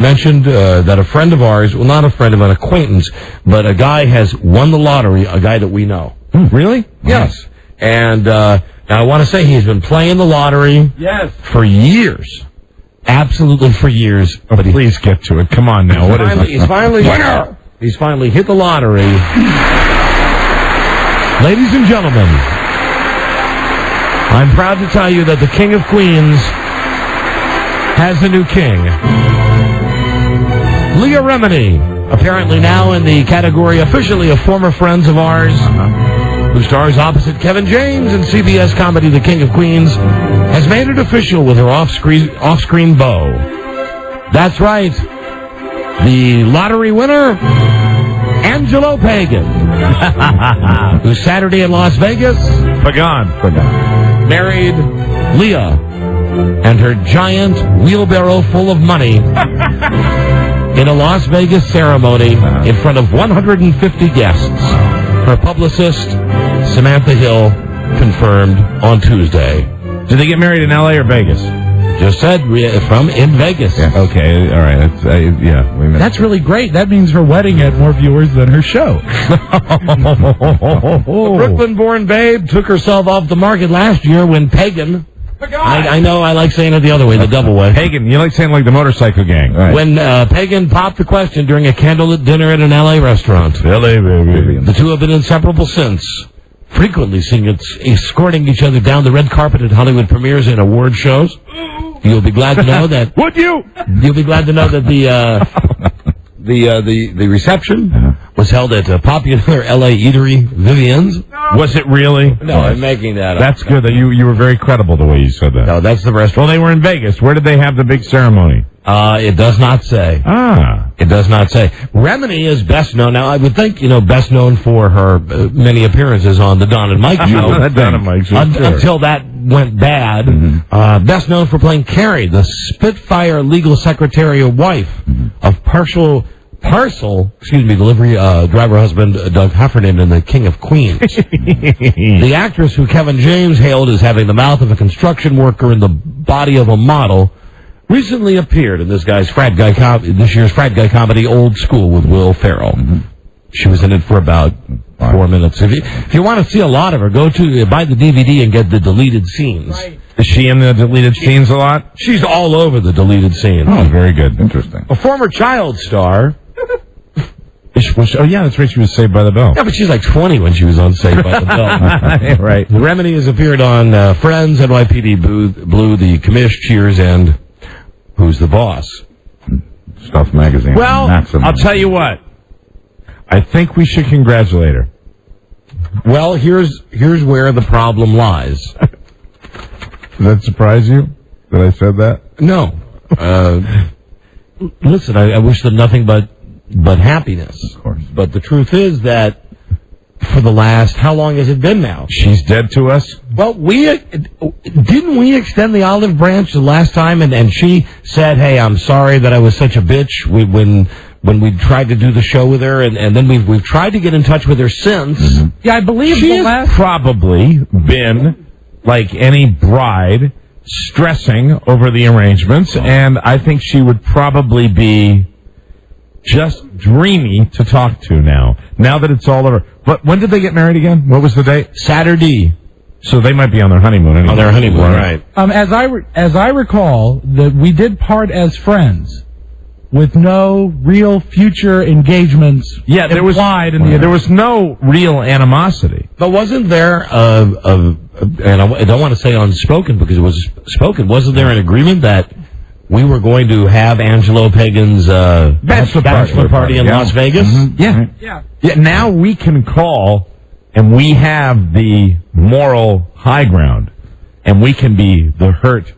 mentioned that a friend of ours, well, not a friend of an acquaintance, but a guy has won the lottery, a guy that we know. Really? Yes. And now I want to say he's been playing the lottery for years. Absolutely for years. Oh, but please get to it. Come on now. What is it? He's finally winner. He's finally hit the lottery. Ladies and gentlemen, I'm proud to tell you that the King of Queens has a new king. Leah Remini, apparently now in the category officially of former friends of ours, who stars opposite Kevin James in CBS comedy The King of Queens, has made it official with her off-screen beau. That's right. The lottery winner, Angelo Pagan, who's Saturday in Las Vegas, Pagan. married Leah and her giant wheelbarrow full of money in a Las Vegas ceremony in front of 150 guests. Her publicist, Samantha Hill, confirmed on Tuesday. Did they get married in L.A. or Vegas? Just said from in Vegas. Yeah. Okay, all right. That's really great. That means her wedding had more viewers than her show. The Brooklyn-born babe took herself off the market last year when Pagan... I know I like saying it the other way, the double way. Pagan, you like saying like the motorcycle gang. Right. When Pagan popped the question during a candlelit dinner at an L.A. restaurant. L.A., baby. The two have been inseparable since, frequently escorting each other down the red carpet at Hollywood premieres and award shows. You'll be glad to know that... Would you? You'll be glad to know that the reception was held at a popular L.A. eatery, Vivian's. Was it really? No, I'm making that up. That's good. That you were very credible the way you said that. No, that's the restaurant. Well, they were in Vegas. Where did they have the big ceremony? It does not say. It does not say. Remini is best known. Now, I would think, best known for her many appearances on the Don and Mike show. Don and Mike show. Until that went bad. Best known for playing Carrie, the Spitfire legal secretary wife of parcel delivery driver husband Doug Heffernan in The King of Queens. The actress who Kevin James hailed as having the mouth of a construction worker and the body of a model recently appeared in this year's frat guy comedy Old School with Will Ferrell. She was in it for about 4 minutes. If you want to see a lot of her, go to buy the DVD and get the deleted scenes. Right. Is she in the deleted scenes a lot? She's all over the deleted scenes. Oh, very good. Interesting. A former child star. Oh, yeah, that's right. She was Saved by the Bell. Yeah, but she's like 20 when she was on Saved by the Bell. Right. Remini has appeared on Friends, NYPD Blue, The Commish, Cheers, and Who's the Boss? Stuff Magazine. Well, Maximum. I'll tell you what. I think we should congratulate her. Well, here's where the problem lies. Does that surprise you that I said that? No. Listen, I wish them nothing but happiness. Of course. But the truth is that for the last, how long has it been now? She's dead to us? Well, didn't we extend the olive branch the last time? And she said, hey, I'm sorry that I was such a bitch when we tried to do the show with her, and then we've tried to get in touch with her since. Yeah, I believe she has probably been, like any bride, stressing over the arrangements, and I think she would probably be just dreamy to talk to now that it's all over. But when did they get married again? What was the date? Saturday. So they might be on their honeymoon anyway. On their honeymoon, right. As I recall, that we did part as friends with no real future engagements. Yeah, there was no real animosity. But wasn't there and I don't want to say unspoken because it was spoken, wasn't there an agreement that we were going to have Angelo Pagan's bachelor party in Las Vegas? Yeah. Now we can call, and we have the moral high ground, and we can be the hurt,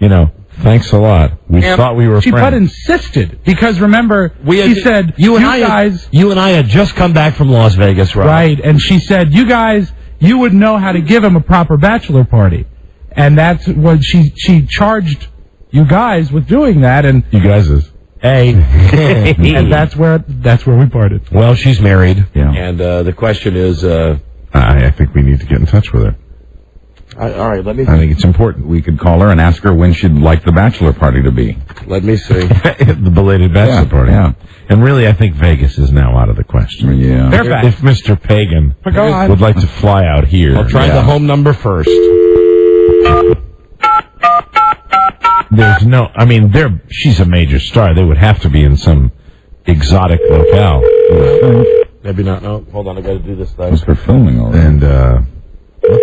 thanks a lot. We thought we were friends. But insisted, because remember, she said, you and I had just come back from Las Vegas, right? Right, and she said, you guys, you would know how to give him a proper bachelor party. And that's what she charged you guys with doing that, and you guys is and that's where we parted. Well, she's married, and the question is, I think we need to get in touch with her. All right, let me... I think it's important. We could call her and ask her when she'd like the bachelor party to be. Let me see. The belated bachelor party. Yeah. And really, I think Vegas is now out of the question. Yeah. They're back. If Mr. Pagan would like to fly out here. I'll try the home number first. There's no... I mean, she's a major star. They would have to be in some exotic locale. Maybe not. No, hold on. I got to do this thing. Because they're filming already. And, what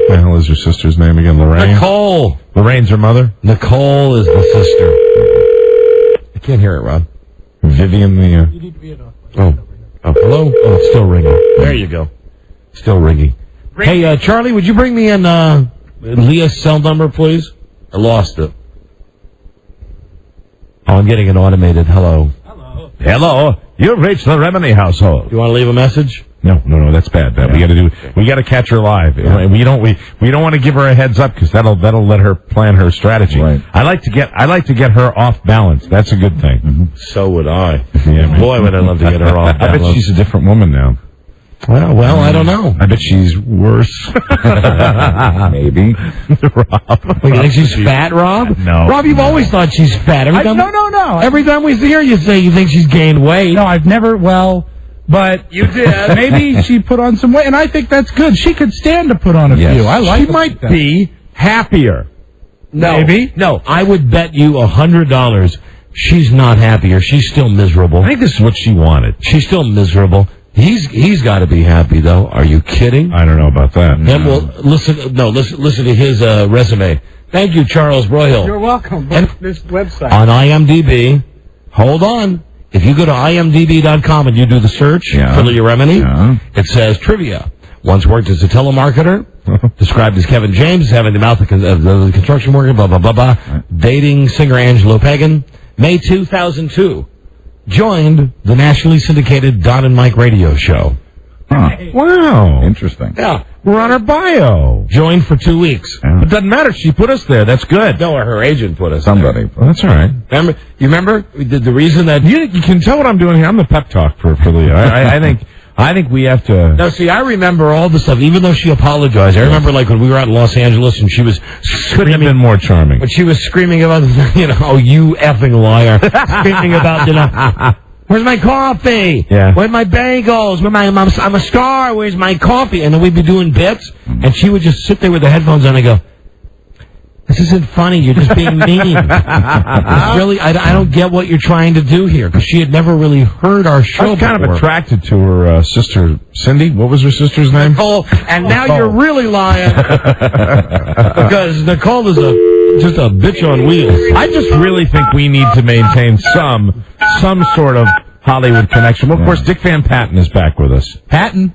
the hell is her sister's name again? Lorraine? Nicole. Lorraine's her mother? Nicole is the sister. I can't hear it, Rob. Vivian the... You need to be in a... Oh, hello? Oh, it's still ringing. There you go. Still ringing. Hey, Charlie, would you bring me in Leah's cell number, please? I lost it. Oh, I'm getting an automated hello. Hello, you've reached the Remini household. You want to leave a message? No, that's bad. Yeah. We got to catch her live. Yeah. We don't want to give her a heads up because that'll let her plan her strategy. Right. I like to get her off balance. That's a good thing. Mm-hmm. So would I. Yeah, boy, would I love to get her off balance. I bet she's a different woman now. Well, I don't know. I bet she's worse. Maybe. Rob. You think she's fat, Rob? No. Rob, you've always thought she's fat. No. Every time we see her, you say you think she's gained weight. No, I've never, but you did. Maybe she put on some weight, and I think that's good. She could stand to put on a few. I like She might be happier. No. Maybe. No, I would bet you $100 she's not happier. She's still miserable. I think this is what she wanted. She's still miserable. He's got to be happy, though. Are you kidding? I don't know about that. Then listen to his resume. Thank you, Charles Broyhill. You're welcome. And this website. on IMDb, hold on. If you go to imdb.com and you do the search for Leah Remini, it says trivia. Once worked as a telemarketer, described as Kevin James, having the mouth of the construction worker, blah, blah, blah, blah. Dating singer Angelo Pagan. May 2002. Joined the nationally syndicated Don and Mike radio show. Huh. Wow. Interesting. Yeah. We're on her bio. Joined for 2 weeks. Yeah. It doesn't matter. She put us there. That's good. No, her agent put us Somebody. Well, that's all right. there. Remember the reason that... You can tell what I'm doing here. I'm the pep talk for Leah. I think we have to... No, see, I remember all the stuff, even though she apologized. I remember, like, when we were out in Los Angeles and she was... Couldn't have been more charming. But she was screaming about, oh, you effing liar. Screaming about, where's my coffee? Yeah. Where's my bagels? I'm a star. Where's my coffee? And then we'd be doing bits, and she would just sit there with the headphones on and go, this isn't funny. You're just being mean. It's really, I don't get what you're trying to do here, because she had never really heard our show I was kind before. of attracted to her sister, Cindy. What was her sister's name? Nicole, and now you're really lying. Because Nicole is just a bitch on wheels. I just really think we need to maintain some sort of Hollywood connection. Well, of course, Dick Van Patten is back with us. Patton.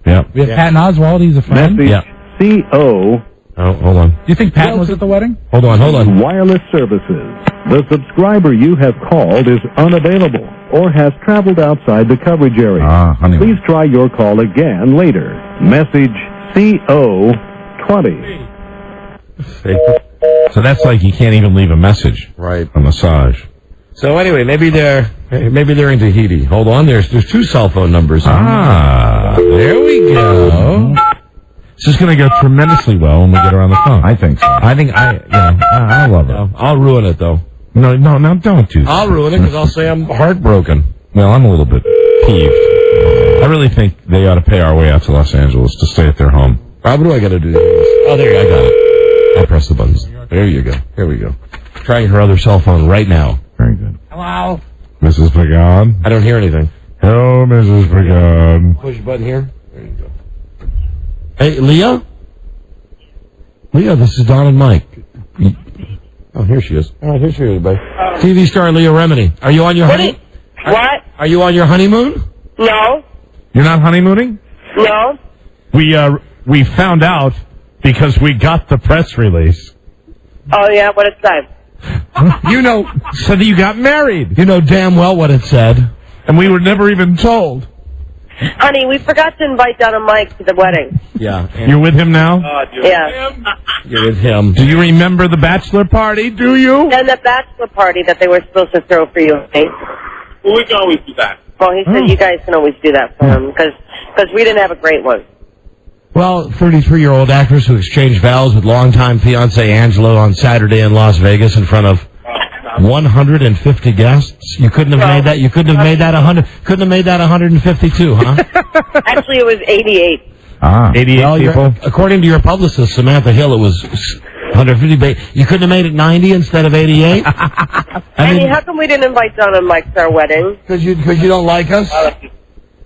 Yeah. We have Patton Oswalt. He's a friend. Message Yeah. CO Oh, hold on. Do you think Patton was at the wedding? Hold on. Wireless Services. The subscriber you have called is unavailable or has traveled outside the coverage area. Honeymoon. Please try your call again later. Message CO20. So that's like you can't even leave a message. Right. A massage. So anyway, maybe they're in Tahiti. Hold on, there's two cell phone numbers. There we go. This is going to go tremendously well when we get her on the phone. I think so. I love her. I'll ruin it though. No, don't do that. I'll ruin it because I'll say I'm heartbroken. Well, I'm a little bit peeved. I really think they ought to pay our way out to Los Angeles to stay at their home. Rob, what do I got to do? Oh, there you go. I got it. I press the buttons. There you go. Here we go. Trying her other cell phone right now. Very good. Hello. Mrs. Pagan? I don't hear anything. Hello, Mrs. Pagan. Push the button here. There you go. Hey, Leah? Leah, this is Don and Mike. Oh, here she is. All right, here she is, buddy. TV star Leah Remini. Are you on your What? Are you on your honeymoon? No. You're not honeymooning? No. We found out because we got the press release. Oh, yeah? What it said? Said that you got married. You know damn well what it said. And we were never even told. Honey, we forgot to invite Don and Mike to the wedding. Yeah. You're with him now? Yeah. You're with him. Do you remember the bachelor party? Do you? And the bachelor party that they were supposed to throw for you, okay? Well, we can always do that. Well, he said you guys can always do that for him because we didn't have a great one. Well, 33-year-old actress who exchanged vows with longtime fiancé Angelo on Saturday in Las Vegas in front of 150 guests. You couldn't have made that. You couldn't have made that 100. Couldn't have made that 152, huh? Actually, it was 88. 88 people. According to your publicist, Samantha Hill, it was 150. You couldn't have made it 90 instead of 88? Annie, how come we didn't invite Don and Mike to our wedding? Because you don't like us?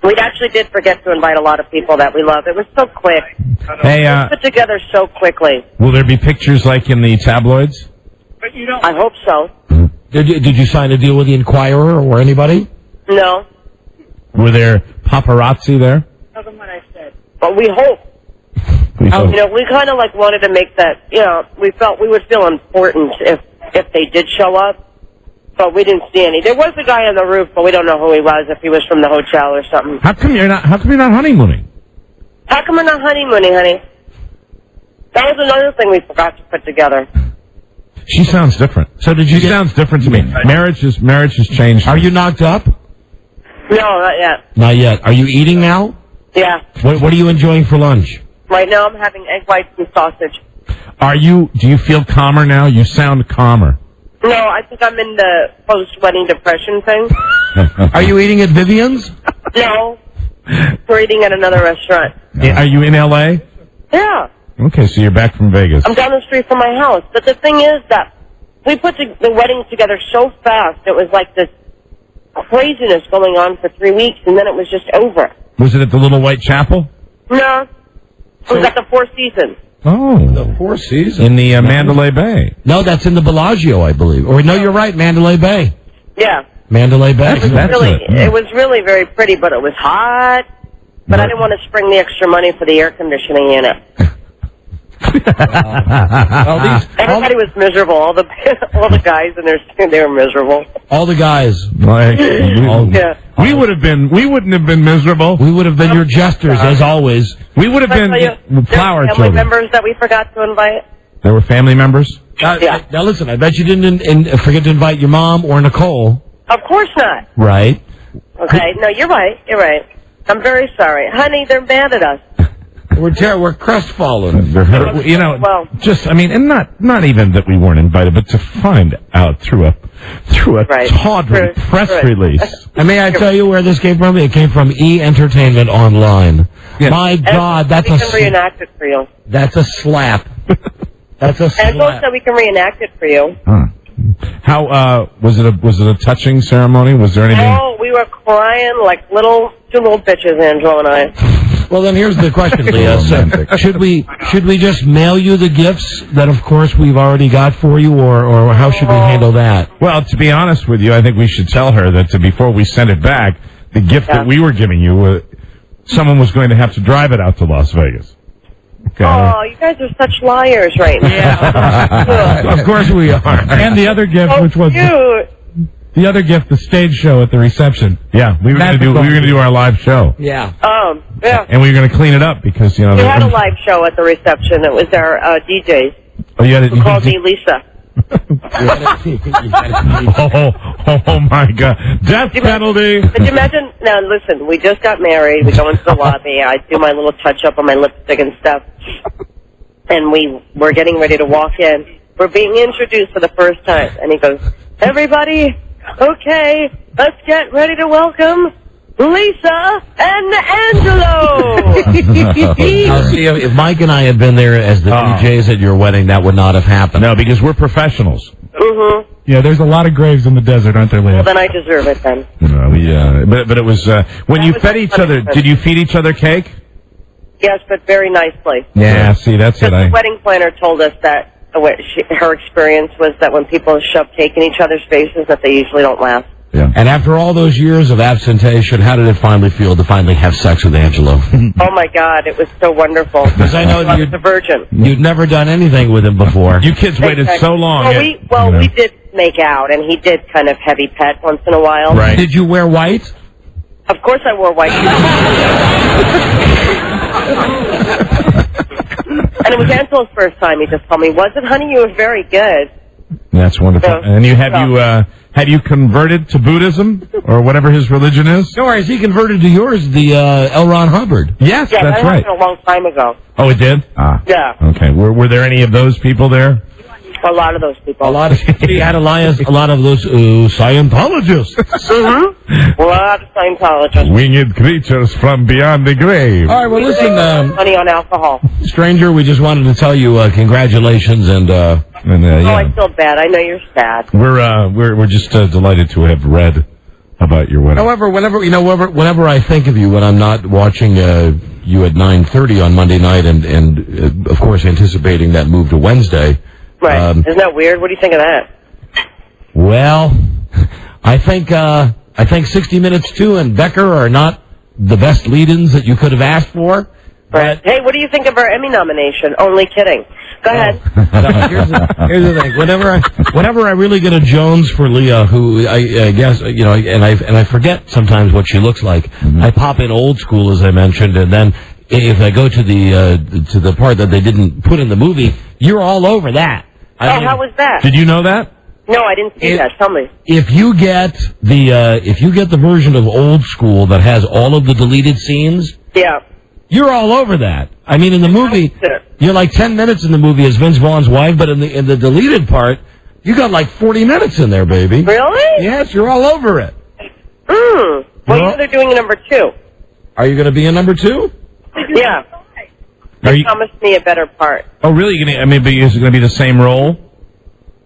We actually did forget to invite a lot of people that we love. It was so quick. Hey, it was put together so quickly. Will there be pictures like in the tabloids? I hope so. Did you sign a deal with the Inquirer or anybody? No. Were there paparazzi there? Tell them what I said. But we hope. We hope. You know, we kind of like wanted to make that, you know, we felt we would feel important if they did show up. But we didn't see any. There was a guy on the roof, but we don't know who he was, if he was from the hotel or something. How come you're not honeymooning? How come we're not honeymooning, honey? That was another thing we forgot to put together. She sounds different. So did you? She sounds different to me. Marriage has changed. Are you knocked up? No, not yet. Not yet. Are you eating now? Yeah. What are you enjoying for lunch? Right now I'm having egg whites and sausage. Do you feel calmer now? You sound calmer. No, I think I'm in the post-wedding depression thing. Are you eating at Vivian's? No. We're eating at another restaurant. Are you in L.A.? Yeah. Okay, so you're back from Vegas. I'm down the street from my house. But the thing is that we put the wedding together so fast. It was like this craziness going on for 3 weeks, and then it was just over. Was it at the Little White Chapel? No. It was at the Four Seasons. Oh. The Four Seasons? In the Mandalay Bay. No, that's in the Bellagio, I believe. Or no, you're right, Mandalay Bay. Yeah. Mandalay Bay. It was really very pretty, but it was hot. But I didn't want to spring the extra money for the air conditioning in it. Everybody was miserable. All the guys in there, they were miserable. All the guys. Yeah. We wouldn't have been miserable. We would have been your jesters, as always. We would have been flower family children. members that we forgot to invite. There were family members? Yeah. Now listen, I bet you didn't forget to invite your mom or Nicole. Of course not. Right. Okay. No, you're right. You're right. I'm very sorry. Honey, they're mad at us. We're crestfallen. You know, and not even that we weren't invited, but to find out through a tawdry press release. And may I tell you where this came from? It came from E! Entertainment Online. Yeah. My God, that's we can reenact it for you. That's a slap. That's a slap. Angela said we can reenact it for you. Huh. How was it a touching ceremony? Was there anything? Oh, we were crying like two little bitches, Angela and I. Well, then here's the question, Leah. So, should we just mail you the gifts that, of course, we've already got for you, or how should we handle that? Well, to be honest with you, I think we should tell her that before we send it back, the gift that we were giving you, someone was going to have to drive it out to Las Vegas. Okay. Oh, you guys are such liars right now. Yeah. Of course we are. And the other gift, which was the other gift, the stage show at the reception. Yeah, we were going to do our live show. Yeah. Yeah. And we were going to clean it up because we had a live show at the reception. It was our DJs. Oh, you had it. Who called me Lisa. Oh my God! Death penalty. Could you imagine? Now listen, we just got married. We go into the lobby. I do my little touch up on my lipstick and stuff, and we're getting ready to walk in. We're being introduced for the first time, and he goes, "Everybody, okay, let's get ready to welcome Lisa and Angelo." Now, see, if Mike and I had been there as the DJs at your wedding, that would not have happened. No, because we're professionals. Mm-hmm. Yeah, there's a lot of graves in the desert, aren't there, Leah? Well, then I deserve it then. No, but it was when you fed each other. Did you feed each other cake? Yes, but very nicely. Yeah, see, that's it. The wedding planner told us that her experience was that when people shove cake in each other's faces, that they usually don't last. Yeah. And after all those years of absentation, how did it finally feel to finally have sex with Angelo? Oh my God, it was so wonderful. Because I know you're a virgin. You'd never done anything with him before. You kids waited so long. Well, we did make out, and he did kind of heavy pet once in a while. Right. Did you wear white? Of course I wore white. And it was Angelo's first time. He just told me, "Was it, honey? You were very good." That's wonderful. And have Had you converted to Buddhism or whatever his religion is? No worries, he converted to yours, the L. Ron Hubbard. Yes, Yeah, that's that right. happened a long time ago. Oh, it did? Yeah. Okay. Were there any of those people there? A lot of those people. A lot of he had a lot of those Scientologists. A lot of Scientologists. Winged creatures from beyond the grave. All right, well, listen, Money on alcohol. stranger, we just wanted to tell you congratulations and Oh, I feel bad. I know you're sad. We're just delighted to have read about your wedding. However, whenever I think of you when I'm not watching you at 9:30 on Monday night and of course anticipating that move to Wednesday. Right. Isn't that weird? What do you think of that? Well, I think 60 Minutes 2 and Becker are not the best lead-ins that you could have asked for. Right. Hey, what do you think of our Emmy nomination? Only kidding. Go ahead. Here's the thing. Whenever I really get a Jones for Leah, who I guess and I forget sometimes what she looks like. Mm-hmm. I pop in Old School, as I mentioned, and then if I go to the part that they didn't put in the movie, you're all over that. How was that? Did you know that? No, I didn't see that. Tell me. If you get the version of Old School that has all of the deleted scenes, yeah, you're all over that. I mean, in the movie, you're like 10 minutes in the movie as Vince Vaughn's wife, but in the deleted part, you got like 40 minutes in there, baby. Really? Yes, you're all over it. Well, you know they're doing a number 2. Are you going to be in number 2? Yeah. They promised me a better part. Oh, really? Is it going to be the same role?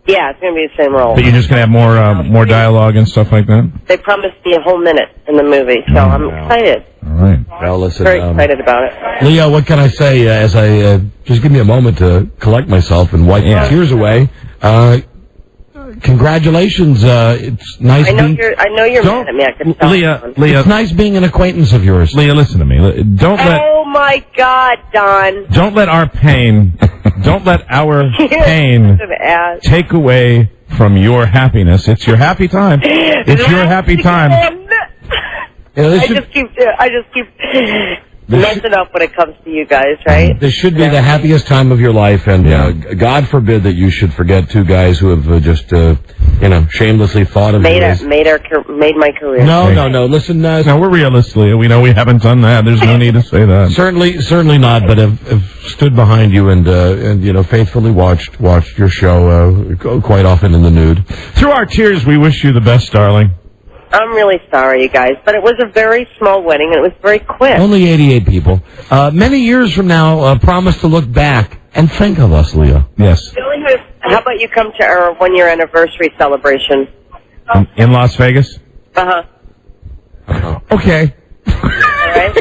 Yeah, it's going to be the same role. But you're just going to have more dialogue and stuff like that? They promised me a whole minute in the movie, so I'm excited. All right. Well, listen. Very excited about it. Leah, what can I say as I just give me a moment to collect myself and wipe the tears away? Congratulations. It's nice. I know you're mad at me. I can tell. Leah, it's nice being an acquaintance of yours. Leah, listen to me. Oh my God, Don! Don't let our pain take away from your happiness. It's your happy time. It's your happy time. I just keep messing up when it comes to you guys, right? This should be the happiest time of your life, and God forbid that you should forget two guys who have just, shamelessly thought of made my career. No. Listen, no, we're realists, Leah. We know we haven't done that. There's no need to say that. Certainly not. But have stood behind you and faithfully watched your show quite often in the nude. Through our tears, we wish you the best, darling. I'm really sorry, you guys, but it was a very small wedding, and it was very quick. Only 88 people. Many years from now, promise to look back and think of us, Leah. Yes. How about you come to our 1-year anniversary celebration? In Las Vegas? Uh-huh. Okay. All right?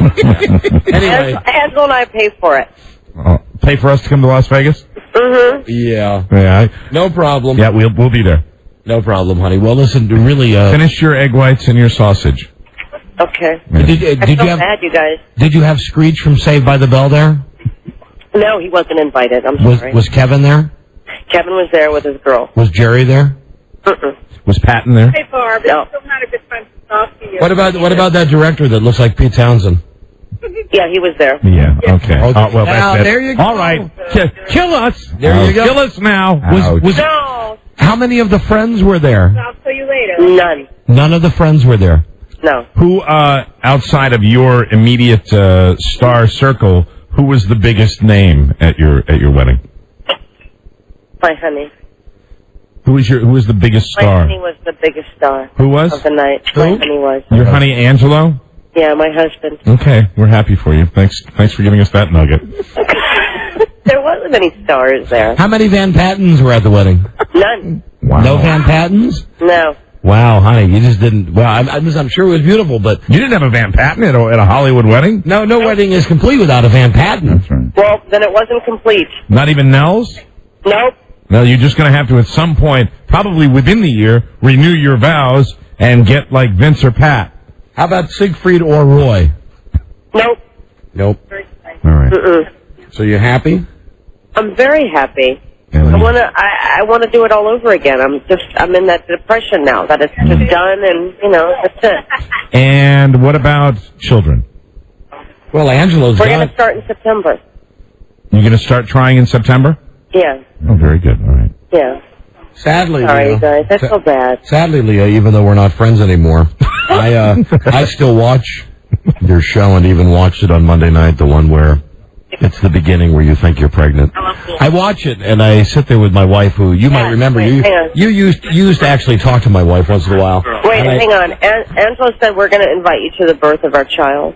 Anyway. Ansel and I pay for it. Pay for us to come to Las Vegas? Mm-hmm. Yeah. No problem. Yeah, we'll be there. No problem, honey. Well, listen, really... Finish your egg whites and your sausage. Okay. Did you guys. Did you have Screech from Saved by the Bell there? No, he wasn't invited. I'm sorry. Was Kevin there? Kevin was there with his girl. Was Jerry there? Was Patton there? Hey, Barb. No. It's still not a good time to talk to you. What about that director that looks like Pete Townsend? Yeah, he was there. Yeah, okay. Well, that's it. there you go. All right. Kill us. There you go. Kill us now. No. How many of the friends were there? I'll tell you later. None. None of the friends were there. No. Who, outside of your immediate star circle, who was the biggest name at your wedding? My honey. Who was the biggest My star? honey was the biggest star. Who was? Of the night. Who? My honey was. Your honey Angelo? Yeah, my husband. Okay, we're happy for you. Thanks for giving us that nugget. There wasn't any stars there. How many Van Pattens were at the wedding? None. Wow. No Van Pattens? No. Wow, honey, you just didn't... Well, I'm sure it was beautiful, but... You didn't have a Van Patten at a Hollywood wedding? No wedding is complete without a Van Patten. That's right. Well, then it wasn't complete. Not even Nell's? Nope. No, you're just going to have to, at some point, probably within the year, renew your vows and get like Vince or Pat. How about Siegfried or Roy? Nope. Nope. All right. So you're happy? I'm very happy. I wanna do it all over again. I'm in that depression now that it's just done and that's it. And what about children? Well, Angelo's We're gonna start in September. You're going to start trying in September? Yeah. Oh, very good. All right. Yeah. Sadly, Sorry, Leah. you guys. That's so bad. Sadly, Leah, even though we're not friends anymore, I still watch your show and even watched it on Monday night, the one where it's the beginning where you think you're pregnant. I watch it and I sit there with my wife, who you might remember. You used to actually talk to my wife once in a while. Wait, hang on. Angela said we're going to invite you to the birth of our child.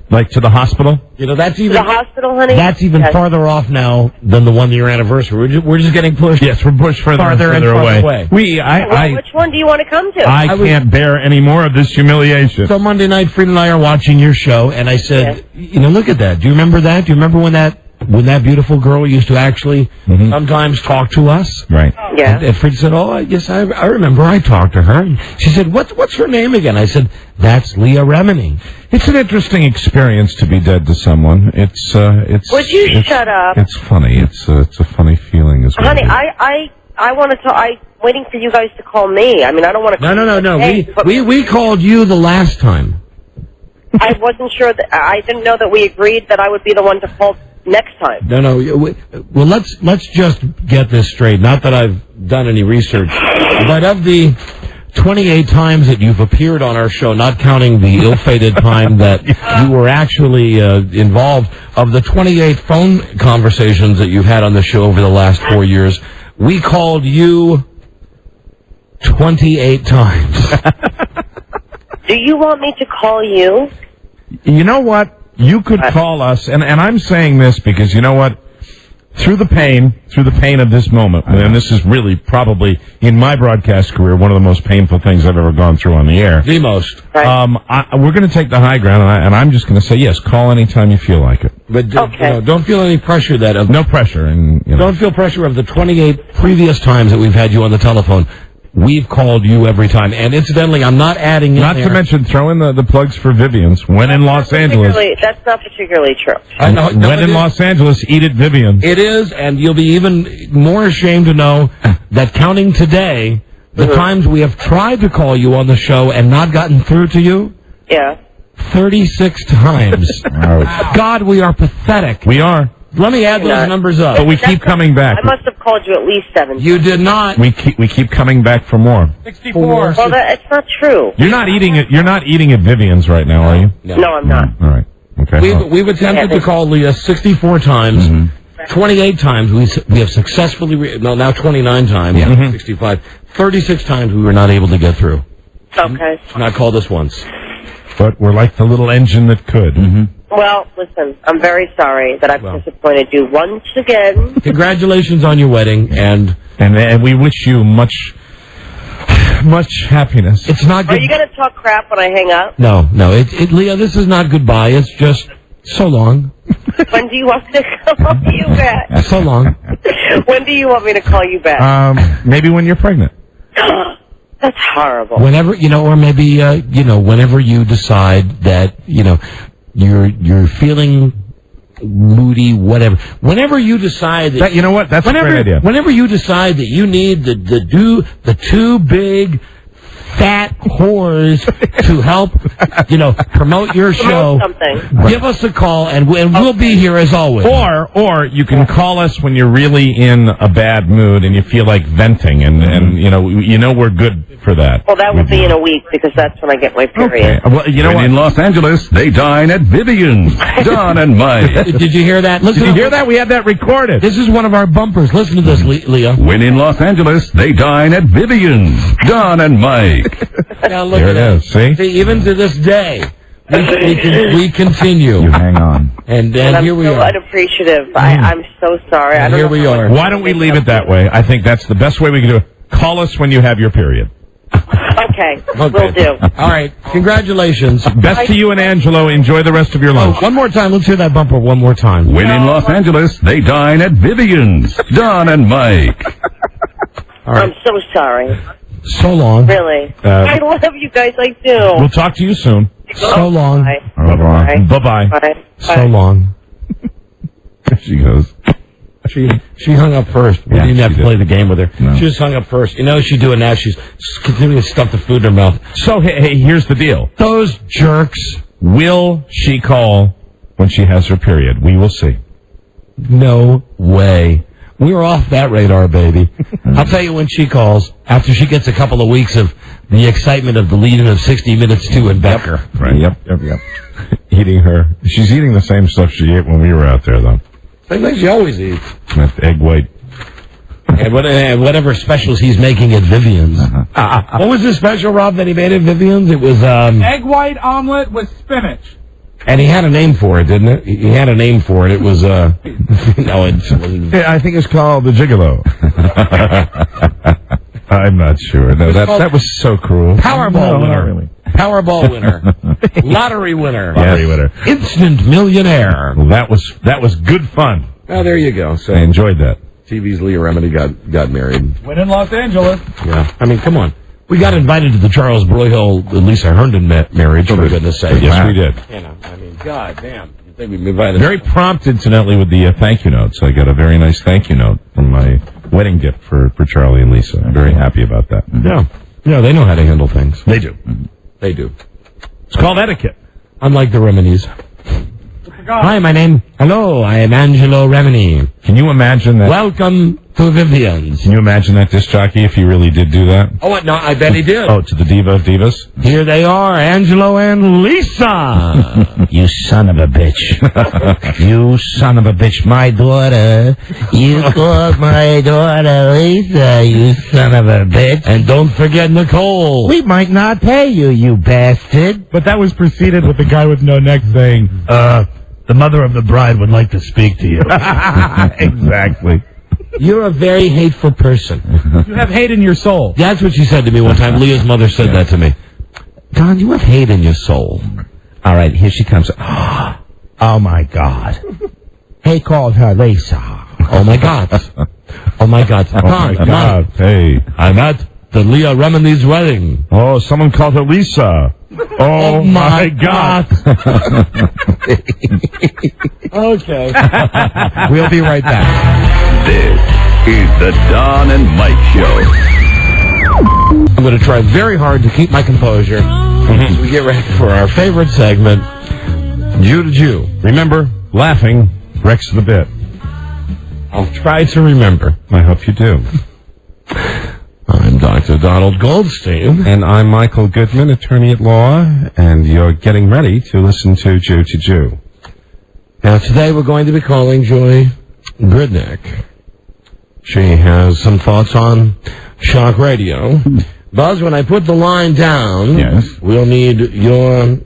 Like to the hospital? You know, that's even the hospital, honey. That's even farther off now than the 1 year anniversary. We're just getting pushed. Yes, we're pushed farther and further away. Which one do you want to come to? I can't bear any more of this humiliation. So Monday night, Frida and I are watching your show, and I said, you know, look at that. Do you remember that? Do you remember when that beautiful girl used to actually sometimes talk to us? Right. Yeah. And Frida said, oh, yes, I remember. I talked to her. And she said, what's her name again? I said, that's Leah Remini. It's an interesting experience to be dead to someone. Would you shut up? It's funny. It's a funny feeling as well. Honey, I want to. I'm waiting for you guys to call me. I mean, I don't want to. No. We called you the last time. I wasn't sure that. I didn't know that we agreed that I would be the one to call next time. No. Well, let's just get this straight. Not that I've done any research, but of the 28 times that you've appeared on our show, not counting the ill-fated time that you were actually involved, of the 28 phone conversations that you've had on the show over the last 4 years, we called you 28 times. Do you want me to call you? You know what? You could call us, and I'm saying this because you know what? Through the pain of this moment, and this is really probably, in my broadcast career, one of the most painful things I've ever gone through on the air. The most. Right. We're going to take the high ground, and I'm just going to say, yes, call anytime you feel like it. But don't feel any pressure no pressure. And don't feel pressure of the 28 previous times that we've had you on the telephone. We've called you every time. And incidentally, I'm not adding in Not there. to mention, throw in the plugs for Vivian's. When in Los Angeles. That's not particularly true. I know, when in Los Angeles, eat at Vivian's. It is, and you'll be even more ashamed to know that counting today, the times we have tried to call you on the show and not gotten through to you, 36 times. God, we are pathetic. We are. Let me add those numbers up. But we keep coming back. I must have called you at least 7. You did not. We keep coming back for more. 64. Well, it's not true. You're not eating at Vivian's right now, are you? No, I'm not. All right. Okay. We've attempted to call Leah 64 times. 28 times we have successfully now 29 times. 65. 36 times we were not able to get through. Okay. Not called us once. But we're like the little engine that could. Well, listen, I'm very sorry that I've disappointed you once again. Congratulations on your wedding, and we wish you much happiness. It's not good. Are you going to talk crap when I hang up? No. Leah, this is not goodbye. It's just so long. When do you want me to call you back? So long. When do you want me to call you back? Maybe when you're pregnant. That's horrible. Whenever, or maybe, whenever you decide that, you're feeling moody, whatever. Whenever you decide that... You know what? That's a great idea. Whenever you decide that you need the two big fat whores to help, promote your show, give us a call, and we'll be here as always. Or you can call us when you're really in a bad mood and you feel like venting, and we're good for that. Well, that would be in a week, because that's when I get my period. Okay. Well, you know what? In Los Angeles, they dine at Vivian's. Don and Mike. Did you hear that? Did you hear that? We had that recorded. This is one of our bumpers. Listen to this, Leah. When in Los Angeles, they dine at Vivian's. Don and Mike. Now look there at it is. See? Even to this day, we continue. You hang on. And here we are. I'm so unappreciative. I'm so sorry. And here we are. Why don't we leave it that way? I think that's the best way we can do it. Call us when you have your period. Okay, will do. All right, congratulations. Best to you and Angelo. Enjoy the rest of your lunch. One more time. Let's hear that bumper one more time. When in Los Angeles, they dine at Vivian's. Don and Mike. All right. I'm so sorry. So long. Really. I love you guys. I do. We'll talk to you soon. So long. Bye. Bye-bye. Bye. So long. There she goes. She hung up first. We didn't have to play the game with her. No. She just hung up first. She's doing that. She's continuing to stuff the food in her mouth. So, hey, here's the deal. Those jerks. Will she call when she has her period? We will see. No way. We're off that radar, baby. I'll tell you when she calls, after she gets a couple of weeks of the excitement of the lead-in of 60 Minutes 2 and Becker. Right. Yep. She's eating the same stuff she ate when we were out there, though. Same thing she always eats. That egg white. And whatever specials he's making at Vivian's. What was the special, Rob, that he made at Vivian's? It was egg white omelet with spinach. And he had a name for it, didn't it? He had a name for it. It was no, I think it's called the Gigolo. I'm not sure. No, that was so cruel. Powerball winner. Really. Powerball winner. Lottery winner. Lottery winner. Instant millionaire. Well, that was good fun. Oh, there you go. So I enjoyed that. TV's Leah Remini got married. Went in Los Angeles. Yeah. I mean, come on. We got invited to the Charles Broyhill, Lisa Herndon marriage, for goodness sake. Yes, we did. You know, I mean, God damn. You think we'd be invited? Very prompt, incidentally, with the thank you notes. I got a very nice thank you note from my wedding gift for Charlie and Lisa. I'm very happy about that. Yeah. Yeah, they know how to handle things. They do. They do. It's called etiquette. Unlike the Reminis. Hi, hello, I am Angelo Remini. Can you imagine that? Welcome to Vivian's. Can you imagine that disc jockey if he really did do that? Oh, no, I bet he did. Oh, to the Diva of Divas? Here they are, Angelo and Lisa. You son of a bitch. You son of a bitch. My daughter. You called my daughter Lisa, you son of a bitch. And don't forget Nicole. We might not pay you, you bastard. But that was preceded with the guy with no neck saying, the mother of the bride would like to speak to you. Exactly. You're a very hateful person. You have hate in your soul. That's what she said to me one time. Leah's mother said that to me. Don, you have hate in your soul. All right, here she comes. Oh, my God. He called her Lisa. Oh, my God. Oh, my God. Oh, my God. Hey. I'm at the Leah Remini's wedding. Oh, someone called her Lisa. Oh, my God. Okay. We'll be right back. This is the Don and Mike Show. I'm going to try very hard to keep my composure as we get ready for our favorite segment, Jew to Jew. Remember, laughing wrecks the bit. I'll try to remember. I hope you do. I'm Dr. Donald Goldstein. And I'm Michael Goodman, attorney at law, and you're getting ready to listen to Jew to Jew. Now, today we're going to be calling Joy Gridnick. She has some thoughts on shock radio. Buzz, when I put the line down, Yes. We'll need your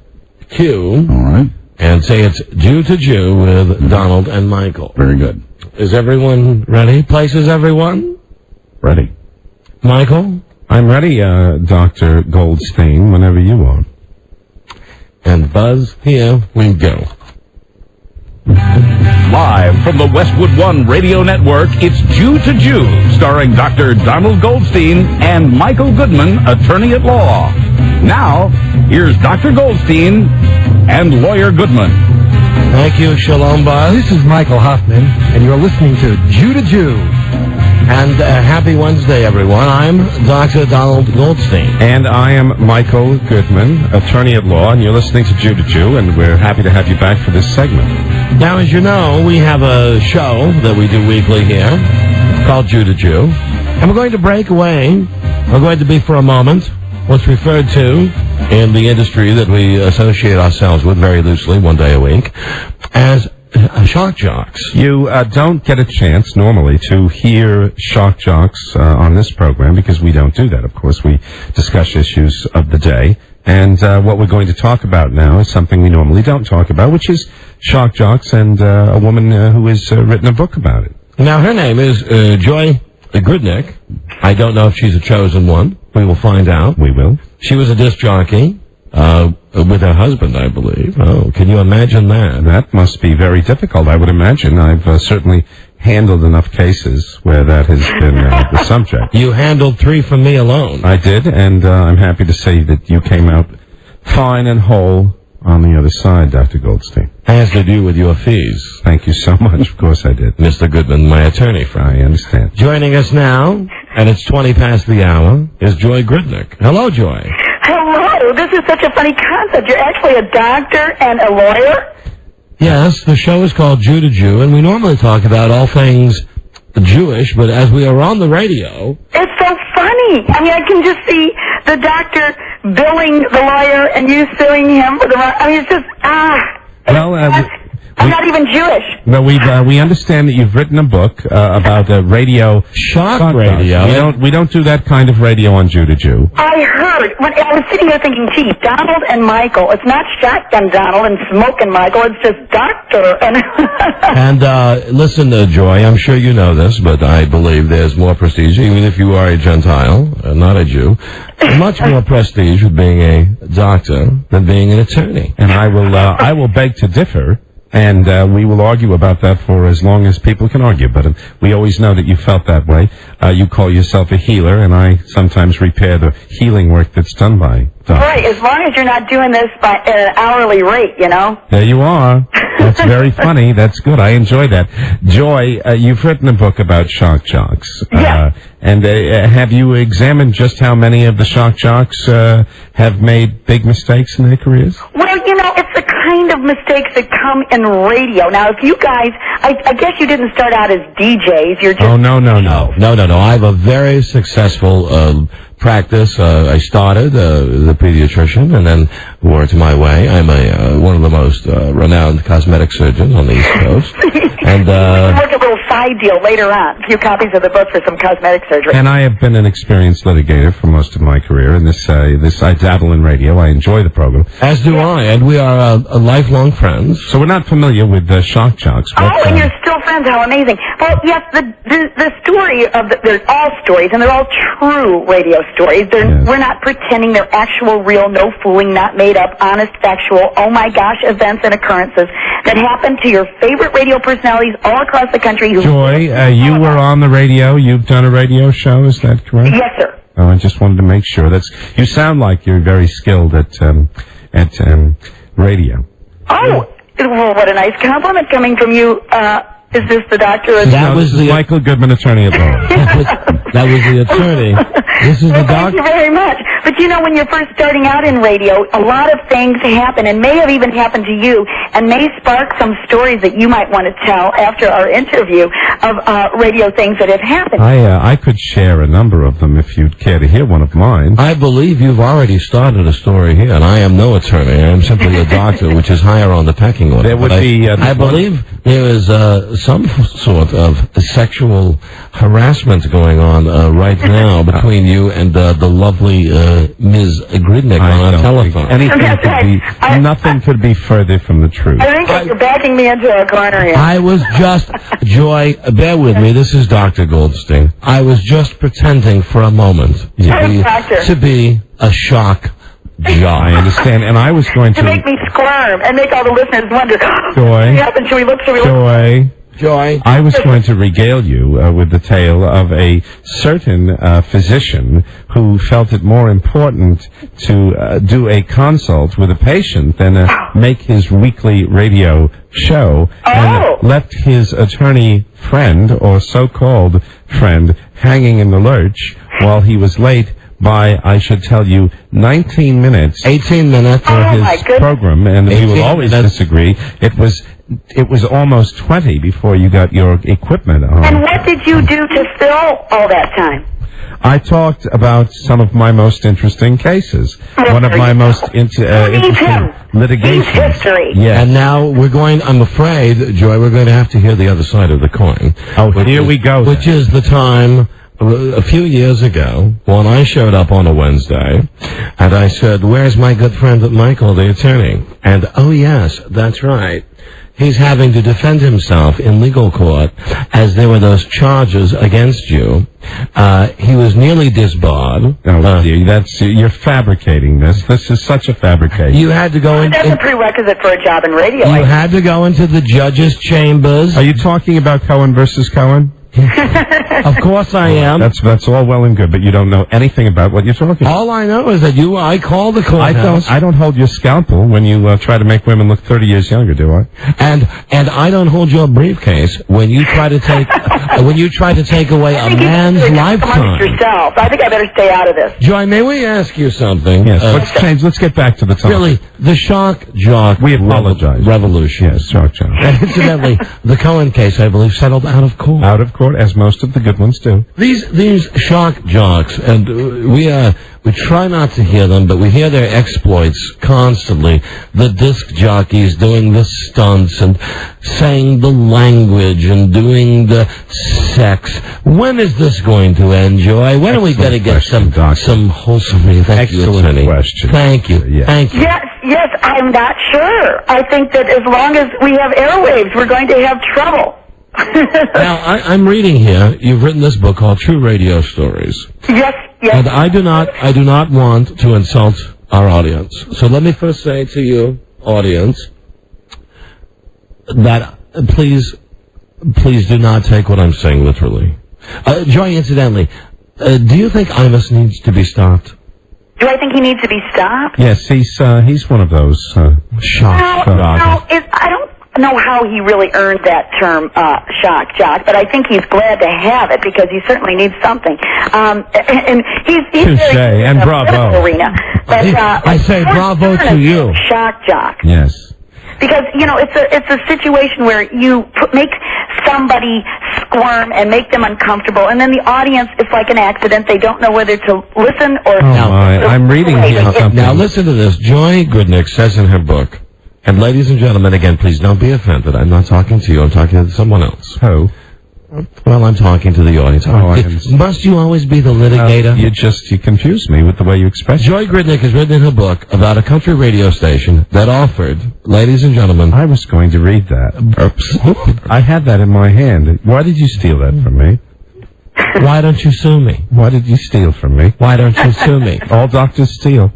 cue. All right. And say it's Jew to Jew with Donald and Michael. Very good. Is everyone ready? Places everyone? Ready? Michael? I'm ready, Dr. Goldstein, whenever you are. And Buzz, here we go. Live from the Westwood One Radio Network, it's Jew to Jew, starring Dr. Donald Goldstein and Michael Goodman, attorney at law. Now, here's Dr. Goldstein and Lawyer Goodman. Thank you. Shalom, Buzz. This is Michael Huffman, and you're listening to Jew to Jew. And happy Wednesday, everyone. I'm Dr. Donald Goldstein. And I am Michael Goodman, attorney at law, and you're listening to Jew to Jew, and we're happy to have you back for this segment. Now, as you know, we have a show that we do weekly here called Jew to Jew. And we're going to break away. We're going to be, for a moment, what's referred to in the industry that we associate ourselves with very loosely, one day a week, as shock jocks. You don't get a chance normally to hear shock jocks on this program because we don't do that. Of course, we discuss issues of the day. And what we're going to talk about now is something we normally don't talk about, which is shock jocks and a woman who has written a book about it. Now, her name is Joy Gridnick. I don't know if she's a chosen one. We will find out. We will. She was a disc jockey with her husband, I believe. Oh, can you imagine that? That must be very difficult, I would imagine. I've certainly handled enough cases where that has been the subject. You handled 3 for me alone. I did, and I'm happy to say that you came out fine and whole on the other side, Dr. Goldstein. Has to do with your fees. Thank you so much. Of course I did. Mr. Goodman, my attorney friend. I understand. Joining us now, and it's 20 past the hour, is Joy Gridnick. Hello, Joy. Hello, this is such a funny concept. You're actually a doctor and a lawyer? Yes, the show is called Jew to Jew, and we normally talk about all things Jewish, but as we are on the radio... It's so funny. I mean, I can just see the doctor billing the lawyer and you suing him for the... I mean, it's just, Well, I'm not even Jewish. No, we understand that you've written a book about radio shock radio. We don't do that kind of radio on Jew to Jew. I heard when I was sitting here thinking, gee, Donald and Michael. It's not Shotgun Donald and Smoking Michael. It's just Doctor. And listen, Joy, I'm sure you know this, but I believe there's more prestige, even if you are a Gentile, not a Jew. Much more prestige with being a doctor than being an attorney. And I will beg to differ. And we will argue about that for as long as people can argue. But we always know that you felt that way. You call yourself a healer, and I sometimes repair the healing work that's done by doctors. Right, as long as you're not doing this at an hourly rate, you know. There you are. That's very funny. That's good. I enjoy that. Joy, you've written a book about shock jocks. Yeah. And have you examined just how many of the shock jocks have made big mistakes in their careers? Well, you know, it's the kind of mistakes that come in radio. Now, if you guys, I guess you didn't start out as DJs. You're just... Oh, no. I have a very successful practice. I started as a pediatrician and then worked my way. I'm one of the most renowned cosmetic surgeons on the East Coast. And work a little side deal later on. A few copies of the book for some cosmetic surgery. And I have been an experienced litigator for most of my career. And this I dabble in radio. I enjoy the program. As do I. And we are lifelong friends. So we're not familiar with the shock jocks. And you're still friends. How amazing. Well, yes, the story of they're all stories, and they're all true radio stories. We're not pretending. They're actual, real, no fooling, not made up, honest, factual, oh my gosh, events and occurrences that happen to your favorite radio personalities all across the country. Joy, you were on the radio. You've done a radio show. Is that correct? Yes, sir. Oh, I just wanted to make sure. You sound like you're very skilled at radio. Oh, well, what a nice compliment coming from you. Is this the doctor? That was the Michael Goodman, attorney at law. That was the attorney. This is the doctor. Thank you very much. But you know, when you're first starting out in radio, a lot of things happen, and may have even happened to you, and may spark some stories that you might want to tell after our interview of radio things that have happened. I could share a number of them if you'd care to hear one of mine. I believe you've already started a story here, and I am no attorney. I am simply a doctor, which is higher on the pecking order. There would be. I believe there is some sort of sexual harassment going on right now between you and the lovely Ms. Gridnick on our telephone. Nothing could be further from the truth. I think you're backing me into a corner here. I was just, Joy, bear with me, this is Dr. Goldstein. I was just pretending for a moment to be a shock jock. I understand, and I was going to make me squirm and make all the listeners wonder, Joy, what happened? Should we look? Joy. I was going to regale you with the tale of a certain physician who felt it more important to do a consult with a patient than make his weekly radio show, and left his attorney friend, or so-called friend, hanging in the lurch while he was late by, I should tell you, 19 minutes. 18 minutes for his program, and we will always disagree. It was almost 20 before you got your equipment on. And what did you do to fill all that time? I talked about some of my most interesting cases. One of my most interesting litigations. History. Yes. And now I'm afraid, Joy, we're going to have to hear the other side of the coin. Oh, here we go. Which is the time a few years ago when I showed up on a Wednesday and I said, "Where's my good friend Michael, the attorney?" And, oh yes, that's right. He's having to defend himself in legal court as there were those charges against you. He was nearly disbarred. You're fabricating this. This is such a fabrication. You had to go That's a prerequisite for a job in radio. You had to go into the judge's chambers. Are you talking about Cohen versus Cohen? Of course I am. That's all well and good, but you don't know anything about what you're talking about. All I know is that I call the courthouse. I don't hold your scalpel when you try to make women look 30 years younger, do I? And I don't hold your briefcase when you try to take away a man's lifetime. Yourself. I think I better stay out of this. Joy, may we ask you something? Yes. Let's get back to the topic. Really, the shock jock. We apologize. Revolution. Yes, shock jock. And incidentally, the Cohen case, I believe, settled out of court. Out of court. court, as most of the good ones do. These shock jocks, and we try not to hear them, but we hear their exploits constantly. The disc jockeys doing the stunts and saying the language and doing the sex. When is this going to end, Joy? When are we going to get some wholesome? Thank you, Excellent question. Thank you. Yeah. Thank you. Yes, I'm not sure. I think that as long as we have airwaves, we're going to have trouble. Now, I'm reading here. You've written this book called True Radio Stories. Yes. And I do not want to insult our audience. So let me first say to you, audience, that please do not take what I'm saying literally. Joy, incidentally, do you think Imus needs to be stopped? Do I think he needs to be stopped? Yes, he's one of those shock jock. I don't know how he really earned that term, shock jock, but I think he's glad to have it because he certainly needs something. And he's very and bravo. Arena. But, I say bravo to you. Shock jock. Yes. Because, it's a situation where you make somebody squirm and make them uncomfortable, and then the audience, it's like an accident. They don't know whether to listen or... I'm reading here something. Now, listen to this. Joy Goodnick says in her book, and ladies and gentlemen, again, please don't be offended. I'm not talking to you. I'm talking to someone else. Who? Well, I'm talking to the audience. Must you always be the litigator? You confuse me with the way you express Joy Goodnick has written in her book about a country radio station that offered, ladies and gentlemen... I was going to read that. Oops. I had that in my hand. Why did you steal that from me? Why don't you sue me? Why did you steal from me? Why don't you sue me? All doctors steal.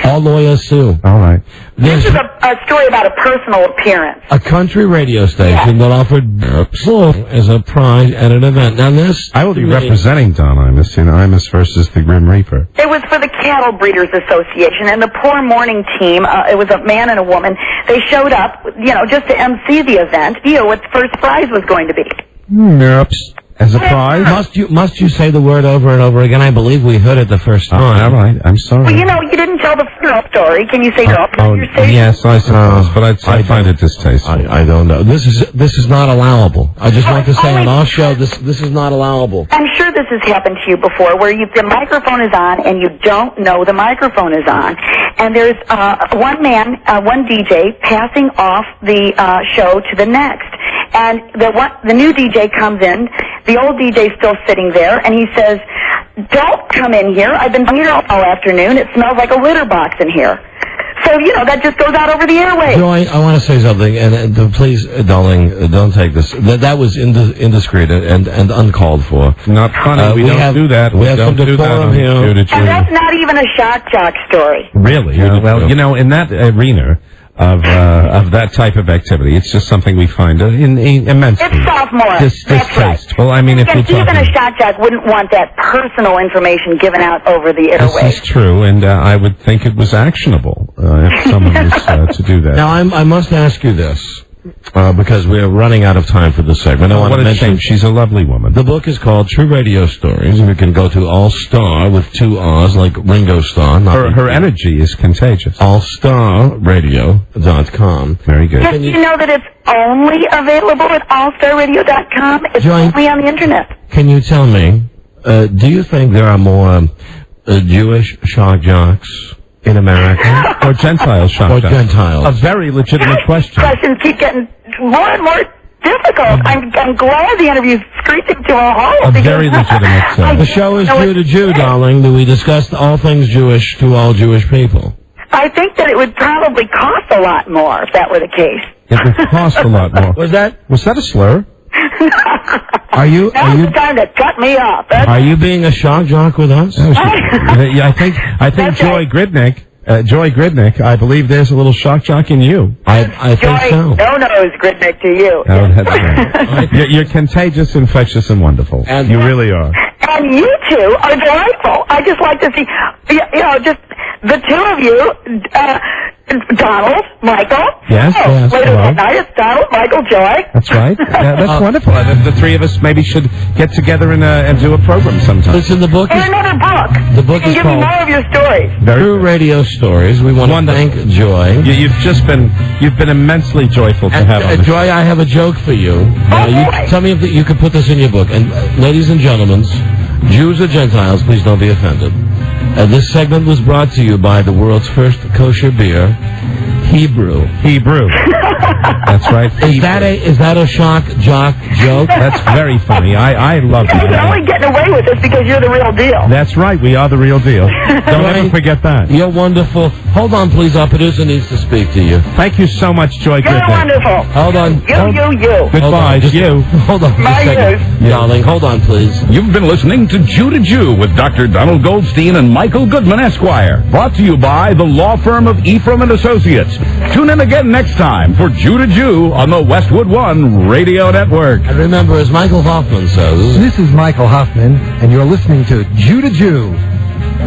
All lawyers sue. All right. This is a story about a personal appearance. A country radio station that offered as a prize at an event. Now this... I will be representing Don Imus in Imus versus the Grim Reaper. It was for the Cattle Breeders Association, and the Poor Morning team, it was a man and a woman, they showed up, just to MC the event, what the first prize was going to be. Oops. As a prize? Must you say the word over and over again? I believe we heard it the first time. All right. I'm sorry. Well, you didn't tell the funeral story. Can you say no? Yes, I suppose, but I find it distasteful. I don't know. This is not allowable. I just want to say on our show, this is not allowable. I'm sure this has happened to you before, where the microphone is on and you don't know the microphone is on, and there's one DJ passing off the show to the next, and the new DJ comes in. The old DJ's still sitting there, and he says, "Don't come in here. I've been here all afternoon. It smells like a litter box in here." So, that just goes out over the airwaves. Joy, I want to say something, and please, darling, don't take this. That was indiscreet and uncalled for. Not funny. We don't do that. We have some decorum here. And that's not even a shock jock story. Really? Well, in that arena of that type of activity, it's just something we find immensely... It's sophomore. Distasteful. Right. I mean, if even a shock jock wouldn't want that personal information given out over the airwaves. This is true, and I would think it was actionable if someone was to do that. Now, I must ask you this, because we're running out of time for this segment. I want to mention she's a lovely woman. The book is called True Radio Stories, and you can go to All Star with 2 R's, like Ringo Starr. Her energy is contagious. AllStarRadio.com. Very good. Did you know that it's only available at AllStarRadio.com? It's only on the internet. Can you tell me, do you think there are more Jewish shock jocks in America? Or Gentile shock jocks? Or Gentiles? A very legitimate question. Questions keep getting more and more difficult. I'm glad the interview's screeching to a halt. A very legitimate The show is Jew to Jew, darling. We discuss all things Jewish to all Jewish people. I think that it would probably cost a lot more if that were the case. It would cost a lot more. Was that a slur? Now's the time to cut me off. Are you being a shock jock with us? I think Joy Gridnick, I believe there's a little shock jock in you. I think so. No nose Gridnick to you. Oh, that's right. You're contagious, infectious, and wonderful. And you really are. And you two are delightful. I just like to see, just the two of you Donald, Michael. Yes, Oh, yes, later hello. that night, it's Donald, Michael, Joy. That's right. That's wonderful. The three of us maybe should get together and do a program sometime. Listen, the book And is another book. the book And is give me called more of your stories. True Radio Stories. We want to thank Joy. You've been immensely joyful to have on the show. Joy, I have a joke for you. Now, boy. tell me if you could put this in your book. And ladies and gentlemen, Jews or Gentiles, please don't be offended. This segment was brought to you by the world's first kosher beer, Hebrew. That's right. Is that a shock jock joke? That's very funny. I love You're that. only getting away with this because you're the real deal. That's right. We are the real deal. Don't ever forget that. You're wonderful. Hold on, please. Our producer needs to speak to you. Thank you so much, Joy You're Goodnight. wonderful. Hold on. You. Goodbye. You. Hold on My a second. Darling, hold on, please. You've been listening to Jew to Jew with Dr. Donald Goldstein and Michael Goodman, Esquire. Brought to you by the law firm of Ephraim and Associates. Tune in again next time for Jew to Jew on the Westwood One Radio Network. And remember, as Michael Hoffman says, This is Michael Hoffman, and you're listening to Jew to Jew.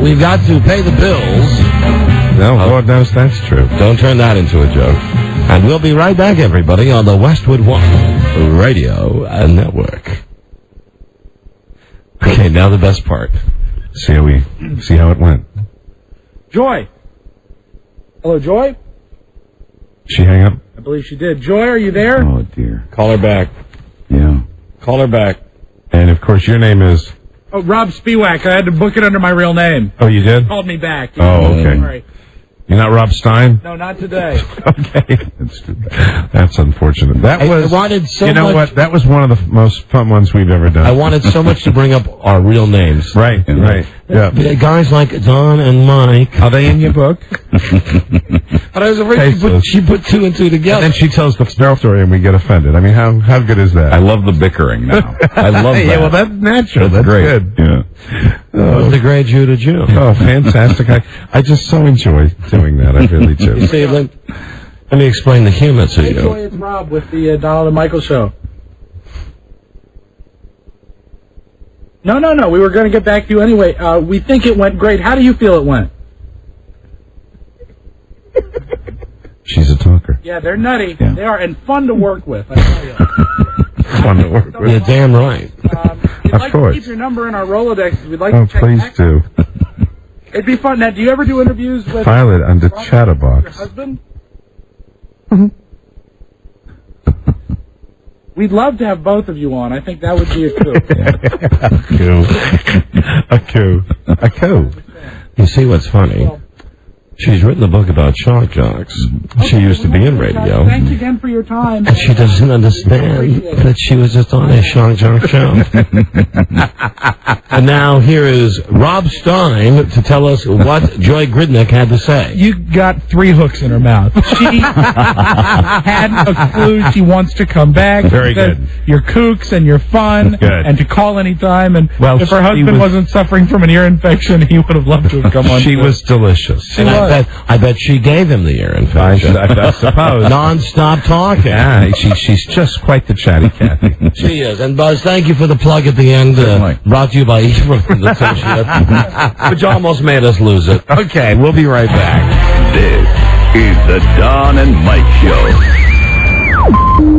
we've got to pay the bills. No, Lord knows that's true. Don't turn that into a joke. And we'll be right back, everybody, on the Westwood One Radio Network. Okay, now the best part. See how it went. Joy. Hello, Joy? She hang up? I believe she did. Joy, are you there? Oh, dear. Call her back. Yeah. Call her back. And, of course, your name is... Oh, Rob Spiewak. I had to book it under my real name. Oh, you did? Called me back. Oh, okay. Sorry. You're not Rob Stein? No, not today. Okay. That's unfortunate. That was... I wanted so you know much... what? That was one of the most fun ones we've ever done. I wanted so much to bring up our real names. Right, right. Yeah. Guys like Don and Mike. Are they in your book? But I was afraid she put two and two together. And then she tells the story and we get offended. I mean, how good is that? I love the bickering now. I love that. Yeah, well, that's natural. That's great. good. Yeah. Oh, it's a great Jew to Jew. Oh, fantastic. I just so enjoy doing that. I really do. You see, let me explain the humor to Hey, you. Joy, it's Rob with the Donald and Michael show. No. We were going to get back to you anyway. We think it went great. How do you feel it went? She's a talker. Yeah, they're nutty. Yeah. They are, and fun to work with, I tell you. Fun to work with. You're damn right. We'd Of like course. to keep your number in our Rolodex. We'd like Oh, to check please back. do. It'd be fun. Now, do you ever do interviews with File it under Robert, Chatterbox. your husband? We'd love to have both of you on. I think that would be a coup. A coup. You see what's funny? She's written a book about shock jocks. She used to be in radio. Thanks again for your time. And she doesn't understand that she was just on a shock jock show. And now here is Rob Stein to tell us what Joy Gridnick had to say. You got 3 hooks in her mouth. She had a clue she wants to come back. Very That good. You're kooks and you're fun. Good. And to call anytime. And Well, if her she husband was- wasn't suffering from an ear infection, he would have loved to have come on. She was delicious. And I bet she gave him the ear infection. I suppose. Non-stop talking. Yeah, she's just quite the chatty Cathy. She is. And Buzz, thank you for the plug at the end. Brought to you by Ephraim and Associates. Which almost made us lose it. Okay, we'll be right back. This is the Don and Mike Show.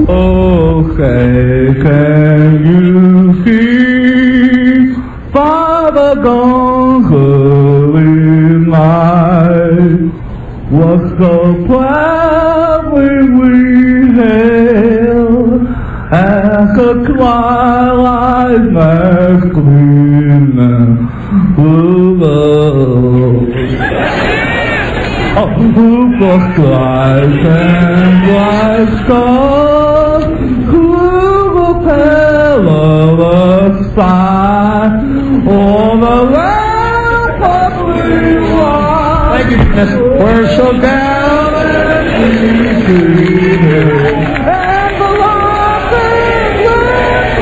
Okay, can you see Father gone hurrying light? What's the plan we held as the twilight makes green and blue? Oh, who was bright and bright stars? Who will perilous side? All the lamp of rewind. Thank you, we're so down and easy. And the laughing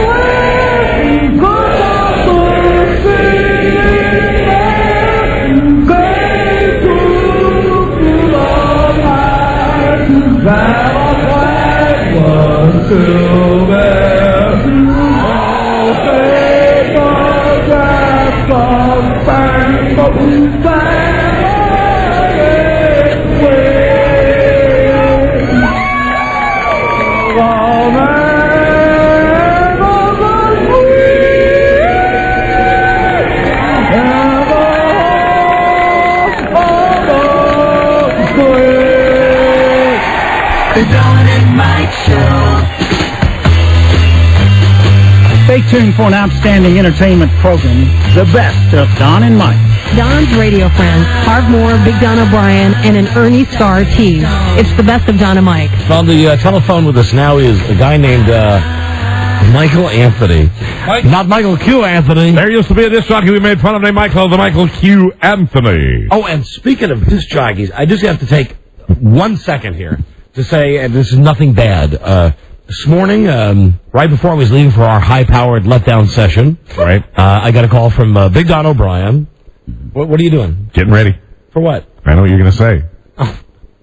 wind, good on the sea. That our flag was still there. All papers that the bank of The Don and Mike Show. Stay tuned for an outstanding entertainment program, the best of Don and Mike. Don's radio friends, Harv Moore, Big Don O'Brien, and an Ernie Star tease. It's the best of Don and Mike. On the telephone with us now is a guy named Michael Anthony. Not Michael Q. Anthony. There used to be a disc jockey we made fun of named Michael, the Michael Q. Anthony. Oh, and speaking of disc jockeys, I just have to take 1 second here to say, and this is nothing bad. This morning, right before I was leaving for our high-powered letdown session, right? I got a call from Big Don O'Brien. What are you doing? Getting ready. For what? I know what you're going to say. Oh,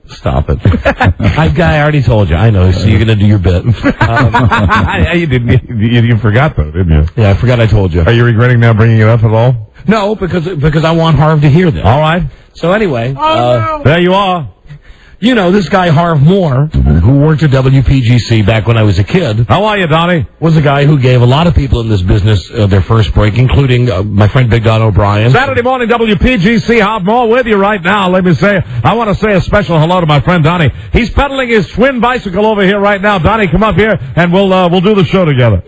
stop it. I already told you. I know. So you're going to do your bit. You didn't. You forgot, though, didn't you? Yeah, I forgot I told you. Are you regretting now bringing it up at all? No, because I want Harv to hear this. All right. So anyway. No. There you are. You know, this guy, Harv Moore, who worked at WPGC back when I was a kid. How are you, Donnie? Was a guy who gave a lot of people in this business their first break, including my friend Big Don O'Brien. Saturday morning, WPGC, Harv Moore with you right now. Let me say, I want to say a special hello to my friend Donnie. He's pedaling his twin bicycle over here right now. Donnie, come up here, and we'll do the show together.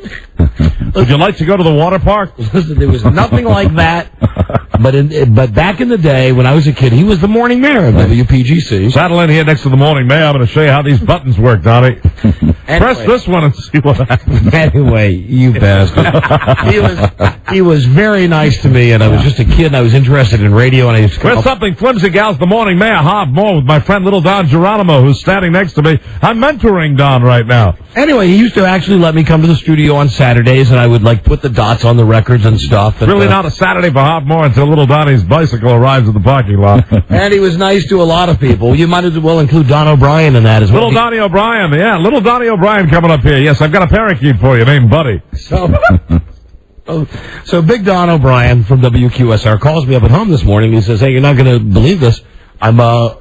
Would you like to go to the water park? Listen, there was nothing like that. But back in the day, when I was a kid, he was the morning mayor of WPGC. Saddle in here next to the morning mayor. I'm going to show you how these buttons work, Donnie. Press this one and see what happens. Anyway, you bastard. He was very nice to me, and I was just a kid, and I was interested in radio, and I used to With something flimsy, gals, the morning mayor, Harv Moore, with my friend Little Don Geronimo, who's standing next to me. I'm mentoring Don right now. Anyway, he used to actually let me come to the studio on Saturdays, and I would, put the dots on the records and stuff. And, really not a Saturday for Harv Moore until Little Donnie's bicycle arrives at the parking lot. And he was nice to a lot of people. You might as well include Don O'Brien in that as well. Little Donnie O'Brien, yeah. Little Donnie O'Brien coming up here. Yes, I've got a parakeet for you named Buddy. So Big Don O'Brien from WQSR calls me up at home this morning. He says, hey, you're not going to believe this. I'm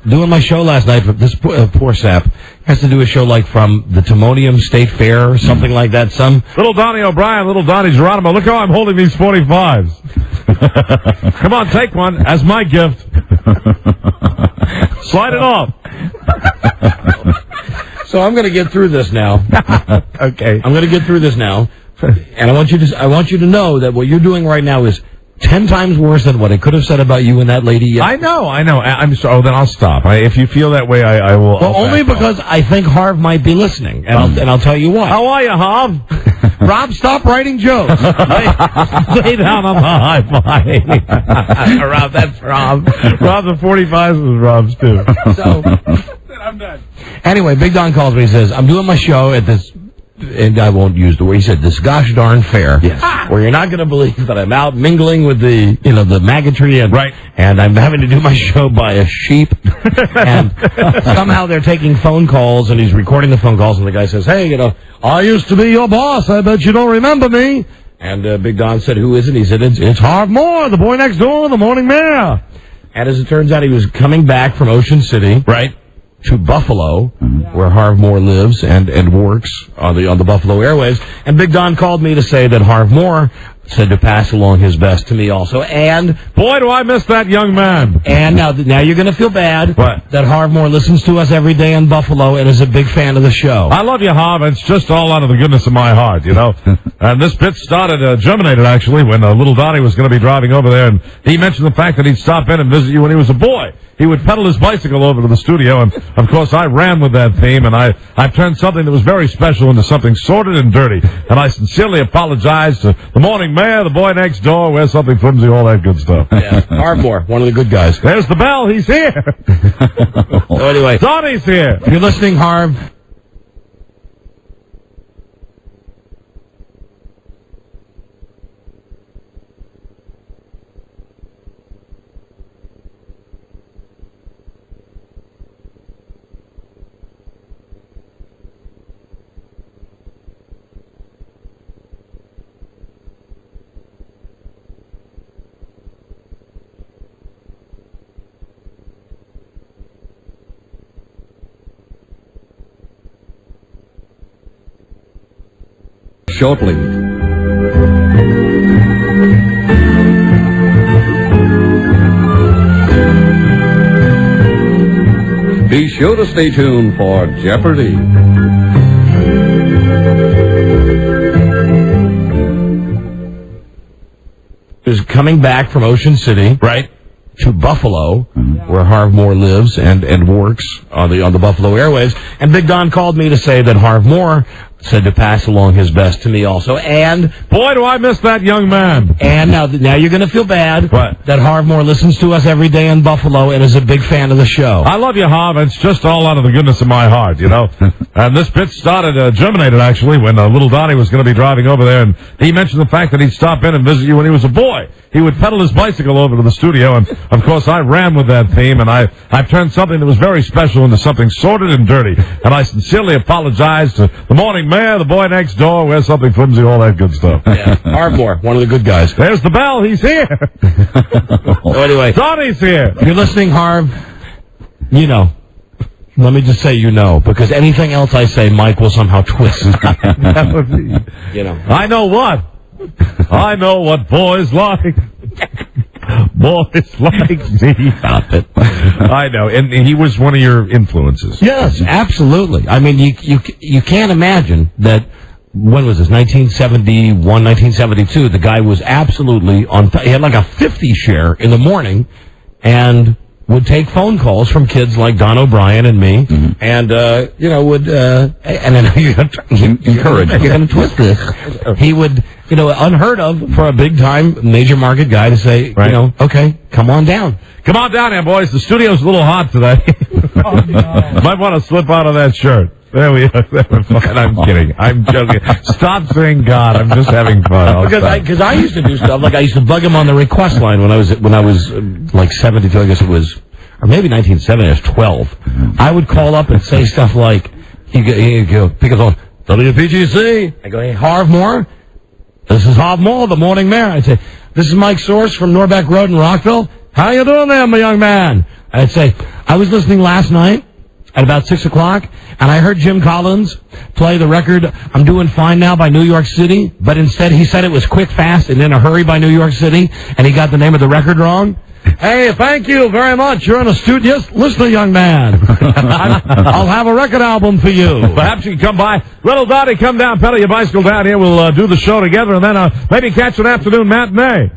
doing my show last night. For this poor sap has to do a show from the Timonium State Fair or something like that. Little Donnie O'Brien, Little Donnie Geronimo. Look how I'm holding these 45s. Come on, take one as my gift. Slide it off. So I'm going to get through this now. Okay. I'm going to get through this now. And I want you to know that what you're doing right now is 10 times worse than what I could have said about you and that lady yesterday. I know. I'm sorry. Oh, then I'll stop. If you feel that way, I will. Well, only because I think Harv might be listening, and I'll tell you why. How are you, Harv? Rob, stop writing jokes. Lay down on the high five. Rob, that's Rob. Rob, the 45s is Rob's, too. So, I'm done. Anyway, Big Don calls me and says, I'm doing my show at this, and I won't use the word, he said, this gosh darn fair. Yes. Where you're not going to believe that I'm out mingling with the maggotry, and, right. And I'm having to do my show by a sheep. And somehow they're taking phone calls, and he's recording the phone calls, and the guy says, hey, I used to be your boss. I bet you don't remember me. And Big Don said, who is it? He said, it's Harv Moore, the boy next door, the morning mayor. And as it turns out, he was coming back from Ocean City. Right. To Buffalo, where Harv Moore lives and works on the Buffalo airwaves. And Big Don called me to say that Harv Moore said to pass along his best to me also. And boy, do I miss that young man. And now you're going to feel bad that Harv Moore listens to us every day in Buffalo and is a big fan of the show. I love you, Harv. It's just all out of the goodness of my heart, And this bit germinated, actually, when Little Donnie was going to be driving over there, and he mentioned the fact that he'd stop in and visit you when he was a boy. He would pedal his bicycle over to the studio, and, of course, I ran with that theme, and I've turned something that was very special into something sordid and dirty. And I sincerely apologize to the morning mayor, the boy next door, wears something flimsy, all that good stuff. Yeah, Harv Moore, one of the good guys. There's the bell. He's here. So anyway. Donnie's here. You're listening, Harv. Shortly. Be sure to stay tuned for Jeopardy! Is coming back from Ocean City, right, to Buffalo, where Harv Moore lives and works on the Buffalo Airways. And Big Don called me to say that Harv Moore said to pass along his best to me also. And boy, do I miss that young man. And now you're going to feel bad that Harv Moore listens to us every day in Buffalo and is a big fan of the show. I love you, Harv. It's just all out of the goodness of my heart, you know. And this bit germinated, actually, when little Donnie was going to be driving over there, and he mentioned the fact that he'd stop in and visit you when he was a boy. He would pedal his bicycle over to the studio, and, of course, I ran with that theme, and I've turned something that was very special into something sordid and dirty. And I sincerely apologize to the morning mayor, the boy next door, wear something flimsy, all that good stuff. Yeah, Harv Moore, one of the good guys. There's the bell. He's here. So anyway, Donnie's here. If you're listening, Harv, you know. Let me just say you know, because anything else I say, Mike will somehow twist. You know. I know what. I know what boys like. Boys like me. Stop it. I know, and he was one of your influences. Yes, absolutely. I mean, you can't imagine that. When was this? 1971, 1972. The guy was absolutely on. He had like a 50 share in the morning, and would take phone calls from kids like Don O'Brien and me, and would and then you're going to twist this. He would, unheard of for a big time major market guy to say, okay, come on down. Come on down here, boys. The studio's a little hot today. Oh, no. Might want to slip out of that shirt. There we are. I'm kidding. I'm joking. Stop saying God. I'm just having fun. Because I used to do stuff like I used to bug him on the request line when I was like 72. I guess it was, or maybe 1970. I was 12. I would call up and say stuff like, he'd go pick up on WPGC. I go, hey, Harv Moore. This is Harv Moore, the morning mayor. I'd say, this is Mike Source from Norbeck Road in Rockville. How you doing there, my young man? I'd say, I was listening last night at about 6 o'clock, and I heard Jim Collins play the record I'm Doing Fine Now by New York City, but instead he said it was Quick, Fast, and In a Hurry by New York City, and he got the name of the record wrong. Hey, thank you very much. You're in a studio. Yes, listen, young man. I'll have a record album for you. Perhaps you can come by. Little Dottie, come down, pedal your bicycle down here. We'll do the show together, and then maybe catch an afternoon matinee.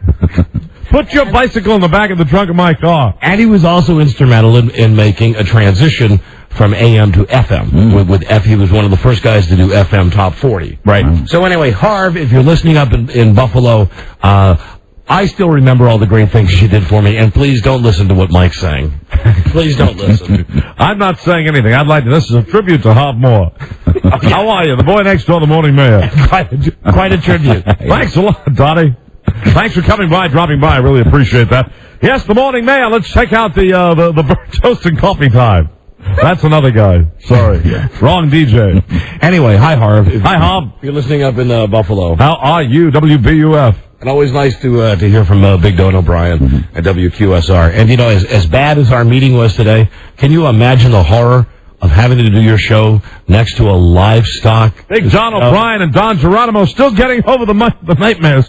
Put your bicycle in the back of the trunk of my car. And he was also instrumental in making a transition from AM to FM. With F, he was one of the first guys to do FM Top 40. Right. So anyway, Harv, if you're listening up in Buffalo, I still remember all the great things she did for me, and please don't listen to what Mike's saying. Please don't listen. I'm not saying anything. This is a tribute to Harv Moore. How are you? The boy next door, the morning mayor. Quite a tribute. Thanks a lot, Dottie. Thanks for coming by, dropping by. I really appreciate that. Yes, the morning mayor. Let's check out the toast and coffee time. That's another guy. Sorry. Wrong DJ. Anyway, hi, Harv. Hi, Harv. You're listening up in Buffalo. How are you, WBUF? And always nice to hear from Big Don O'Brien at WQSR. And, as bad as our meeting was today, can you imagine the horror of having to do your show next to a livestock? Big Don O'Brien and Don Geronimo still getting over the nightmares.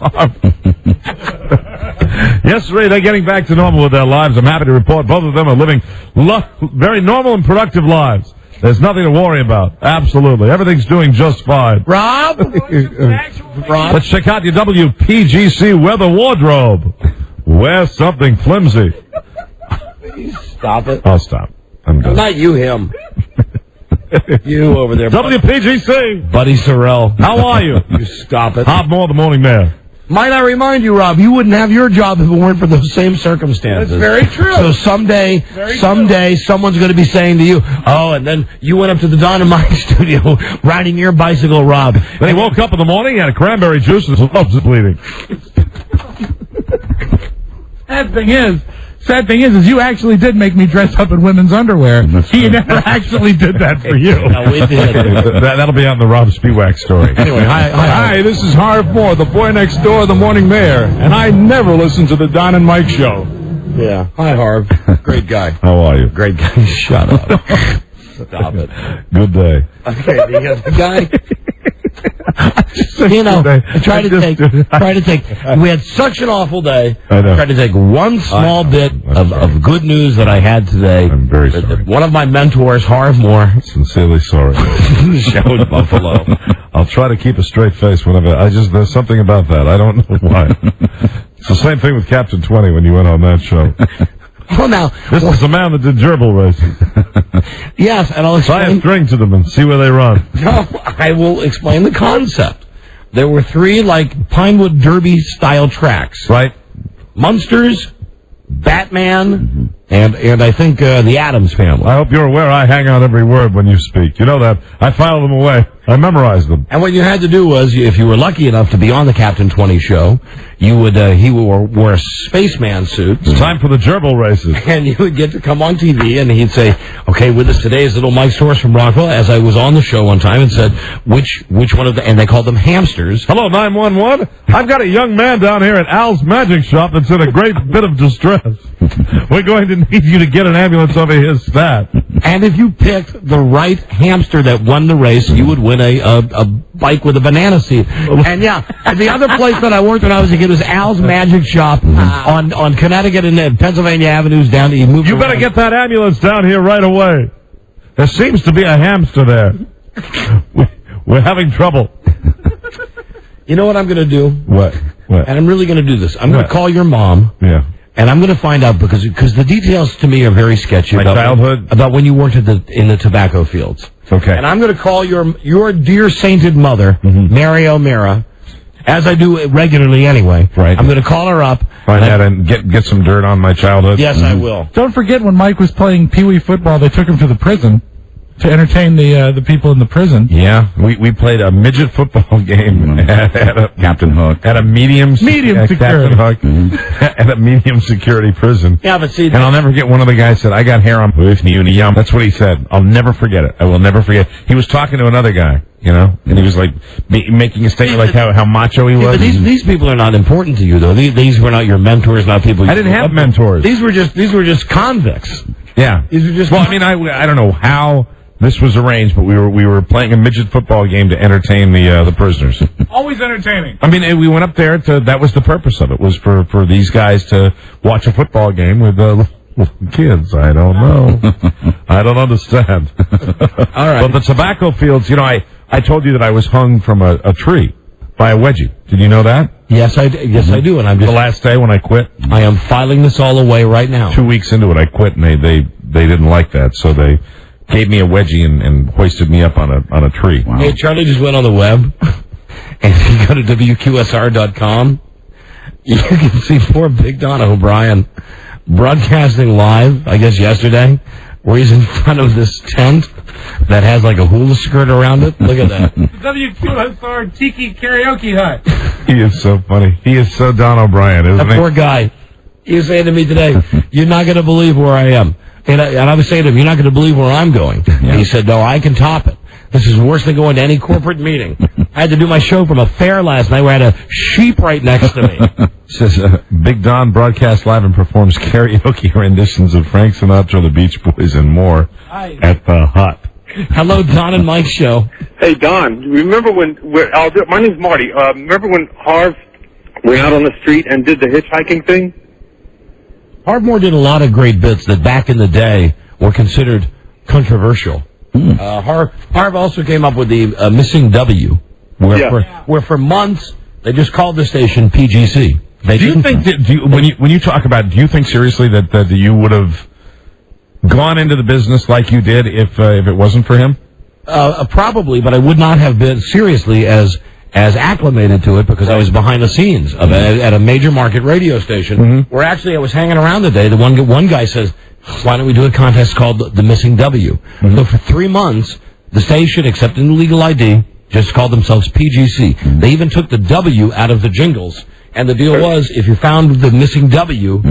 Yesterday, they're getting back to normal with their lives. I'm happy to report both of them are living very normal and productive lives. There's nothing to worry about. Absolutely. Everything's doing just fine. Rob? Rob? Let's check out your WPGC weather wardrobe. Wear something flimsy. Stop it. I'll stop. I'm done. Not you, him. You over there. WPGC. Buddy Sorrell. How are you? You stop it. Harv Moore, the morning mayor. Might I remind you, Rob, you wouldn't have your job if it weren't for those same circumstances. That's very true. So someday, someone's going to be saying to you, oh, and then you went up to the Don and Mike studio riding your bicycle, Rob. Then he woke up in the morning, had a cranberry juice, and his nose was bleeding. Sad thing is you actually did make me dress up in women's underwear. He never actually did that for you. No, we did. That'll be on the Rob Spiewak story. Anyway, Hi, this is Harv Moore, the boy next door, the morning mayor, and I never listen to the Don and Mike show. Yeah. Hi, Harv. Great guy. How are you? Great guy. Shut up. Stop it. Good day. Okay, the other guy. try to take. We had such an awful day. I tried to take one small bit of good news that I had today. I'm very sorry. One of my mentors, Harv Moore. Sincerely sorry. Showed Buffalo. I'll try to keep a straight face whenever. There's something about that. I don't know why. It's the same thing with Captain 20 when you went on that show. Well, now this is the man that did gerbil racing. Yes, and I'll explain. Tie a string to them and see where they run. No, I will explain the concept. There were 3 Pinewood Derby style tracks, right? Munsters, Batman, and I think the Addams Family. I hope you're aware I hang on every word when you speak. You know that. I file them away. I memorized them. And what you had to do was, if you were lucky enough to be on the Captain 20 show, you would he would wear a spaceman suit. It's time for the gerbil races. And you would get to come on TV, and he'd say, "Okay, with us today is little Mike Source from Rockville." As I was on the show one time and said, "Which one of the?" And they called them hamsters. Hello, 911. I've got a young man down here at Al's Magic Shop that's in a great bit of distress. We're going to need you to get an ambulance over his stat. And if you picked the right hamster that won the race, you would win a bike with a banana seat. And the other place that I worked when I was a kid was Al's Magic Shop on Connecticut and Pennsylvania Avenues down to You better get that ambulance down here right away. There seems to be a hamster there. We're having trouble. You know what I'm going to do? What? And I'm really going to do this. I'm going to call your mom. Yeah. And I'm going to find out because the details to me are very sketchy. My childhood? About when you worked in the tobacco fields. Okay. And I'm going to call your dear sainted mother, Mary O'Meara, as I do regularly anyway. Right. I'm going to call her up. Find out and get some dirt on my childhood. Yes, I will. Don't forget when Mike was playing Pee Wee football, they took him to the prison to entertain the people in the prison. Yeah, we played a midget football game at Captain Hook at a medium security. Captain Hook at a medium security prison. Yeah, but see, and I'll never forget one of the guys said, "I got hair on yum." That's what he said. I'll never forget it. I will never forget. He was talking to another guy, and he was like making a statement like how macho he was. But these people are not important to you though. These were not your mentors, not people. I didn't have mentors. These were just convicts. Yeah. These were just. Well, I mean, I don't know how this was arranged, but we were playing a midget football game to entertain the prisoners. Always entertaining. I mean, we went up there that was the purpose of it, was for these guys to watch a football game with kids. I don't know. I don't understand. All right. But the tobacco fields, I told you that I was hung from a tree by a wedgie. Did you know that? Yes, I do. And I'm just the last day when I quit. I am filing this all away right now. 2 weeks into it, I quit, and they didn't like that, so they gave me a wedgie and hoisted me up on a tree. Wow. Hey, Charlie just went on the web, and if you go to WQSR.com, you can see poor Big Donna O'Brien broadcasting live, I guess yesterday, where he's in front of this tent that has like a hula skirt around it. Look at that. WQSR Tiki Karaoke Hut. He is so funny. He is so Don O'Brien, isn't he? That poor guy. He was saying to me today, "You're not going to believe where I am." And I was saying to him, "You're not going to believe where I'm going." Yeah. And he said, "No, I can top it. This is worse than going to any corporate meeting." I had to do my show from a fair last night where I had a sheep right next to me. Says, Big Don broadcasts live and performs karaoke renditions of Frank Sinatra, the Beach Boys, and more at the Hut. Hello, Don and Mike's show. Hey, Don, remember when, my name's Marty, remember when Harv went out on the street and did the hitchhiking thing? Harv Moore did a lot of great bits that back in the day were considered controversial. Harv also came up with the Missing W, where for months they just called the station PGC. Do you think when you talk about it, do you think seriously that you would have gone into the business like you did if it wasn't for him? Probably, but I would not have been seriously as acclimated to it because I was behind the scenes at a major market radio station where actually I was hanging around the day. The one guy says, "Why don't we do a contest called the Missing W?" So for 3 months, the station, except in legal ID, just called themselves PGC. They even took the W out of the jingles, and the deal was if you found the Missing W,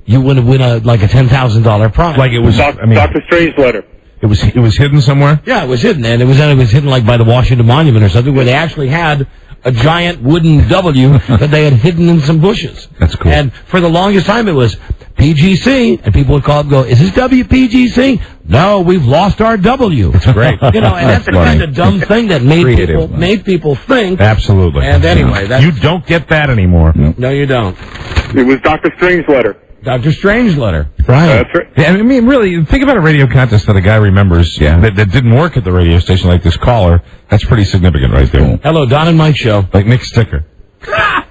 you would win a $10,000 prize. Like it was Dr. Strange letter. It was hidden somewhere? Yeah, it was hidden, and it was hidden like by the Washington Monument or something, where they actually had a giant wooden W that they had hidden in some bushes. That's cool. And for the longest time, it was PGC, and people would call up and go, "Is this WPGC?" No, we've lost our W. It's great. You know, and that's the kind of dumb thing that made people think. Absolutely. And anyway, you don't get that anymore. No, you don't. It was Dr. Strange's Dr. Strange's Right. That's right. Yeah, I mean, really, think about a radio contest that a guy remembers that didn't work at the radio station like this caller. That's pretty significant right there. Hello, Don and Mike show. Like Nick Sticker.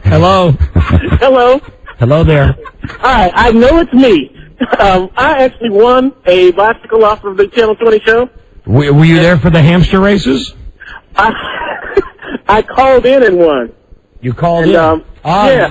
Hello. Hello. Hello there. Hi, I know it's me. I actually won a bicycle off of the Channel 20 show. Were you there for the hamster races? I called in and won. You called in? Yeah.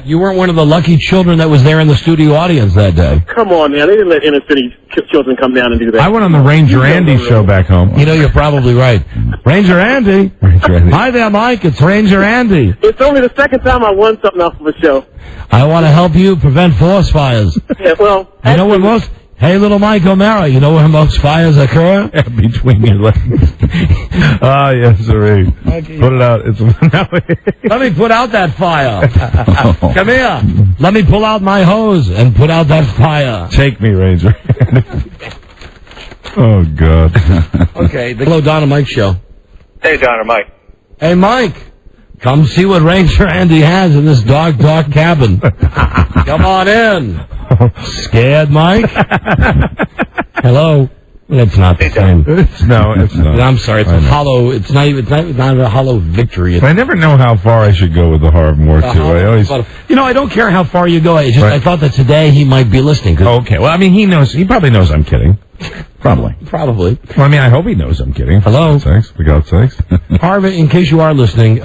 You weren't one of the lucky children that was there in the studio audience that day. Come on, man. They didn't let inner city children come down and do that. I went on the Ranger Andy show back home. You know, you're probably right. Ranger Andy. Hi there, Mike. It's Ranger Andy. It's only the second time I won something off of a show. I want to help you prevent forest fires. Yeah, well, you know what most... Hey, little Mike O'Mara, you know where most fires occur? Between your legs. Yes, sir. Put it out. Let me put out that fire. Come here. Let me pull out my hose and put out that fire. Take me, Ranger. Oh, God. Okay, the Hello, Don and Mike show. Hey, Don and Mike. Hey, Mike. Come see what Ranger Andy has in this dark, dark cabin. Come on in. Scared, Mike? Hello? It's not the same. No, it's not. I'm sorry. It's a hollow. It's not a hollow victory. I never know how far I should go with the Harvemore, too. I always... You know, I don't care how far you go. I thought that today he might be listening. Okay. Well, I mean, he knows. He probably knows I'm kidding. Probably. Probably. Well, I mean, I hope he knows I'm kidding. Hello? For God's sakes. Harv, in case you are listening,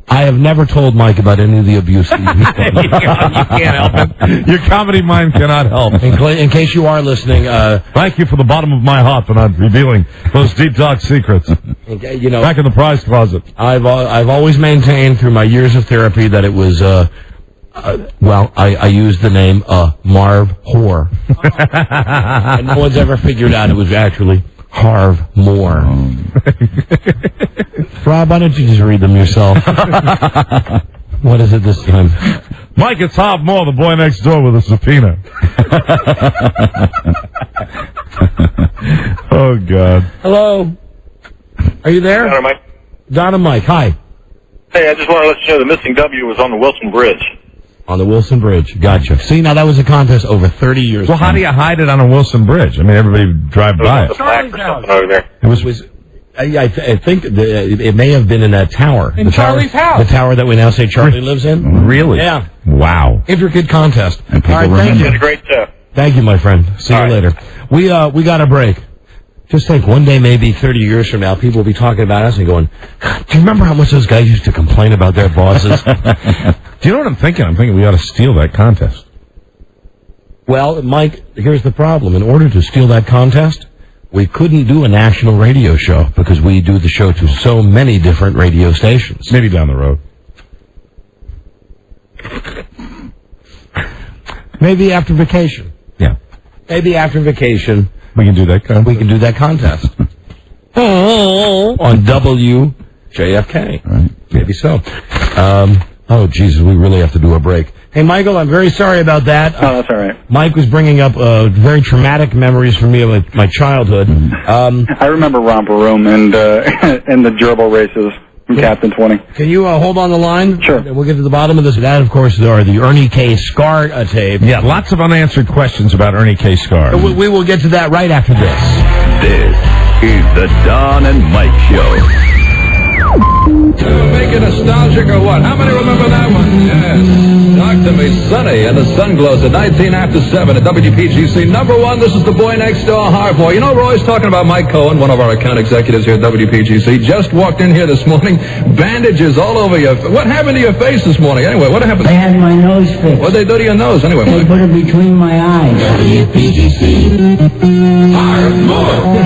I have never told Mike about any of the abuse that you You can't help it. Your comedy mind cannot help. In case you are listening, thank you for the bottom of my heart for not revealing those deep, dark secrets. Okay, you know, back in the prize closet. I've always maintained through my years of therapy that it was, I used the name Marv Whore. And no one's ever figured out it was actually Harv Moore. Rob, why don't you just read them yourself? What is it this time? Mike, it's Harv Moore, the boy next door with a subpoena. Oh, God. Hello. Are you there? Don and Mike. Don and Mike, hi. Hey, I just want to let you know the missing W was on the Wilson Bridge. On the Wilson Bridge. Gotcha. See, now that was a contest over 30 years ago. Well, how do you hide it on a Wilson Bridge? I mean, everybody would drive by it. Charlie's house. Over there. It was I think it may have been in that tower. In Charlie's house. The tower that we now say Charlie lives in. Really? Yeah. Wow. Intricate contest. And people thank you. Did a great show. Thank you, my friend. See you later. We got a break. Just think, one day, maybe 30 years from now, people will be talking about us and going, do you remember how much those guys used to complain about their bosses? Do you know what I'm thinking? I'm thinking we ought to steal that contest. Well, Mike, here's the problem. In order to steal that contest, we couldn't do a national radio show because we do the show to so many different radio stations. Maybe down the road. Maybe after vacation. Yeah. Maybe after vacation. We can do that contest. We can do that contest. On WJFK. Right. Maybe so. Oh, Jesus, we really have to do a break. Hey, Michael, I'm very sorry about that. Oh, that's all right. Mike was bringing up very traumatic memories for me of my childhood. I remember Romper Room and the gerbil races from Captain 20. Can you hold on the line? Sure. And we'll get to the bottom of this. That, of course, are the Ernie K. Scar tape. Yeah, lots of unanswered questions about Ernie K. Scar. We will get to that right after this. This is the Don and Mike Show. To make it nostalgic or what? How many remember that one? Yes. Talk to me, Sonny, and the Sun Glows at 19 after 7 at WPGC. Number one, this is the boy next door, Harbour. You know, we're always talking about Mike Cohen, one of our account executives here at WPGC. Just walked in here this morning, bandages all over your... What happened to your face this morning? Anyway, what happened? I had my nose fixed. What'd they do to your nose? Anyway, they put it between my eyes. WPGC. Harbour.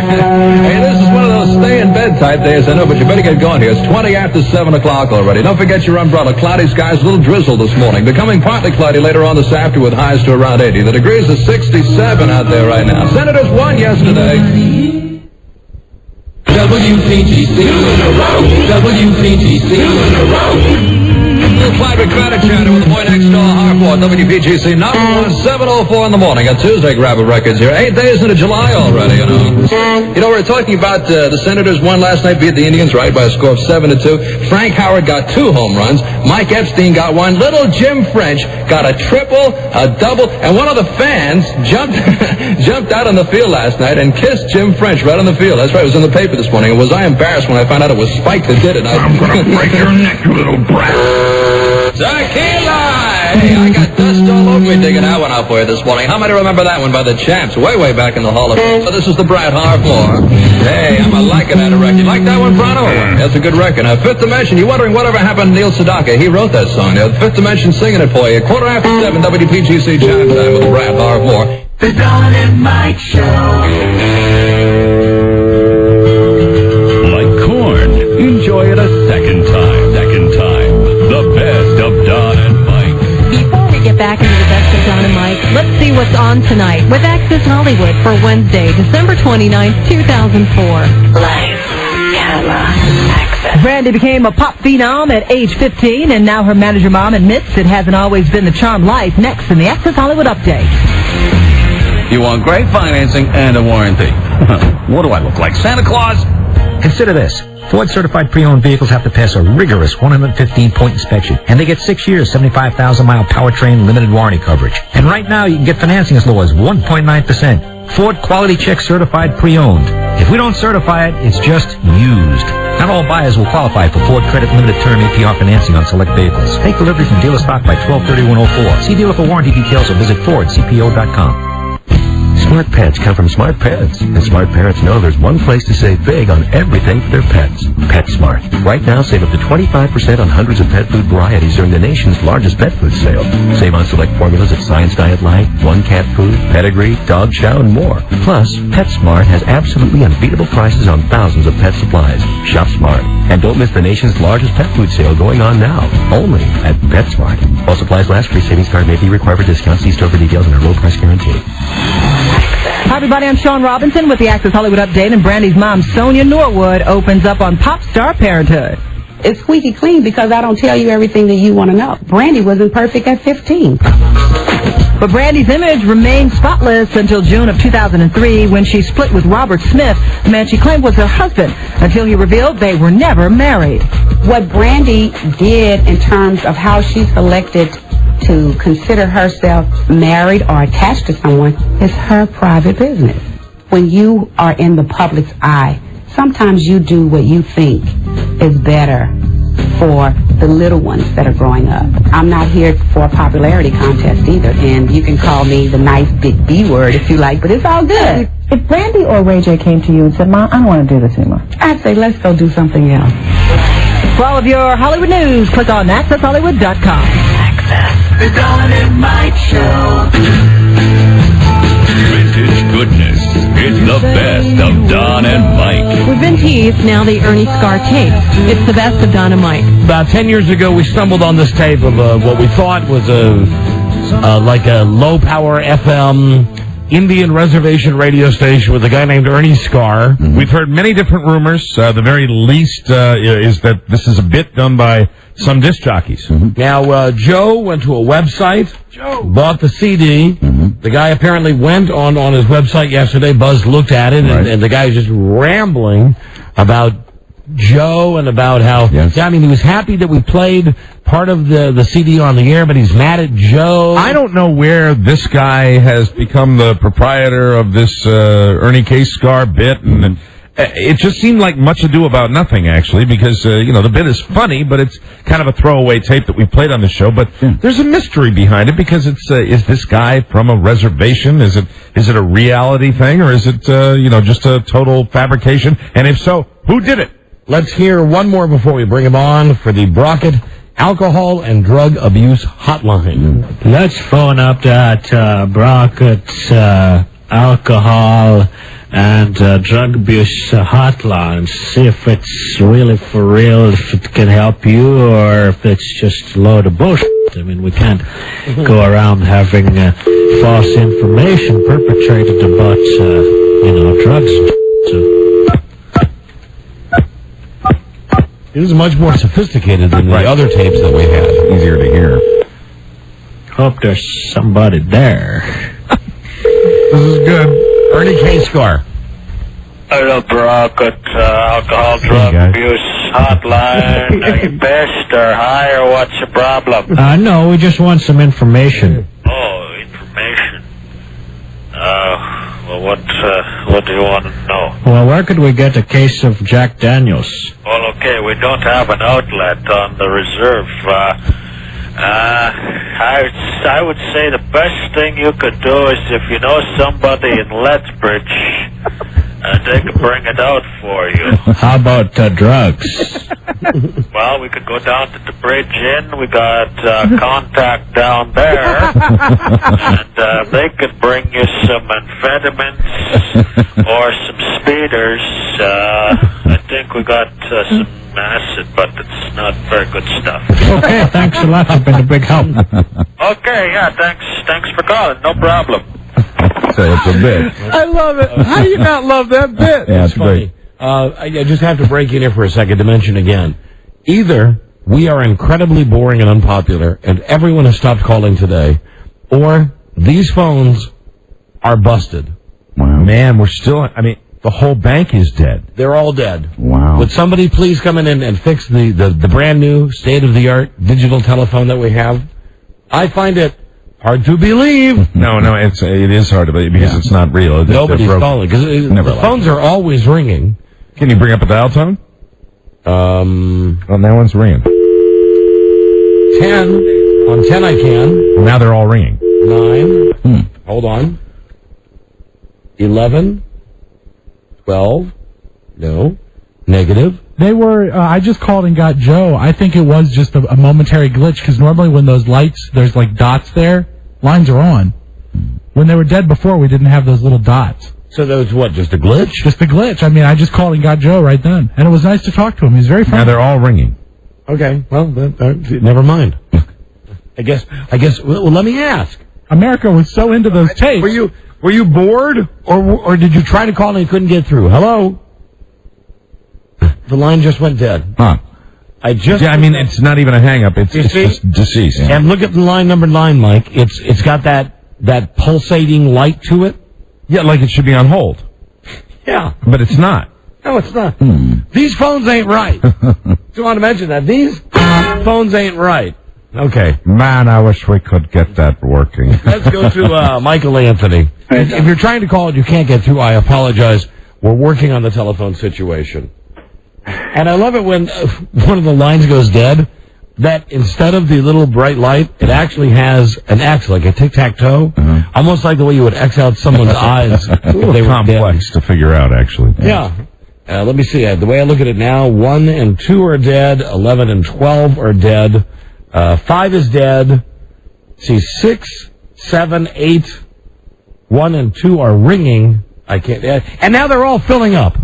Hey, this is one of those stay-in-bed type days, I know, but you better get going here. It's 20 after 7 o'clock already. Don't forget your umbrella. Cloudy skies, a little drizzle this morning. Becoming partly cloudy later on this afternoon with highs to around 80. The degrees are 67 out there right now. Senators won yesterday. WPGC. WPGC. A little private credit chatter with the boy next door, Harvey. Hardmore, WPGC, number 1, 7:04 in the morning. A Tuesday grab of records here. 8 days into July already, you know. You know, we were talking about the Senators won last night, beat the Indians, right, by a score of 7-2. Frank Howard got 2 home runs. Mike Epstein got 1. Little Jim French got a triple, a double, and one of the fans jumped out on the field last night and kissed Jim French right on the field. That's right, it was in the paper this morning. And was I embarrassed when I found out it was Spike that did it? I'm going to break your neck, you little brat. Tequila! Hey, I got dust all over me digging that one out for you this morning. How many remember that one by the Champs? Way back in the Hall of Fame. So this is the Brad Harmore. Hey, I'm a liking that record. You like that one, Brano? That's a good record. Now, Fifth Dimension, you're wondering whatever happened to Neil Sedaka. He wrote that song. Now, Fifth Dimension singing it for you. 7:15, WPGC Jam Time with Brad Harmore. The Don and Mike Show. Like corn, enjoy it a second time. The best of Don and Mike. Before we get back into the best of Don and Mike, let's see what's on tonight with Access Hollywood for Wednesday, December 29th, 2004. Life, camera, access. Brandy became a pop phenom at age 15, and now her manager mom admits it hasn't always been the charmed life. Next in the Access Hollywood Update. You want great financing and a warranty. What do I look like, Santa Claus? Consider this. Ford certified pre-owned vehicles have to pass a rigorous 115-point inspection, and they get 6 years, 75,000-mile powertrain limited warranty coverage. And right now, you can get financing as low as 1.9%. Ford Quality Check certified pre-owned. If we don't certify it, it's just used. Not all buyers will qualify for Ford Credit Limited Term APR financing on select vehicles. Take delivery from dealer stock by 12/31/04. See dealer for warranty details or visit FordCPO.com. Smart pets come from smart parents, and smart parents know there's one place to save big on everything for their pets. PetSmart. Right now, save up to 25% on hundreds of pet food varieties during the nation's largest pet food sale. Save on select formulas at Science Diet Light, One Cat Food, Pedigree, Dog Chow, and more. Plus, PetSmart has absolutely unbeatable prices on thousands of pet supplies. Shop smart. And don't miss the nation's largest pet food sale going on now. Only at PetSmart. While supplies last, free savings card may be required for discounts. See store for details and our low price guarantee. Hi, everybody. I'm Sean Robinson with the Access Hollywood Update, and Brandy's mom, Sonia Norwood, opens up on pop star parenthood. It's squeaky clean because I don't tell you everything that you want to know. Brandy wasn't perfect at 15. But Brandy's image remained spotless until June of 2003 when she split with Robert Smith, the man she claimed was her husband, until he revealed they were never married. What Brandy did in terms of how she selected to consider herself married or attached to someone is her private business. When you are in the public's eye, sometimes you do what you think is better for the little ones that are growing up. I'm not here for a popularity contest either, and you can call me the nice big B word if you like, but it's all good. If Brandy or Ray J came to you and said, "Mom, I don't want to do this anymore," I'd say, let's go do something else. For all of your Hollywood news, click on AccessHollywood.com. The Don and Mike Show. Vintage goodness. It's the best of Don and Mike. We've been teased, now the Ernie Scar tape. It's the best of Don and Mike. About 10 years ago, we stumbled on this tape of what we thought was like a low-power FM Indian reservation radio station with a guy named Ernie Scar. Mm-hmm. We've heard many different rumors. The very least is that this is a bit done by some disc jockeys. Mm-hmm. Now, Joe went to a website, bought the CD. Mm-hmm. The guy apparently went on his website yesterday. Buzz looked at it, and the guy was just rambling about Joe and about how, I mean, he was happy that we played part of the CD on the air, but he's mad at Joe. I don't know where this guy has become the proprietor of this Ernie K. Scar bit, and it just seemed like much ado about nothing, actually, because, the bit is funny, but it's kind of a throwaway tape that we played on the show, but there's a mystery behind it, because it's, is this guy from a reservation? Is it a reality thing, or is it, just a total fabrication? And if so, who did it? Let's hear one more before we bring him on for the Brockett Alcohol and Drug Abuse Hotline. Let's phone up that Brockett's Alcohol and Drug Abuse Hotline. See if it's really for real, if it can help you, or if it's just a load of bullshit. I mean, we can't go around having false information perpetrated about, drugs. It is much more sophisticated than the other tapes that we had. Easier to hear. hope there's somebody there. This is good. Ernie K. Scar. Hello, Brock. It's alcohol, drug abuse hotline. Are you best or high, or what's the problem? No, we just want some information. Oh, information. Well, what do you want to know? Well, where could we get a case of Jack Daniels? Well, okay, we don't have an outlet on the reserve. I would say the best thing you could do is if you know somebody in Lethbridge, they could bring it out for you. How about drugs? Well, we could go down to the Bridge Inn. We got contact down there, and they could bring you some amphetamines or some speeders. I think we got some acid, but it's not very good stuff. Okay, thanks a lot. You've been a big help. Okay, yeah, thanks for calling. No problem. Say it's a bit. I love it. How do you not love that bit? Yeah, it's funny. I just have to break in here for a second to mention again. Either we are incredibly boring and unpopular, and everyone has stopped calling today, or these phones are busted. Wow. Man, we're still, I mean, the whole bank is dead. They're all dead. Wow. Would somebody please come in and fix the brand new state-of-the-art digital telephone that we have? I find it hard to believe. No, it is hard to believe because it's not real. Nobody's calling because the phones are always ringing. Can you bring up a dial tone? Well, that one's ringing. 10. On 10 I can. Now they're all ringing. 9. Hold on. 11. 12. No. Negative. They were, I just called and got Joe. I think it was just a momentary glitch, because normally when those lights, there's like dots there, lines are on. When they were dead before, we didn't have those little dots. So that was what, just a glitch? Just a glitch. I mean, I just called and got Joe right then. And it was nice to talk to him. He's very friendly. Now they're all ringing. Okay, well, never mind. I guess, well, let me ask. America was so into those tapes. Were you bored, or did you try to call and you couldn't get through? Hello? The line just went dead. Huh. I mean, it's not even a hang-up. It's just deceased. And look at the line number 9, Mike. It's got that pulsating light to it. Yeah, like it should be on hold. Yeah. But it's not. No, it's not. These phones ain't right. Just want to mention that. These phones ain't right. Okay. Man, I wish we could get that working. Let's go to Michael Anthony. If you're trying to call and you can't get through, I apologize. We're working on the telephone situation. And I love it when one of the lines goes dead, that instead of the little bright light, it actually has an X, like a tic-tac-toe, almost like the way you would X out someone's eyes. It's a little complex to figure out, actually. Yeah. Let me see. The way I look at it now, 1 and 2 are dead, 11 and 12 are dead, 5 is dead, see, 6, 7, 8, 1 and 2 are ringing. I can't, and now they're all filling up.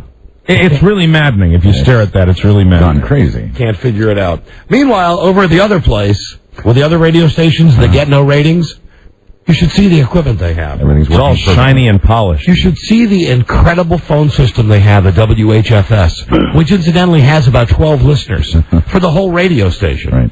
It's really maddening. If you stare at that, it's really maddening. Gone crazy. Can't figure it out. Meanwhile, over at the other place, with the other radio stations that get no ratings, you should see the equipment they have. Everything's all shiny and polished. You should see the incredible phone system they have at WHFS, which incidentally has about 12 listeners for the whole radio station. Right.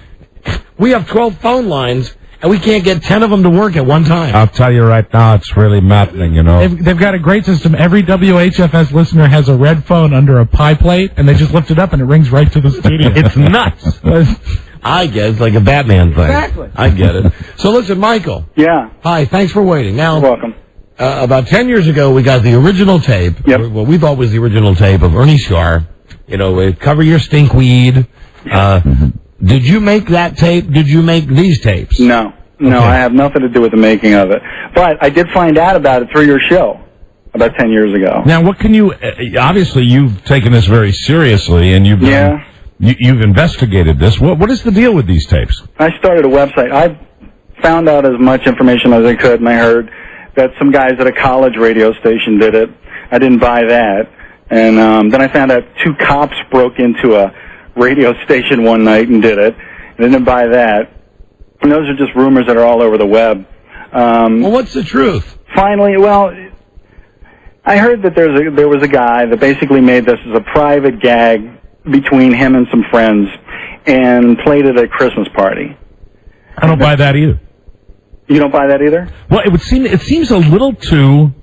We have 12 phone lines, and we can't get 10 of them to work at one time. I'll tell you right now, it's really maddening, you know. They've got a great system. Every WHFS listener has a red phone under a pie plate, and they just lift it up, and it rings right to the studio. It's nuts. I get it. It's like a Batman thing. Exactly. I get it. So listen, Michael. Yeah. Hi, thanks for waiting. Now, You're welcome. About 10 years ago, we got the original tape. Yep. What we thought was the original tape of Ernie Scar. You know, Cover Your Stinkweed. Did you make that tape? Did you make these tapes? No. No, Okay. I have nothing to do with the making of it. But I did find out about it through your show about 10 years ago. Now, what can you... obviously, you've taken this very seriously, and you've you've investigated this. What is the deal with these tapes? I started a website. I found out as much information as I could, and I heard that some guys at a college radio station did it. I didn't buy that. And then I found out 2 cops broke into a radio station one night and did it. And I didn't buy that. And those are just rumors that are all over the web. Well, what's the truth? Finally, well, I heard that there was a guy that basically made this as a private gag between him and some friends and played it at a Christmas party. I don't buy that either. You don't buy that either? Well, it seems a little too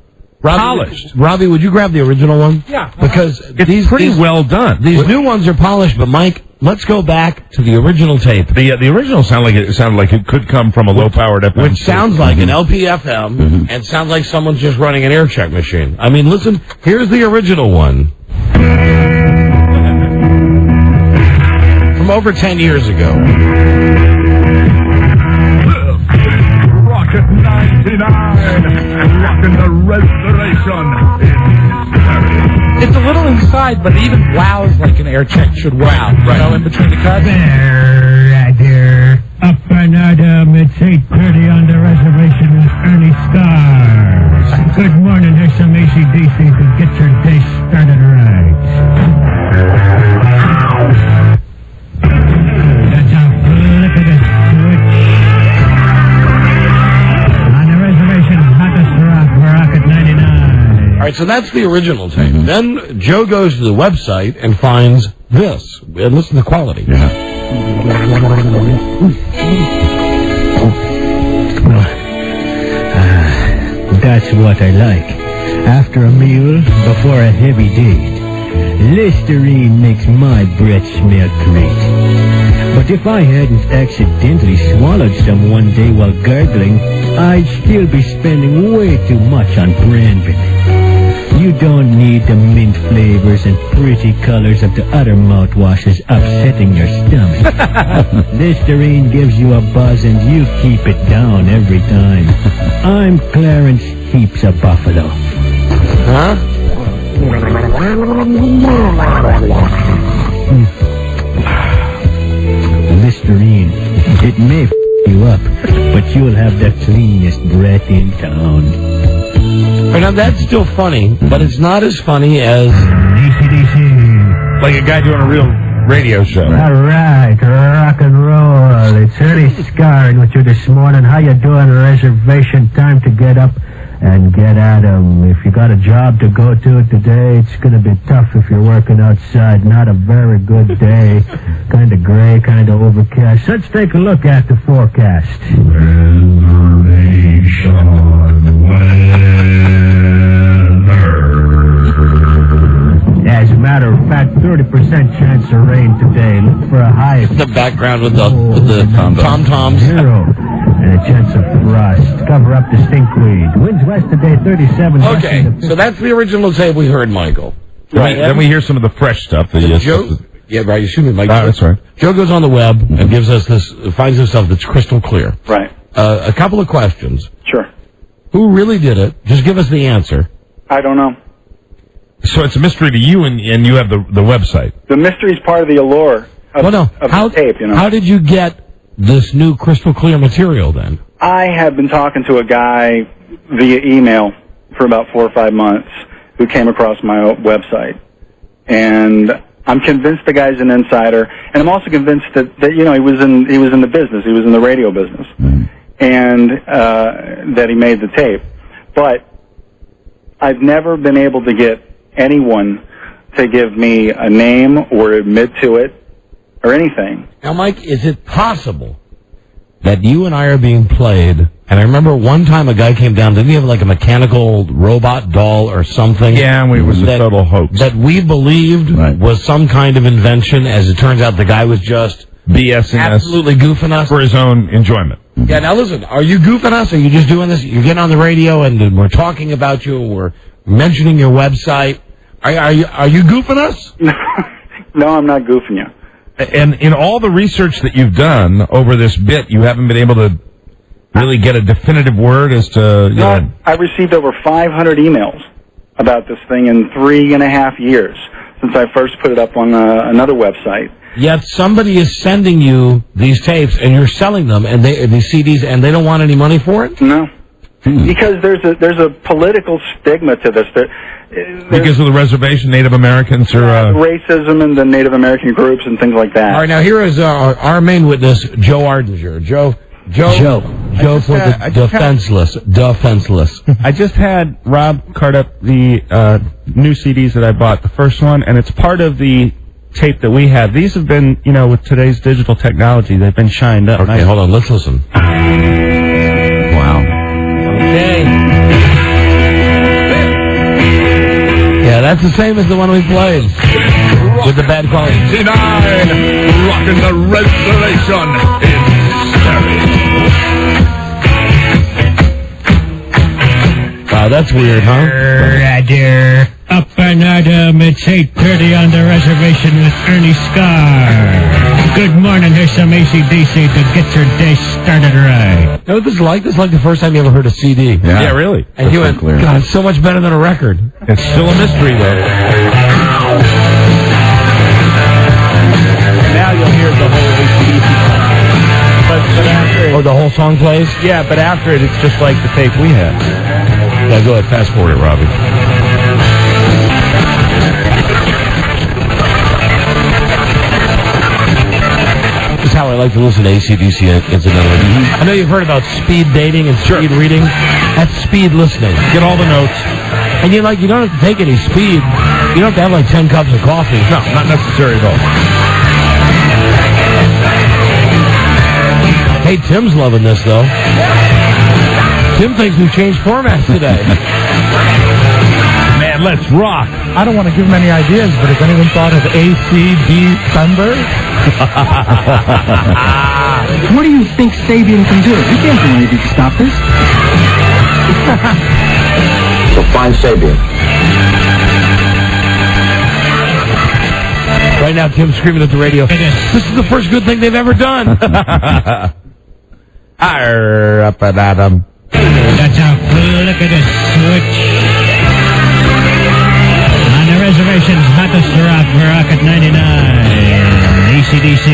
polished. Robbie, would you grab the original one? Yeah. Because it's pretty well done. These new ones are polished, but Mike, let's go back to the original tape. The original sounded like it could come from a low-powered FM. Which sounds like an LP-FM, and sounds like someone's just running an air check machine. I mean, listen, here's the original one. From over 10 years ago. Rocket 99, rocking the reservation. It's a little inside, but it even wows like an air check should wow. Right. You know, in between the cuts. There, up and Adam, it's 8:30 on the reservation with Ernie Stars. Good morning, here's some AC/DC to get your day started right. That's a flip of the switch. On the reservation, hottest rock, Rocket 99. All right, so that's the original tape. Then Joe goes to the website and finds this. And listen to the quality. Yeah. That's what I like. After a meal, before a heavy date. Listerine makes my breath smell great. But if I hadn't accidentally swallowed some one day while gargling, I'd still be spending way too much on Brandon. You don't need the mint flavors and pretty colors of the other mouthwashes upsetting your stomach. Listerine gives you a buzz and you keep it down every time. I'm Clarence Heaps of Buffalo. Huh? Listerine. It may f*** you up, but you'll have the cleanest breath in town. Now that's still funny, but it's not as funny as AC/DC. Like a guy doing a real radio show. All right, rock and roll. It's Ernie Scarred with you this morning. How you doing? Reservation time to get up and get at 'em. If you got a job to go to today, it's going to be tough if you're working outside. Not a very good day. Kind of gray, kind of overcast. Let's take a look at the forecast. Reservation weather. As a matter of fact, 30% chance of rain today. Look for a high. the background with the tom-toms. 0. And a chance of frost. Cover up the stinkweed. Winds west today, 37. Okay, so that's the original tape we heard, Michael. Right. Then we hear some of the fresh stuff. Joe, yeah, right. Excuse me, Mike. That's right. Joe goes on the web and gives us this, finds himself that's crystal clear. Right. A couple of questions. Sure. Who really did it? Just give us the answer. I don't know. So it's a mystery to you, and you have the website. The mystery's part of the allure of, of the tape, you know. How did you get this new crystal clear material then? I have been talking to a guy via email for about 4 or 5 months who came across my website. And I'm convinced the guy's an insider, and I'm also convinced that you know, he was in the business, he was in the radio business, and that he made the tape. But I've never been able to get anyone to give me a name or admit to it or anything. Now, Mike, is it possible that you and I are being played? And I remember one time a guy came down, didn't he have like a mechanical robot doll or something? Yeah, it was a total hoax. That we believed was some kind of invention. As it turns out, the guy was just BSing us. Absolutely goofing us. For his own enjoyment. Yeah, now listen, are you goofing us? Are you just doing this? You're getting on the radio and we're talking about you and we're mentioning your website. Are you goofing us? No, I'm not goofing you. And in all the research that you've done over this bit, you haven't been able to really get a definitive word as to... No, I've received over 500 emails about this thing in 3.5 years since I first put it up on another website. Yet somebody is sending you these tapes and you're selling them, and these CDs, and they don't want any money for it? No. Because there's a political stigma to this. Because of the reservation, Native Americans or racism and the Native American groups and things like that. All right, now here is our main witness, Joe Ardinger. Joe for the defenseless. I just had Rob card up the new CDs that I bought, the first one, and it's part of the tape that we have. These have been, with today's digital technology, they've been shined up. Okay, hold on, let's listen. Wow. Okay. Yeah, that's the same as the one we played with the bad quality. 89, rocking the reservation in stereo. Wow, that's weird, huh? Roger. Up and Adam, it's 8:30 on the reservation with Ernie Scar. Good morning, here's some AC/DC to get your day started right. You know what this is like? This is like the first time you ever heard a CD. Yeah, really. And you went, God, it's so much better than a record. It's still a mystery, though. Now you'll hear the whole AC/DC song. But after it, the whole song plays? Yeah, but after it, it's just like the tape we had. Yeah, go ahead, fast forward it, Robbie. This is how I like to listen to AC/DC, incidentally. I know you've heard about speed dating and speed reading. That's speed listening. Get all the notes. And you don't have to take any speed. You don't have to have like 10 cups of coffee. No, not necessary at all. Hey, Tim's loving this, though. Tim thinks we've changed formats today. Man, let's rock. I don't want to give him any ideas, but has anyone thought of ACD Thunder? What do you think Sabian can do? He can't do anything to stop this. So find Sabian. Right now, Tim's screaming at the radio. This is the first good thing they've ever done. Up and Adam. That's how look at this switch. On the reservation's hottest rock, we're rock at 99. AC/DC.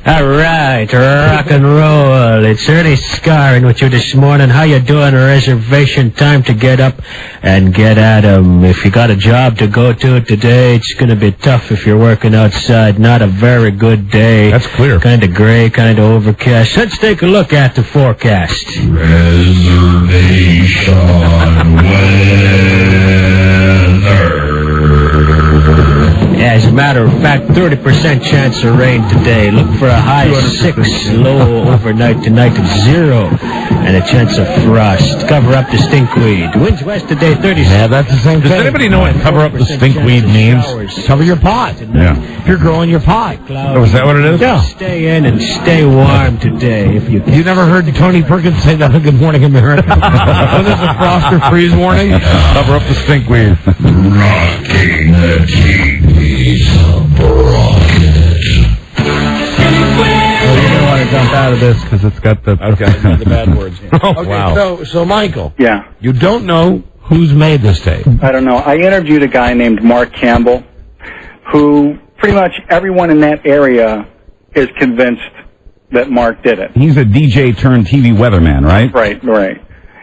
All right, rock and roll. It's Ernie Scarring with you this morning. How you doing? Reservation time to get up and get at 'em. If you got a job to go to today, it's going to be tough if you're working outside. Not a very good day. That's clear. Kind of gray, kind of overcast. Let's take a look at the forecast. Reservation weather. As a matter of fact, 30% chance of rain today. Look for a high of 6, low overnight tonight of 0, and a chance of frost. Cover up the stinkweed. Winds west today, 30. Yeah, that's the same thing. Does anybody know what cover up the stinkweed means? Cover your pot. Yeah. If you're growing your pot. Oh, is that what it is? Yeah. Stay in and stay warm today if you can. You never heard Tony Perkins say that on Good Morning America? When there's a frost or freeze warning? Cover up the stinkweed. Rocking the TV's Well, you don't want to jump out of this because it's got the the bad words. Oh, wow. So Michael. Yeah. You don't know who's made this tape. I don't know. I interviewed a guy named Mark Campbell, who pretty much everyone in that area is convinced that Mark did it. He's a DJ turned TV weatherman, right? Right.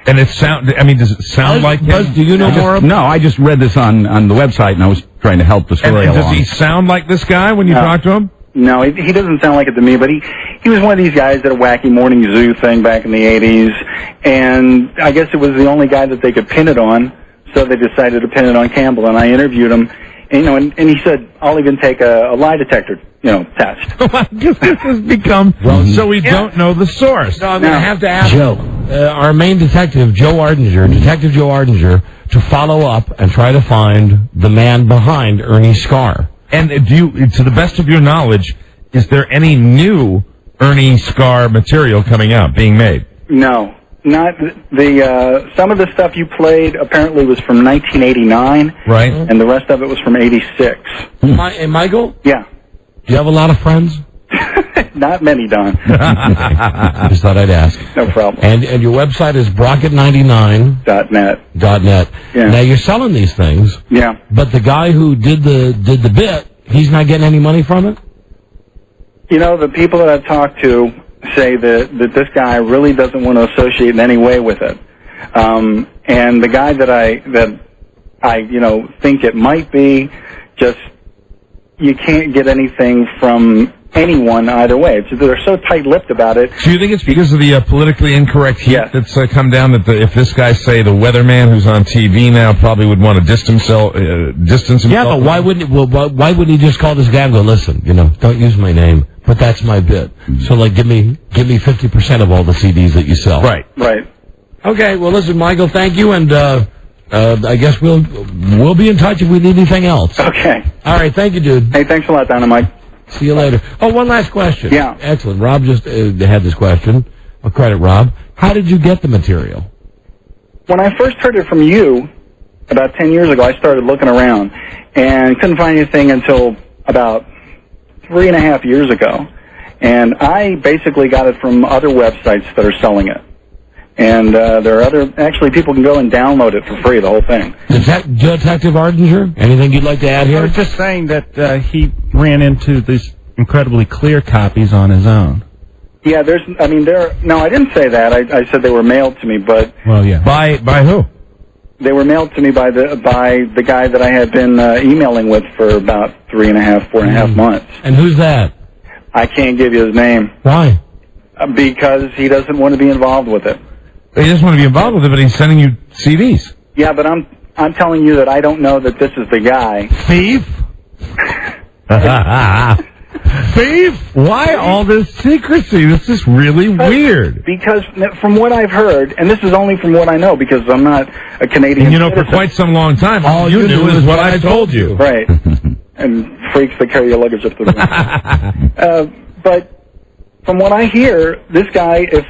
And does it sound like Buzz, him? do you know more? No, I just read this on the website, and I was trying to help the story And does along. he sound like this guy when you talk to him? No, he doesn't sound like it to me, but he was one of these guys that a wacky morning zoo thing back in the 80s, and I guess it was the only guy that they could pin it on, so they decided to pin it on Campbell, and I interviewed him, and he said, I'll even take a lie detector, test. I guess this has become, so we don't know the source. No, I'm going to have to ask our main detective, Detective Joe Ardinger, to follow up and try to find the man behind Ernie Scar. And do you, to the best of your knowledge, is there any new Ernie Scar material coming out, being made? No, not the. Some of the stuff you played apparently was from 1989, right? And the rest of it was from 86. Hey, Michael? Yeah. Do you have a lot of friends? Not many, Don. Just thought I'd ask. No problem. And your website is Brockett99.net. Yeah. Now you're selling these things. Yeah. But the guy who did the bit, he's not getting any money from it? The people that I've talked to say that this guy really doesn't want to associate in any way with it. And the guy that I think it might be, just you can't get anything from anyone either way. They're so tight-lipped about it. Do you think it's because of the politically incorrect heat that's come down that if this guy, say, the weatherman who's on TV now probably would want to distance himself? Yeah, but why wouldn't he just call this guy and go, listen, don't use my name, but that's my bit. So, give me 50% of all the CDs that you sell. Right. Okay, well, listen, Michael, thank you, and I guess we'll be in touch if we need anything else. Okay. All right, thank you, dude. Hey, thanks a lot, Dynamite. See you later. Oh, one last question. Yeah. Excellent. Rob just had this question. I'll credit Rob. How did you get the material? When I first heard it from you, about 10 years ago, I started looking around and couldn't find anything until about 3.5 years ago. And I basically got it from other websites that are selling it. And there are actually people can go and download it for free, the whole thing. Detective Ardinger, anything you'd like to add here? I was just saying that he ran into these incredibly clear copies on his own. Yeah, no, I didn't say that. I said they were mailed to me, but... Well, yeah. By who? They were mailed to me by the guy that I had been emailing with for about 4.5 months. And who's that? I can't give you his name. Why? Because he doesn't want to be involved with it. He doesn't want to be involved with it, but he's sending you CDs. Yeah, but I'm telling you that I don't know that this is the guy. Thief? Thief? Why all this secrecy? This is really weird. Because from what I've heard, and this is only from what I know because I'm not a Canadian And citizen. for quite some long time, all you knew is what I told you. Right. And freaks that carry your luggage up the room. But from what I hear, this guy, if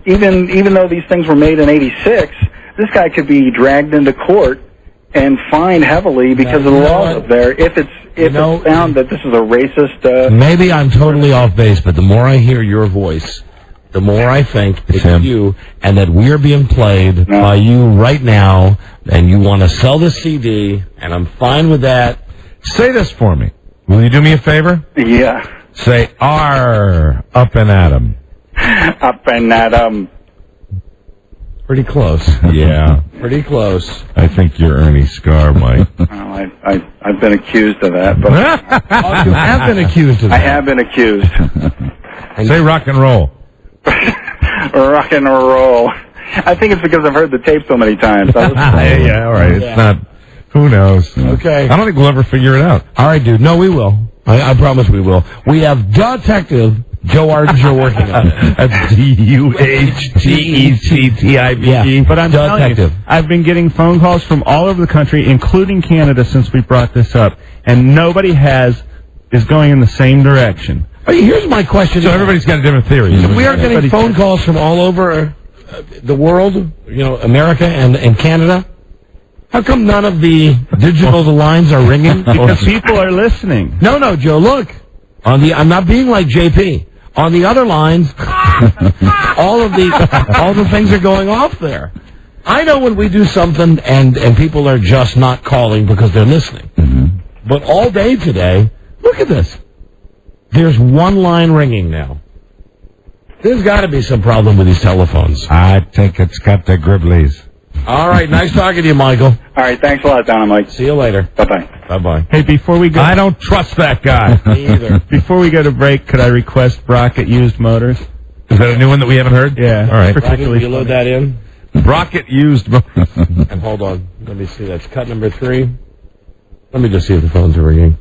even though these things were made in '86, this guy could be dragged into court and fined heavily because of the laws up there if it's found that this is a racist... Maybe I'm totally off base, but the more I hear your voice, the more I think it's you, and that we're being played by you right now, and you want to sell the CD, and I'm fine with that. Say this for me. Will you do me a favor? Yeah. Say, R, up and at 'em. Up and at 'em. Pretty close. Yeah. Pretty close. I think you're Ernie Scar, Mike. Well, I've been accused of that. But you have been accused of that. I have been accused. Say rock and roll. Rock and roll. I think it's because I've heard the tape so many times. Yeah, all right. It's not... Who knows? Okay. I don't think we'll ever figure it out. All right, dude. No, we will. I promise we will. We have Detective Joe Ardinger working on it. That's DUHTECTIVE. Yeah, but I'm Detective. telling you, I've been getting phone calls from all over the country, including Canada, since we brought this up, and nobody is going in the same direction. Here's my question. So everybody's got a different theory. We are getting phone calls from all over the world, America and Canada. How come none of the digital lines are ringing? Because people are listening. No, Joe, look. I'm not being like JP. On the other lines, all the things are going off there. I know when we do something and people are just not calling because they're listening. Mm-hmm. But all day today, look at this. There's one line ringing now. There's got to be some problem with these telephones. I think it's got the gribblies. All right, nice talking to you, Michael. All right, thanks a lot, Dynamite. See you later. Bye-bye. Bye-bye. Hey, before we go... I don't trust that guy. Me either. Before we go to break, could I request Brockett Used Motors? Is that a new one that we haven't heard? Yeah. All right. Can you load that in? Brockett Used Motors. And hold on. Let me see. That's cut number 3. Let me just see if the phones are ringing.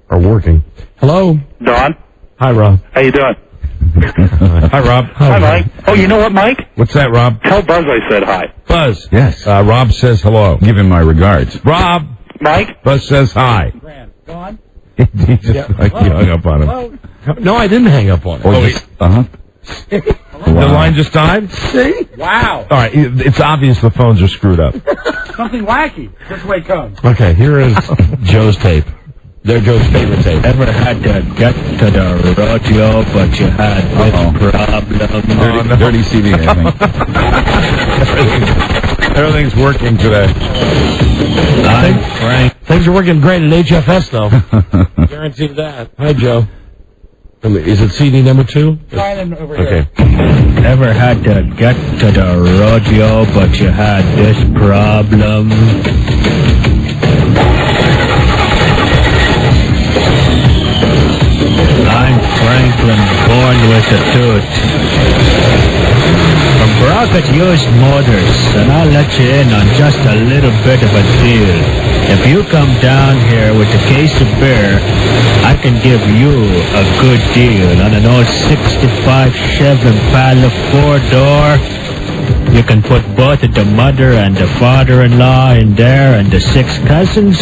Are working. Hello? Don? Hi, Rob. How you doing? Hi, Rob. Hi, Mike. Oh, you know what, Mike? What's that, Rob? Tell Buzz I said hi. Buzz. Yes. Rob says hello. Give him my regards. Rob. Mike? Buzz says hi. Go on. He just you hung up on him. No, I didn't hang up on it. The line just died? See? Wow. All right. It's obvious the phones are screwed up. Something wacky. This way it comes. Okay, here is Joe's tape. They're Joe's favorite tape. Ever had to get to the rodeo, but you had this problem? Dirty CD, I think. Everything's working today. Things are working great at HFS, though. Guarantee that. Hi, Joe. Is it CD number 2? Trying over here. Okay. Ever had to get to the rodeo, but you had this problem? I'm Frank the tooth. From Brockett Used Motors, and I'll let you in on just a little bit of a deal. If you come down here with a case of beer, I can give you a good deal on an old 65 Chevy Impala 4-door. You can put both the mother and the father-in-law in there and the 6 cousins,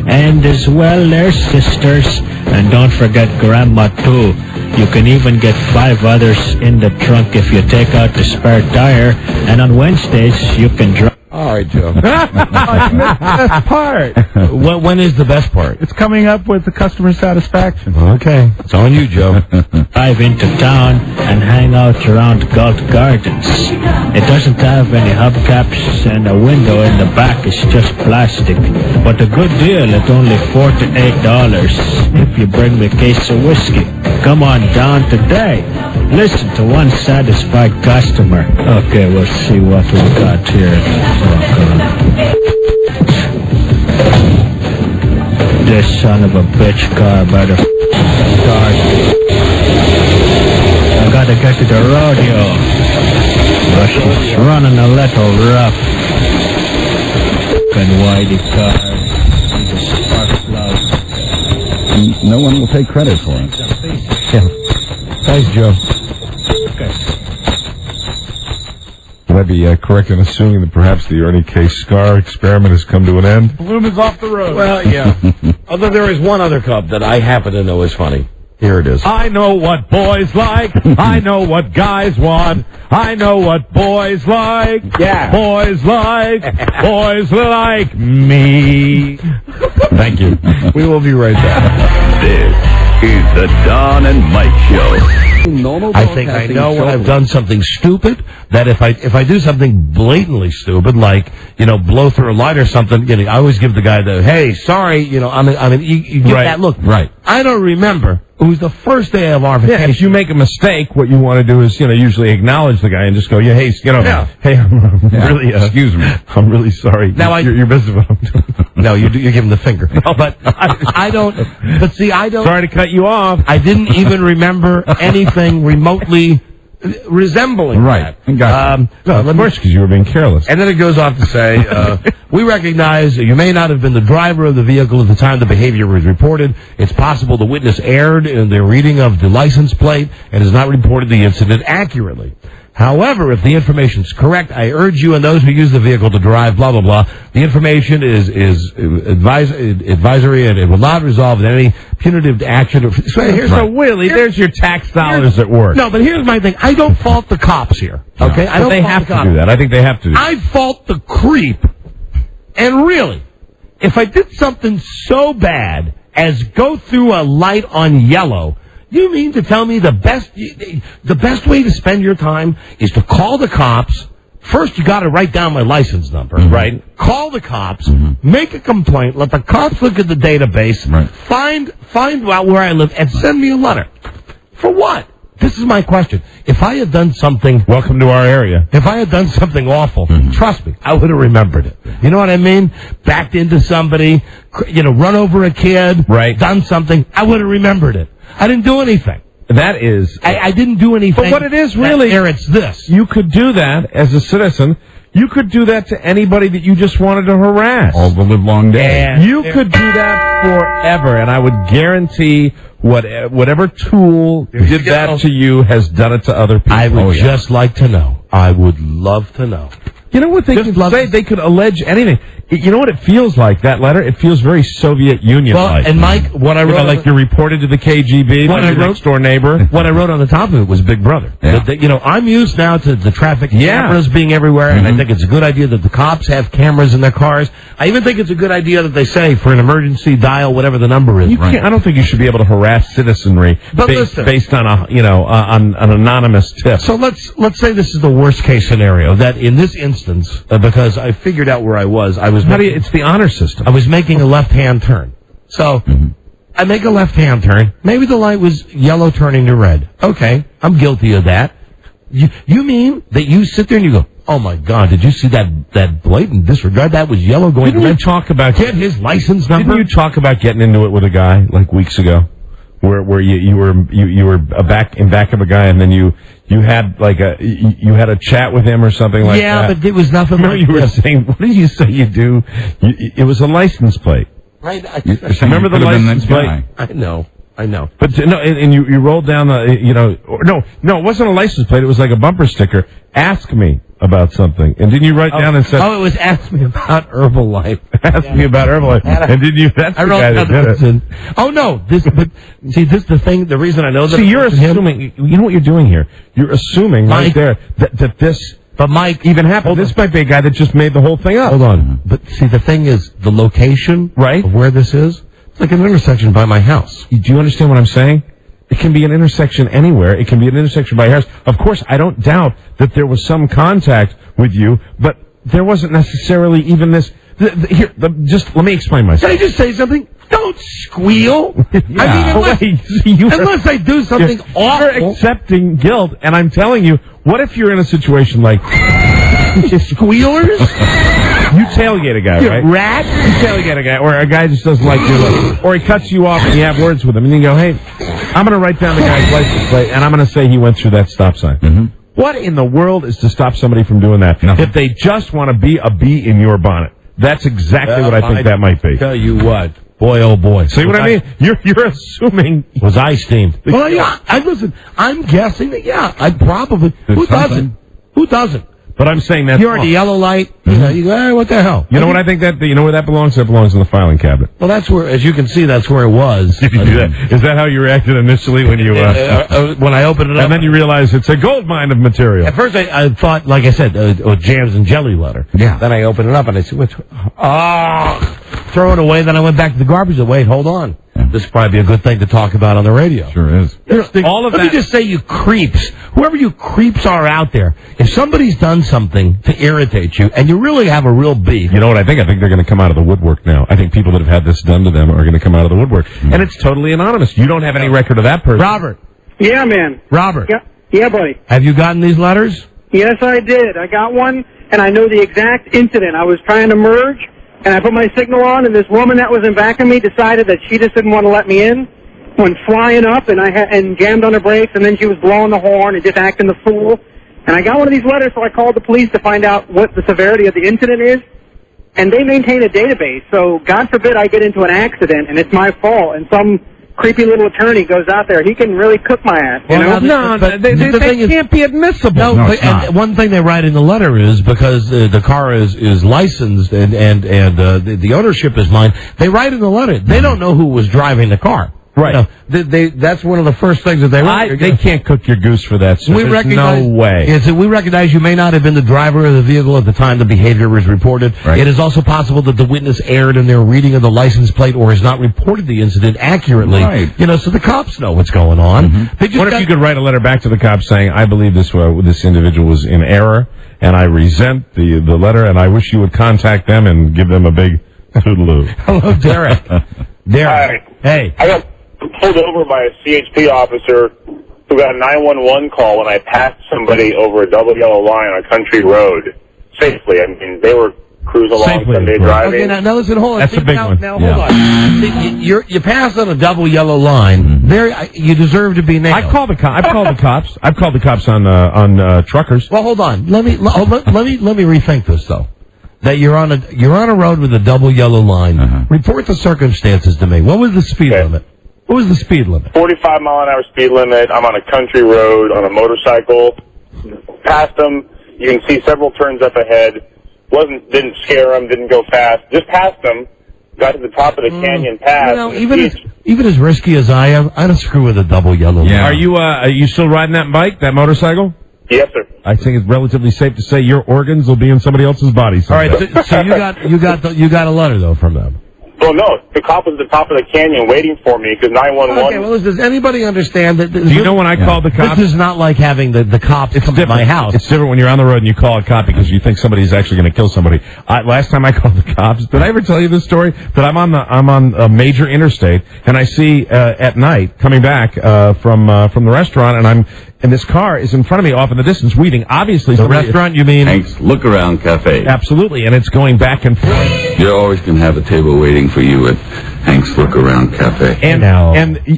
and as well their sisters, and don't forget Grandma too. You can even get 5 others in the trunk if you take out the spare tire, and on Wednesdays you can drive. All right, Joe. I missed the best part. When is the best part? It's coming up with the customer satisfaction. Okay. It's on you, Joe. Drive into town and hang out around Galt Gardens. It doesn't have any hubcaps, and a window in the back is just plastic. But a good deal at only $4 to $8 if you bring me a case of whiskey. Come on down today. Listen to one satisfied customer. Okay, we'll see what we got here. This son of a bitch car better start. I gotta get to the rodeo. It's running a little rough. Fucking whitey car. He's a spark plug. No one will take credit for it. Yeah. Thanks, Joe. Would I be correct in assuming that perhaps the Ernie K. Scar experiment has come to an end? Bloom is off the road. Well, yeah. Although there is one other cup that I happen to know is funny. Here it is. I know what boys like. I know what guys want. I know what boys like. Yeah. Boys like me. Thank you. We will be right back. This is the Don and Mike Show. I think I know when I've done something stupid, that if I do something blatantly stupid, like, blow through a light or something, I always give the guy the, hey, sorry, you get that look. Right. I don't remember. It was the first day of our vacation. Yeah, if you make a mistake, what you want to do is, usually acknowledge the guy and just go, hey, hey, I'm really, excuse me, I'm really sorry. Now your business. No, you give him the finger. No, but I don't. But see, I don't. Sorry to cut you off. I didn't even remember anything remotely resembling that. Gotcha. Of course, because you were being careless. And then it goes off to say, we recognize that you may not have been the driver of the vehicle at the time the behavior was reported. It's possible the witness erred in their reading of the license plate and has not reported the incident accurately. However, if the information is correct, I urge you and those who use the vehicle to drive, blah, blah, blah. The information is advisory and it will not result in any punitive action. So Willie, there's your tax dollars at work. No, but here's my thing. I don't fault the cops here. Okay? No, they have to do that. I think they have to. I fault the creep. And really, if I did something so bad as go through a light on yellow, you mean to tell me the best way to spend your time is to call the cops? First, you got to write down my license number, right? Call the cops, make a complaint, let the cops look at the database, find out where I live, and send me a letter. For what? This is my question. If I had done something... Welcome to our area. If I had done something awful, trust me, I would have remembered it. You know what I mean? Backed into somebody, run over a kid, done something, I would have remembered it. I didn't do anything. That is... I didn't do anything. But what it is really... It's this. You could do that as a citizen. You could do that to anybody that you just wanted to harass. All the livelong day. You could do that forever, and I would guarantee whatever tool did that to you has done it to other people. I would just like to know. I would love to know. You know what they could say? They could allege anything. You know what it feels like, that letter? It feels very Soviet Union-like. Well, and Mike, what I wrote... like you're reported to the KGB by your next-door neighbor. What I wrote on the top of it was Big Brother. Yeah. I'm used now to the traffic cameras being everywhere, and I think it's a good idea that the cops have cameras in their cars. I even think it's a good idea that they say, for an emergency, dial whatever the number is. I don't think you should be able to harass citizenry based on on an anonymous tip. So let's say this is the worst-case scenario, that in this instance, because I figured out where I was it's the honor system. I was making a left-hand turn. So, I make a left-hand turn. Maybe the light was yellow turning to red. Okay, I'm guilty of that. You mean that you sit there and you go, oh my God, did you see that blatant disregard? That was yellow going to red. Didn't you talk about... Get his license number? Didn't you talk about getting into it with a guy, like, weeks ago? where you were back of a guy, and then you had you had a chat with him or something like that. Yeah, but it was nothing like you were saying, what did you say you do? It was a license plate. Right. Remember the license plate? I know. But no, and you rolled down the, no, it wasn't a license plate. It was like a bumper sticker. Ask me about something. And didn't you write down and say... Oh, it was ask me about Herbalife. Ask me about Herbalife. And did you... That's the guy that did it. Oh, no. This is the thing, the reason I know that... See, you're assuming... You know what you're doing here? You're assuming right there that this... But Mike... Even happened. This might be a guy that just made the whole thing up. Hold on. But see, the thing is, the location of where this is, it's like an intersection by my house. Do you understand what I'm saying? It can be an intersection anywhere. It can be an intersection by your house. Of course, I don't doubt that there was some contact with you, but there wasn't necessarily even this... just let me explain myself. Can I just say something? Don't squeal. Yeah. I mean, unless I do something awful. You're accepting guilt, and I'm telling you, what if you're in a situation like... Squealers? You tailgate a guy, right? Rat? You tailgate a guy, or a guy just doesn't like you, or he cuts you off and you have words with him, and you go, hey, I'm going to write down the guy's license plate, and I'm going to say he went through that stop sign. Mm-hmm. What in the world is to stop somebody from doing that? Nothing. If they just want to be a bee in your bonnet. That's exactly what I think that might be. Tell you what. Boy, oh boy. See what I mean? You're assuming... Was I steamed? Well, yeah, listen, I'm guessing that, I probably... Who doesn't? But I'm saying that you're in the yellow light. You go, hey, what the hell? You know what I think that? You know where that belongs? That belongs in the filing cabinet. Well, that's where, as you can see, that's where it was. Did you do that? Is that how you reacted initially when you when I opened it up? And then you realize it's a gold mine of material. At first, I thought, like I said, a jams and jelly letter. Yeah. Then I opened it up and I said, throw it away. Then I went back to the garbage. Wait, hold on. This would probably be a good thing to talk about on the radio. Sure is. Let me just say, you creeps, whoever you creeps are out there, if somebody's done something to irritate you, and you really have a real beef. You know what I think? I think they're going to come out of the woodwork now. I think people that have had this done to them are going to come out of the woodwork. And it's totally anonymous. You don't have any record of that person. Robert. Yeah, man. Robert. Yeah, buddy. Have you gotten these letters? Yes, I did. I got one, and I know the exact incident. I was trying to merge, and I put my signal on, and this woman that was in back of me decided that she just didn't want to let me in, went flying up, and jammed on her brakes, and then she was blowing the horn and just acting the fool. And I got one of these letters, so I called the police to find out what the severity of the incident is, and they maintain a database, so God forbid I get into an accident, and it's my fault, and some creepy little attorney goes out there, he can really cook my ass, you know? No, they can't be admissible. No, and one thing they write in the letter is, because the car is licensed and the ownership is mine, they write in the letter, they don't know who was driving the car. Right. That's one of the first things that they write. They can't cook your goose for that. So there's no way. We recognize you may not have been the driver of the vehicle at the time the behavior was reported. Right. It is also possible that the witness erred in their reading of the license plate or has not reported the incident accurately. Right. So the cops know what's going on. Mm-hmm. What if you could write a letter back to the cops saying, I believe this individual was in error, and I resent the letter, and I wish you would contact them and give them a big toodaloo. Hello, Derek. Derek. Hi. Hey. I got pulled over by a CHP officer who got a 911 call when I passed somebody over a double yellow line on a country road safely. I mean, they were cruising along Sunday driving. Okay, now listen, hold on. That's a big one. Now, hold on. You passed on a double yellow line. There, you deserve to be nailed. I've called the cops. I've called the cops on truckers. Well, hold on. Let me rethink this though. That you're on a road with a double yellow line. Report the circumstances to me. What was the speed limit? What was the speed limit? 45 mile an hour speed limit. I'm on a country road on a motorcycle. Passed them. You can see several turns up ahead. Didn't scare them. Didn't go fast. Just passed them. Got to the top of the canyon pass. Even as risky as I am, I don't screw with a double yellow line. Are you still riding that bike, that motorcycle? Yes, sir. I think it's relatively safe to say your organs will be in somebody else's body someday. All right, so you got a letter though from them. Well, no, the cop was at the top of the canyon waiting for me because 911... Okay, well, does anybody understand that... Do you know when I called the cops? This is not like having the cops come to my house. It's different when you're on the road and you call a cop because you think somebody's actually going to kill somebody. Last time I called the cops, did I ever tell you this story? That I'm on a major interstate and I see at night coming back from the restaurant and this car is in front of me off in the distance weeding. Obviously, the restaurant, you mean? Hank's Look Around Cafe. Absolutely, and it's going back and forth. You always can have a table waiting for you at Hank's Thanks, Look Around Cafe. And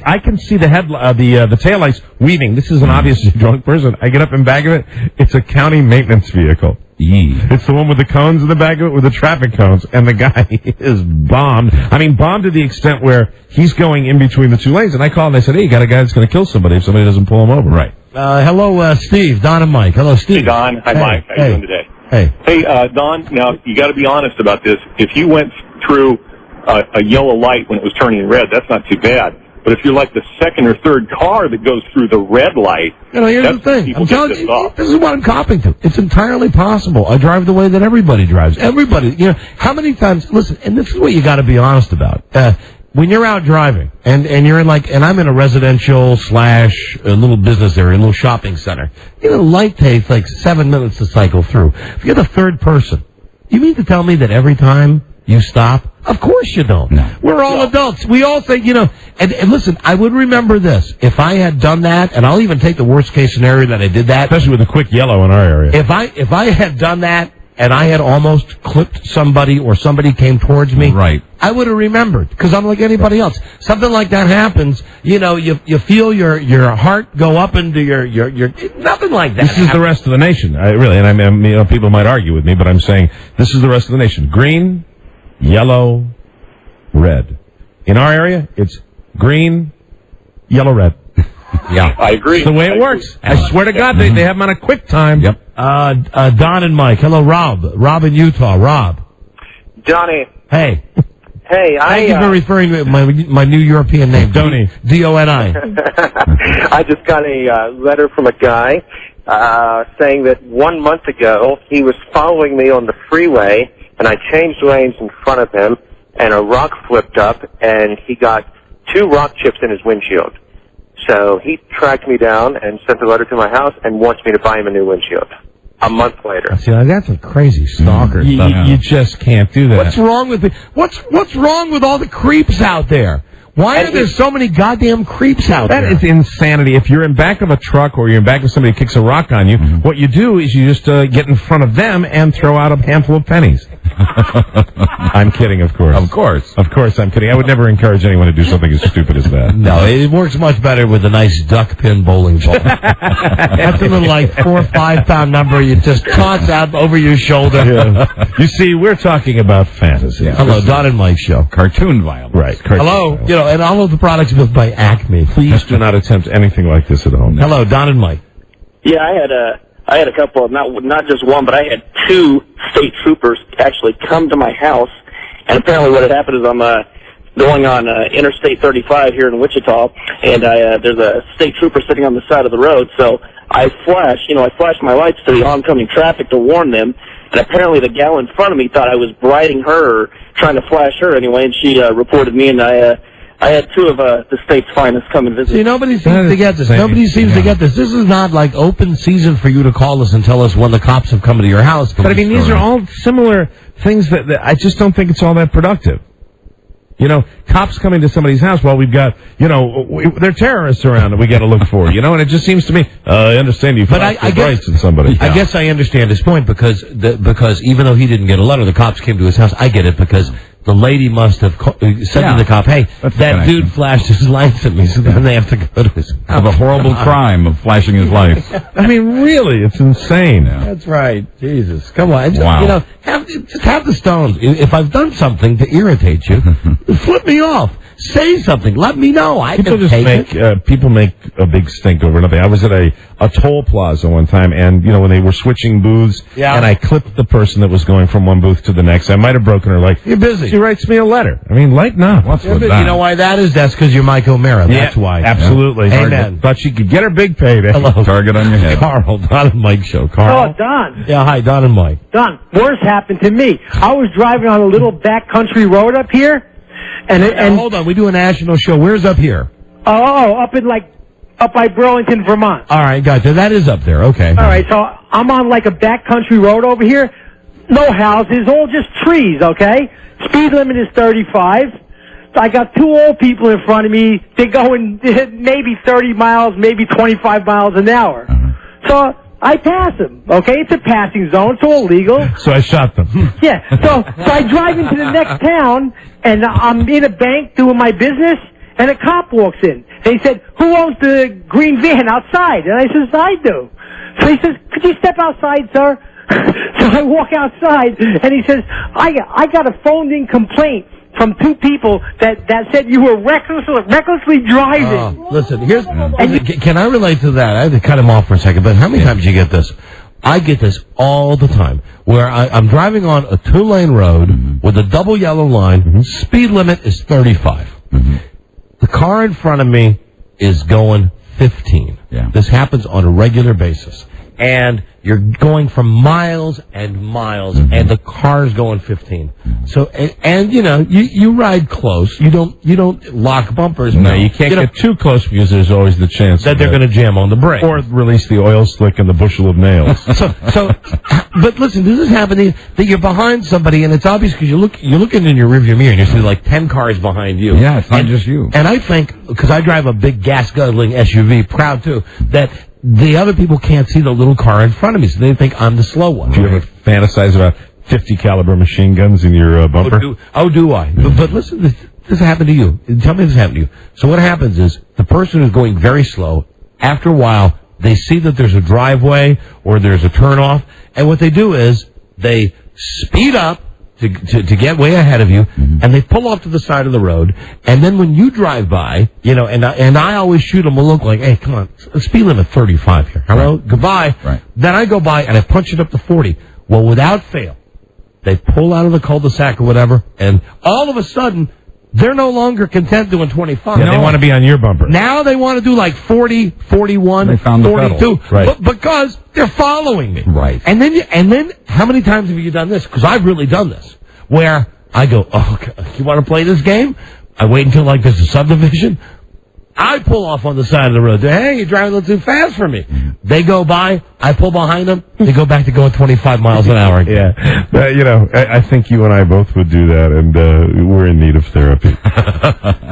I can see the the taillights weaving. This is an obviously drunk person. I get up in back of it. It's a county maintenance vehicle. It's the one with the cones in the back of it with the traffic cones, and the guy is bombed. I mean, bombed to the extent where he's going in between the two lanes. And I called and I said, "Hey, you got a guy that's going to kill somebody if somebody doesn't pull him over." Right. Hello, Steve, Don, and Mike. Hello, Steve. Hey, Don. Hi, Mike. How you doing today? Hey, Don. Now you got to be honest about this. If you went through a yellow light when it was turning red, that's not too bad. But if you're like the second or third car that goes through the red light, here's the thing. I'm telling you, this is what I'm copping to. It's entirely possible. I drive the way that everybody drives. Everybody, how many times? Listen, and this is what you got to be honest about. When you're out driving and you're in and I'm in a residential / a little business area, a little shopping center. The light takes like 7 minutes to cycle through. If you're the third person, you mean to tell me that every time you stop? Of course you don't. No. We're all adults. We all say, and listen, I would remember this. If I had done that, and I'll even take the worst case scenario that I did that. Especially with a quick yellow in our area. If I had done that and I had almost clipped somebody or somebody came towards me, right, I would have remembered because I'm like anybody else. Something like that happens, you feel your heart go up into your nothing like that. This is the rest of the nation. And people might argue with me, but I'm saying this is the rest of the nation. Green, yellow, red. In our area, it's green, yellow, red. Yeah, I agree. It's the way it works. I swear to God, they have them on a quick time. Yep. Don and Mike. Hello, Rob. Rob in Utah. Rob. Johnny. Hey. Hey, Thank you for referring to my new European name, Doni. D-O-N-I. I just got a letter from a guy saying that 1 month ago he was following me on the freeway, and I changed lanes in front of him, and a rock flipped up, and he got 2 rock chips in his windshield. So he tracked me down and sent a letter to my house and wants me to buy him a new windshield. A month later. See, that's a crazy stalker stuff. You just can't do that. What's wrong with What's wrong with all the creeps out there? Why are there so many goddamn creeps out there? That is insanity. If you're in back of a truck or you're in back of somebody who kicks a rock on you, what you do is you just get in front of them and throw out a handful of pennies. I'm kidding, of course. Of course, I'm kidding. I would never encourage anyone to do something as stupid as that. No, it works much better with a nice duck pin bowling ball. That's a little like 4 or 5 pound number you just toss out over your shoulder. Yeah. You see, we're talking about fantasy. Yeah. Hello, Don and Mike show. Cartoon violence. Right. Hello, and all of the products built by Acme. Please do not attempt anything like this at home. Hello, Don and Mike. Yeah, I had a couple of, not just one, but I had 2 state troopers actually come to my house, and apparently what had happened is I'm going on Interstate 35 here in Wichita, and there's a state trooper sitting on the side of the road, so I flashed my lights to the oncoming traffic to warn them, and apparently the gal in front of me thought I was briding her, or trying to flash her anyway, and she reported me, and I had 2 of the state's finest come and visit. See, nobody seems to get this. Nobody seems to get this. This is not like open season for you to call us and tell us when the cops have come to your house. But I mean, these are all similar things that I just don't think it's all that productive. Cops coming to somebody's house while we've got, they're terrorists around that we got to look for, and it just seems to me, I understand you flashed your brights in somebody. I guess I understand his point because even though he didn't get a letter, the cops came to his house. I get it because the lady must have said to the cop, hey, that dude flashed his lights at me, so then they have to go to his house. The horrible crime of flashing his lights. I mean, really, it's insane. Yeah. That's right. Jesus. Come on. Wow. Just have the stones. If I've done something to irritate you, flip me off. Say something. Let me know. People make a big stink over nothing. I was at a toll plaza one time, and when they were switching booths, and I clipped the person that was going from one booth to the next. I might have broken her leg. You're busy. She writes me a letter. I mean, lighten up. What's with that? You know why that is? That's because you're Mike O'Mara. That's why. Absolutely. Yeah. Amen. Thought she could get her big payday. Hello. Target on your head. Carl, Don and Mike show. Carl. Oh, Don. Yeah, hi, Don and Mike. Don, worse happened to me. I was driving on a little backcountry road up here. And hold on, we do a national show. Where's up here? Up by Burlington, Vermont. All right, gotcha. That is up there. Okay. All right, so I'm on like a backcountry road over here. No houses, all just trees, okay? Speed limit is 35. I got 2 old people in front of me. They're going maybe 30 miles, maybe 25 miles an hour. So I pass them. Okay, it's a passing zone, it's all legal. So I shot them. Yeah, so I drive into the next town, and I'm in a bank doing my business, and a cop walks in. They said, who owns the green van outside? And I says, I do. So he says, could you step outside, sir? So I walk outside, and he says, I got a phoned-in complaint from 2 people that said you were recklessly driving. Listen, can I relate to that? I had to cut him off for a second, but how many times do you get this? I get this all the time, where I'm driving on a 2-lane road with a double yellow line, speed limit is 35. The car in front of me is going 15. Yeah. This happens on a regular basis. And you're going for miles and miles, and the car's going 15. So, and you know, you ride close. You don't lock bumpers. No, you can't get too close because there's always the chance that they're going to jam on the brake or release the oil slick and the bushel of nails. But listen, this is happening that you're behind somebody, and it's obvious because you're looking in your rearview mirror and you see like 10 cars behind you. Yeah, it's not just you. And I think, because I drive a big gas-guzzling SUV, proud too, that the other people can't see the little car in front of me, so they think I'm the slow one. Do you ever fantasize about 50 caliber machine guns in your bumper? Do I? But listen, this happened to you. Tell me this happened to you. So what happens is the person who's going very slow, after a while, they see that there's a driveway or there's a turnoff, and what they do is they speed up to get way ahead of you, and they pull off to the side of the road, and then when you drive by, you know, and I always shoot them a look like, hey, come on, speed limit 35 here. Hello, goodbye. Right. Then I go by and I punch it up to 40. Well, without fail, they pull out of the cul-de-sac or whatever, and all of a sudden, they're no longer content doing 25. Yeah, they want to be on your bumper. Now they want to do like 40, 41, they found 42. Right. Because they're following me. Right. And then, how many times have you done this? Because I've really done this. Where I go, oh, you want to play this game? I wait until like there's a subdivision. I pull off on the side of the road. Hey, you're driving a little too fast for me. They go by. I pull behind them. They go back to going 25 miles an hour. Yeah. You know, I think you and I both would do that, and we're in need of therapy.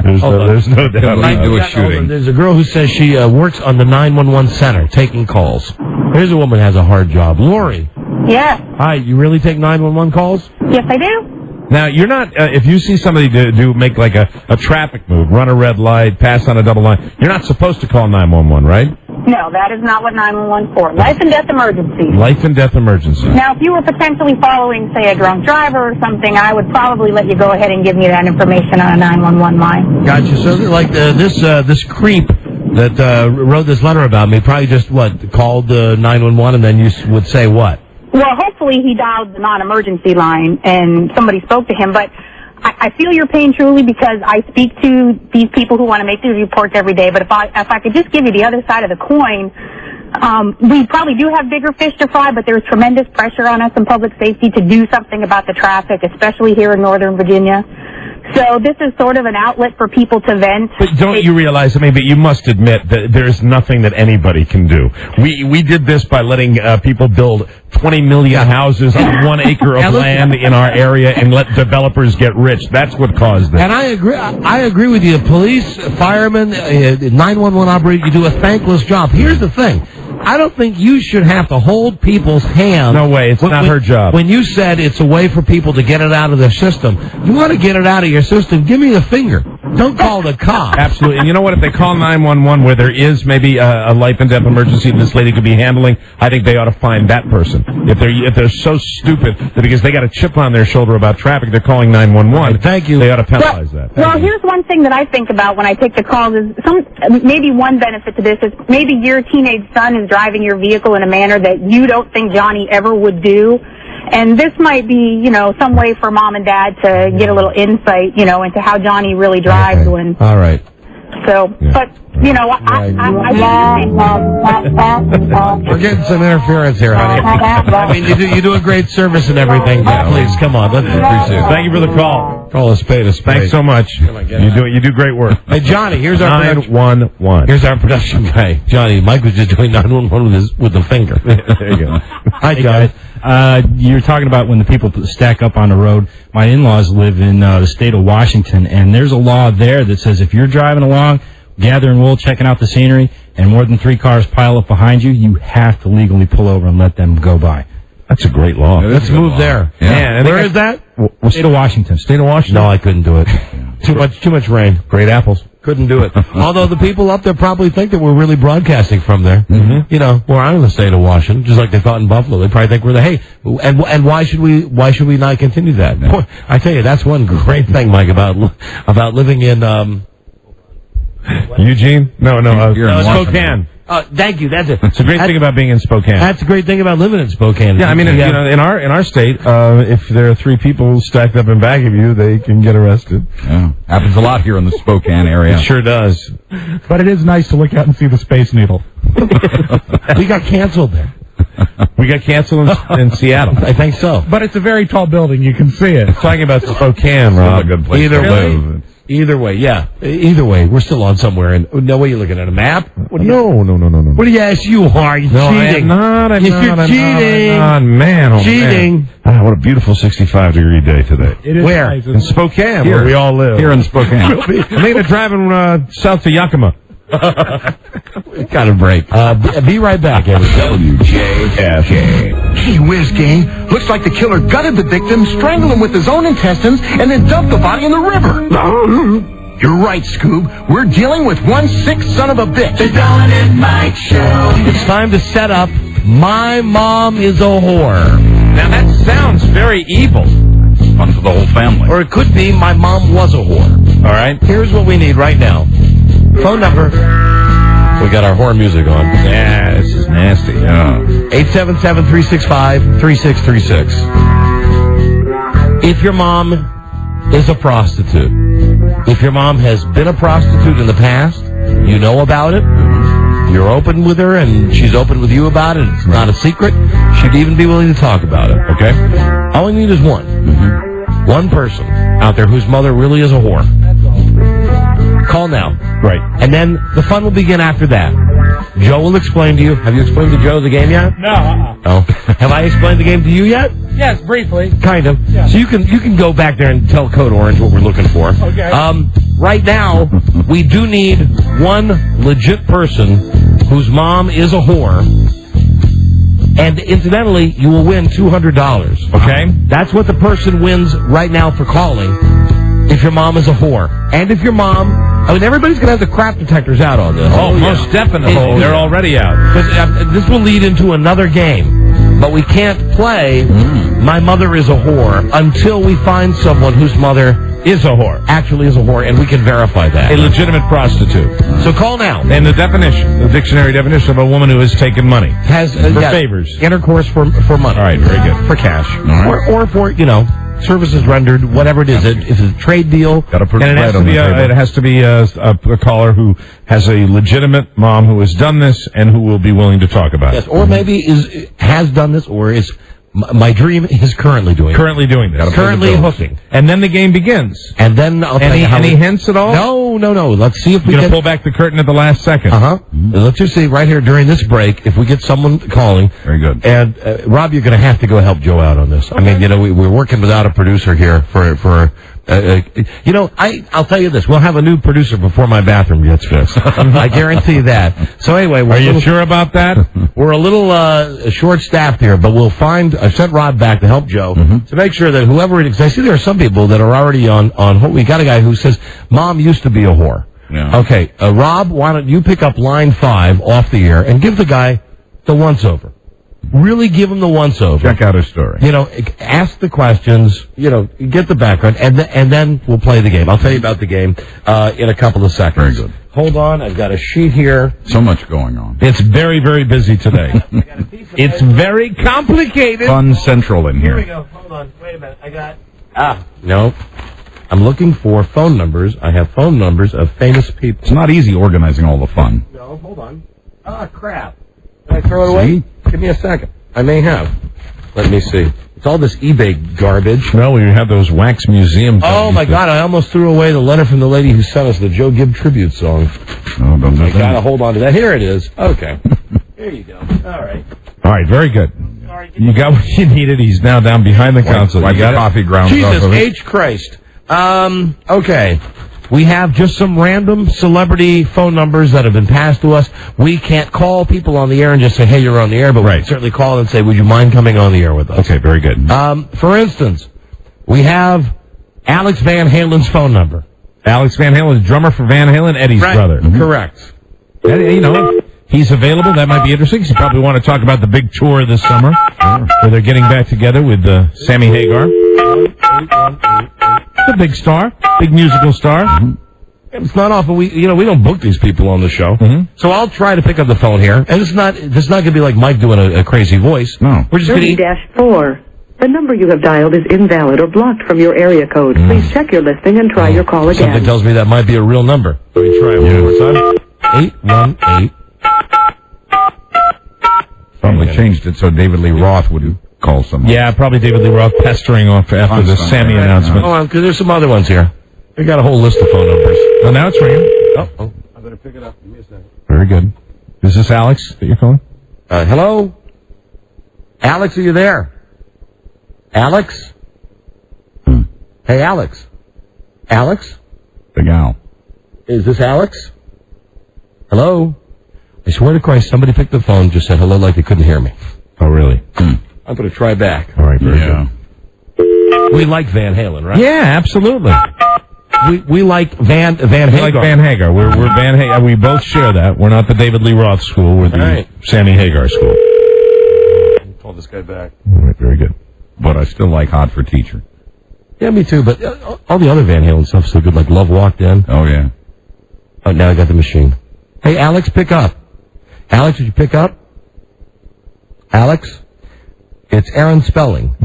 There's no doubt about it. Shooting. There's a girl who says she works on the 911 center taking calls. Here's a woman who has a hard job. Lori. Yes. Hi, you really take 911 calls? Yes, I do. Now, you're not, if you see somebody make like a traffic move, run a red light, pass on a double line, you're not supposed to call 911, right? No, that is not what 911 is for. Life and death emergency. Life and death emergency. Now, if you were potentially following, say, a drunk driver or something, I would probably let you go ahead and give me that information on a 911 line. Gotcha. So, like, this creep that wrote this letter about me probably just, called 911 and then you would say what? Well, hopefully he dialed the non-emergency line and somebody spoke to him, but I feel your pain truly because I speak to these people who want to make these reports every day, but if I could just give you the other side of the coin, we probably do have bigger fish to fry, but there's tremendous pressure on us in public safety to do something about the traffic, especially here in Northern Virginia. So this is sort of an outlet for people to vent. But don't you realize, but you must admit that there's nothing that anybody can do. We did this by letting people build 20 million houses on 1 acre of land in our area and let developers get rich. That's what caused this. And I agree with you. Police, firemen, 911 operator, you do a thankless job. Here's the thing. I don't think you should have to hold people's hands. No way. It's not her job. When you said it's a way for people to get it out of their system, you want to get it out of your system, give me the finger. Don't call the cops. Absolutely. And you know what? If they call 911 where there is maybe a life and death emergency this lady could be handling, I think they ought to find that person. If they're so stupid that because they got a chip on their shoulder about traffic, they're calling 911. Right, thank you. They ought to penalize that. Well, here's one thing that I think about when I take the calls is maybe one benefit to this is maybe your teenage son is driving your vehicle in a manner that you don't think Johnny ever would do. And this might be, some way for mom and dad to get a little insight, into how Johnny really drives when. All right. So, yeah. But, we're getting some interference here, honey. You do a great service and everything, but please, come on. Let's appreciate it. Thank you for the call. Call a spade a spade. Thanks so much. You do great work. Hey, Johnny, here's our 911. Here's our production guy. Johnny, Mike was just doing 911 with the finger. There you go. Hi, Johnny. You're talking about when the people stack up on the road. My in-laws live in the state of Washington, and there's a law there that says if you're driving along, gathering wool, checking out the scenery, and more than 3 cars pile up behind you, you have to legally pull over and let them go by. That's a great law. Let's move there. Yeah. Man, where is that? State of Washington. State of Washington? No, I couldn't do it. Too much rain. Great apples. Couldn't do it. Although the people up there probably think that we're really broadcasting from there. Mm-hmm. You know, we're out of the state of Washington, just like they thought in Buffalo. They probably think we're and why should we not continue that? Yeah. Boy, I tell you, that's one great thing, Mike, about living in Eugene? No, Spokane. Thank you. That's it. It's a great thing about being in Spokane. That's a great thing about living in Spokane. Yeah, I mean, you know, in our state, if there are 3 people stacked up in back of you, they can get arrested. Yeah, happens a lot here in the Spokane area. It sure does. But it is nice to look out and see the Space Needle. We got canceled there. We got canceled in Seattle. I think so. But it's a very tall building. You can see it. Talking about Spokane, Rob. A good place to live. Either way, yeah. Either way, we're still on somewhere. And no way you're looking at a map. No. What do you ask you are? You're cheating. I'm You're cheating. Man, cheating. Man. What a beautiful 65-degree day today. It is Where? nice, In Spokane, where we all live. Here in Spokane. I'm thinking of driving south to Yakima. Got a break. Be right back, everybody. WJFK. Gee whiz, gang. Looks like the killer gutted the victim, strangled him with his own intestines, and then dumped the body in the river. You're right, Scoob. We're dealing with one sick son of a bitch. The Don and Mike Show. It's time to set up My Mom is a Whore. Now, that sounds very evil. Fun for the whole family. Or it could be My Mom Was a Whore. All right? Here's what we need right now. Phone number. We got our horror music on. Yeah, this is nasty. Yeah. 877-365-3636. If your mom is a prostitute, if your mom has been a prostitute in the past, you know about it, you're open with her, and she's open with you about it, it's not a secret, she'd even be willing to talk about it, okay? All we need is one. One person out there whose mother really is a whore. Call now. Right. And then the fun will begin after that. Joe will explain to you. Have you explained to Joe the game yet? No. Oh. Have I explained the game to you yet? Yes, briefly. Kind of. Yeah. So you can go back there and tell Code Orange what we're looking for. Okay. Right now, we do need one legit person whose mom is a whore. And incidentally, you will win $200. Okay? That's what the person wins right now for calling. If your mom is a whore. And if your mom... I mean, everybody's going to have the crap detectors out on this. Oh, most definitely. They're already out. This will lead into another game. But we can't play My Mother is a Whore until we find someone whose mother is a whore. Actually is a whore, and we can verify that. A legitimate prostitute. So call now. And the definition, the dictionary definition of a woman who has taken money. Has for favors. Intercourse for money. All right, very good. For cash. Or for, services rendered, whatever it is. It's a trade deal. Got to put and it has to be a caller who has a legitimate mom who has done this and who will be willing to talk about it. Or maybe has done this, or is... My dream is currently doing this. Currently hooking. And then the game begins. And then I'll tell you how any hints at all? No. Let's see if we can pull back the curtain at the last second. Let's just see right here during this break if we get someone calling. Very good. And Rob, you're going to have to go help Joe out on this. Okay. I mean, we're working without a producer here for I'll tell you this. We'll have a new producer before my bathroom gets fixed. I guarantee that. So anyway, are you sure about that? We're a little short-staffed here, but we'll find. I sent Rob back to help Joe to make sure that whoever it is. I see there are some people that are already on. We got a guy who says, "Mom used to be a whore." Yeah. Okay, Rob, why don't you pick up line 5 off the air and give the guy the once-over. Really give him the once-over. Check out his story. Ask the questions, get the background, and then we'll play the game. I'll tell you about the game in a couple of seconds. Very good. Hold on, I've got a sheet here. So much going on. It's very, very busy today. It's very complicated. Fun Central in here. Here we go. Hold on. Wait a minute. I got... No. I'm looking for phone numbers. I have phone numbers of famous people. It's not easy organizing all the fun. No, hold on. Crap. Did I throw it away? Give me a second. I may have. Let me see. It's all this eBay garbage. No, we have those wax museums. Oh, my God. I almost threw away the letter from the lady who sent us the Joe Gibb tribute song. Oh, don't do I got to hold on to that. Here it is. Okay. Here you go. All right. All right, very good. You got what you needed. He's now down behind the console. You got coffee grounds Jesus off of it. H. Christ. Okay. We have just some random celebrity phone numbers that have been passed to us. We can't call people on the air and just say, hey, you're on the air, but we can certainly call and say, would you mind coming on the air with us? Okay, very good. For instance, we have Alex Van Halen's phone number. Alex Van Halen, drummer for Van Halen, Eddie's brother. Correct. And, he's available. That might be interesting. You probably want to talk about the big tour this summer, where they're getting back together with Sammy Hagar. A big star, big musical star. It's not often we don't book these people on the show. So I'll try to pick up the phone here, and it's not going to be like Mike doing a crazy voice. No, we're just going to. 30-4. The number you have dialed is invalid or blocked from your area code. Please check your listing and try your call again. Something tells me that might be a real number. Let me try it one more time. 818. Probably changed it so David Lee Roth would call someone. Yeah, probably David Lee Roth pestering off after the Sammy announcement. Hold on, because there's some other ones here. We got a whole list of phone numbers. Oh, now it's ringing. Oh, I better pick it up. Give me a second. Very good. Is this Alex that you're calling? Hello? Alex, are you there? Alex? Hey, Alex. Alex? Big Al. Is this Alex? Hello? I swear to Christ, somebody picked the phone, just said hello like they couldn't hear me. Oh, really? I'm going to try back. All right, very good. We like Van Halen, right? Yeah, absolutely. We like Van Hagar. We like Van Hagar. We're Van Hagar. We both share that. We're not the David Lee Roth school. We're the Sammy Hagar school. Call this guy back. All right, very good. But I still like Hot for Teacher. Yeah, me too. But all the other Van Halen stuff's so good. Like Love Walked In. Oh yeah. Oh, now I got the machine. Hey, Alex, pick up. Alex, would you pick up? Alex, it's Aaron Spelling.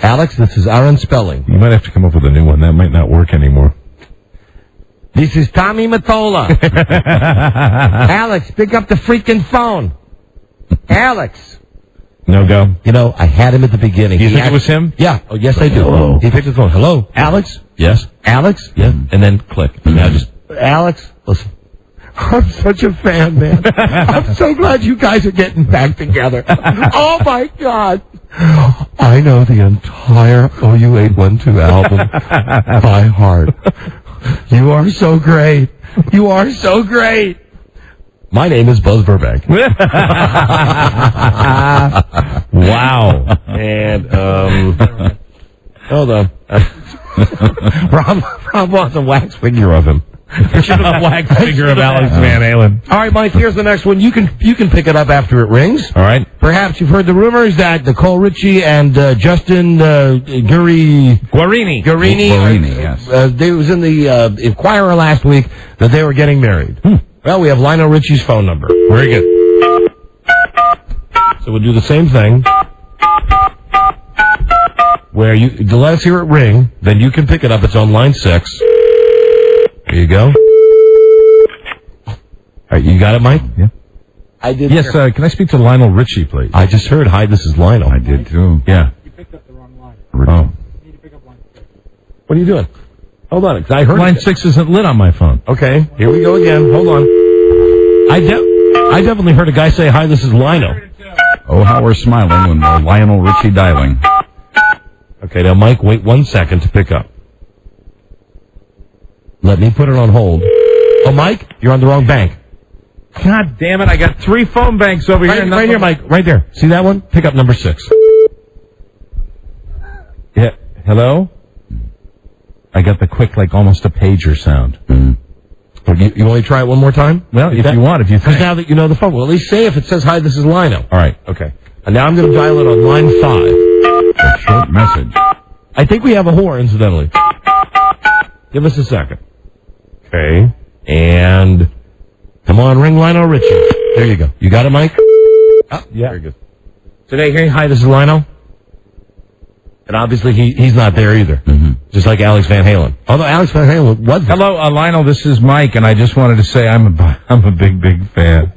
Alex, this is Aaron Spelling. You might have to come up with a new one. That might not work anymore. This is Tommy Mottola. Alex, pick up the freaking phone. Alex. No go. I had him at the beginning. Do you think it was him? Yeah. Oh, yes, I do. Hello. He picked the phone. Hello, Alex? Yes. Alex? Yes. And then click. Now just, Alex, listen. I'm such a fan, man. I'm so glad you guys are getting back together. Oh, my God. I know the entire OU812 album by heart. You are so great. You are so great. My name is Buzz Burbank. Wow. And, hold on. Rob wants a wax figure of him. A wax figure of Alex Van Halen. All right, Mike, here's the next one. You can pick it up after it rings. All right. Perhaps you've heard the rumors that Nicole Richie and Justin Guarini, yes. They was in the Inquirer last week that they were getting married. Well, we have Lionel Richie's phone number. Very good. So we'll do the same thing. Where let us hear it ring, then you can pick it up. It's on line 6. There you go. All right, you got it, Mike? Yeah. I did. Yes, can I speak to Lionel Richie, please? I just heard, hi, this is Lionel. I did, too. Yeah. You picked up the wrong line. Oh. You need to pick up line 6. What are you doing? Hold on, 'cause I heard Line 6 isn't lit on my phone. Okay, here we go again. Hold on. I definitely heard a guy say, hi, this is Lionel. Oh, how we're smiling when we're Lionel Richie dialing. Okay, now, Mike, wait 1 second to pick up. Let me put it on hold. Oh, Mike, you're on the wrong bank. God damn it, I got 3 phone banks over here. Right here, Mike, right there. See that one? Pick up number 6. Yeah, hello? I got the quick, like, almost a pager sound. You want to try it one more time? Well, if you want, if you think. Because now that you know the phone, well, at least say if it says, hi, this is Lionel. All right. Okay. And now I'm going to dial it on line 5. A short message. I think we have a whore, incidentally. Give us a second. Okay. And come on, ring Lionel Richie. There you go. You got it, Mike? Oh, yeah. Very good. Today, hey, hi, this is Lionel. And obviously, he's not there either. Just like Alex Van Halen. Although Alex Van Halen was there. Hello, Lionel, this is Mike, and I just wanted to say I'm a big, big fan.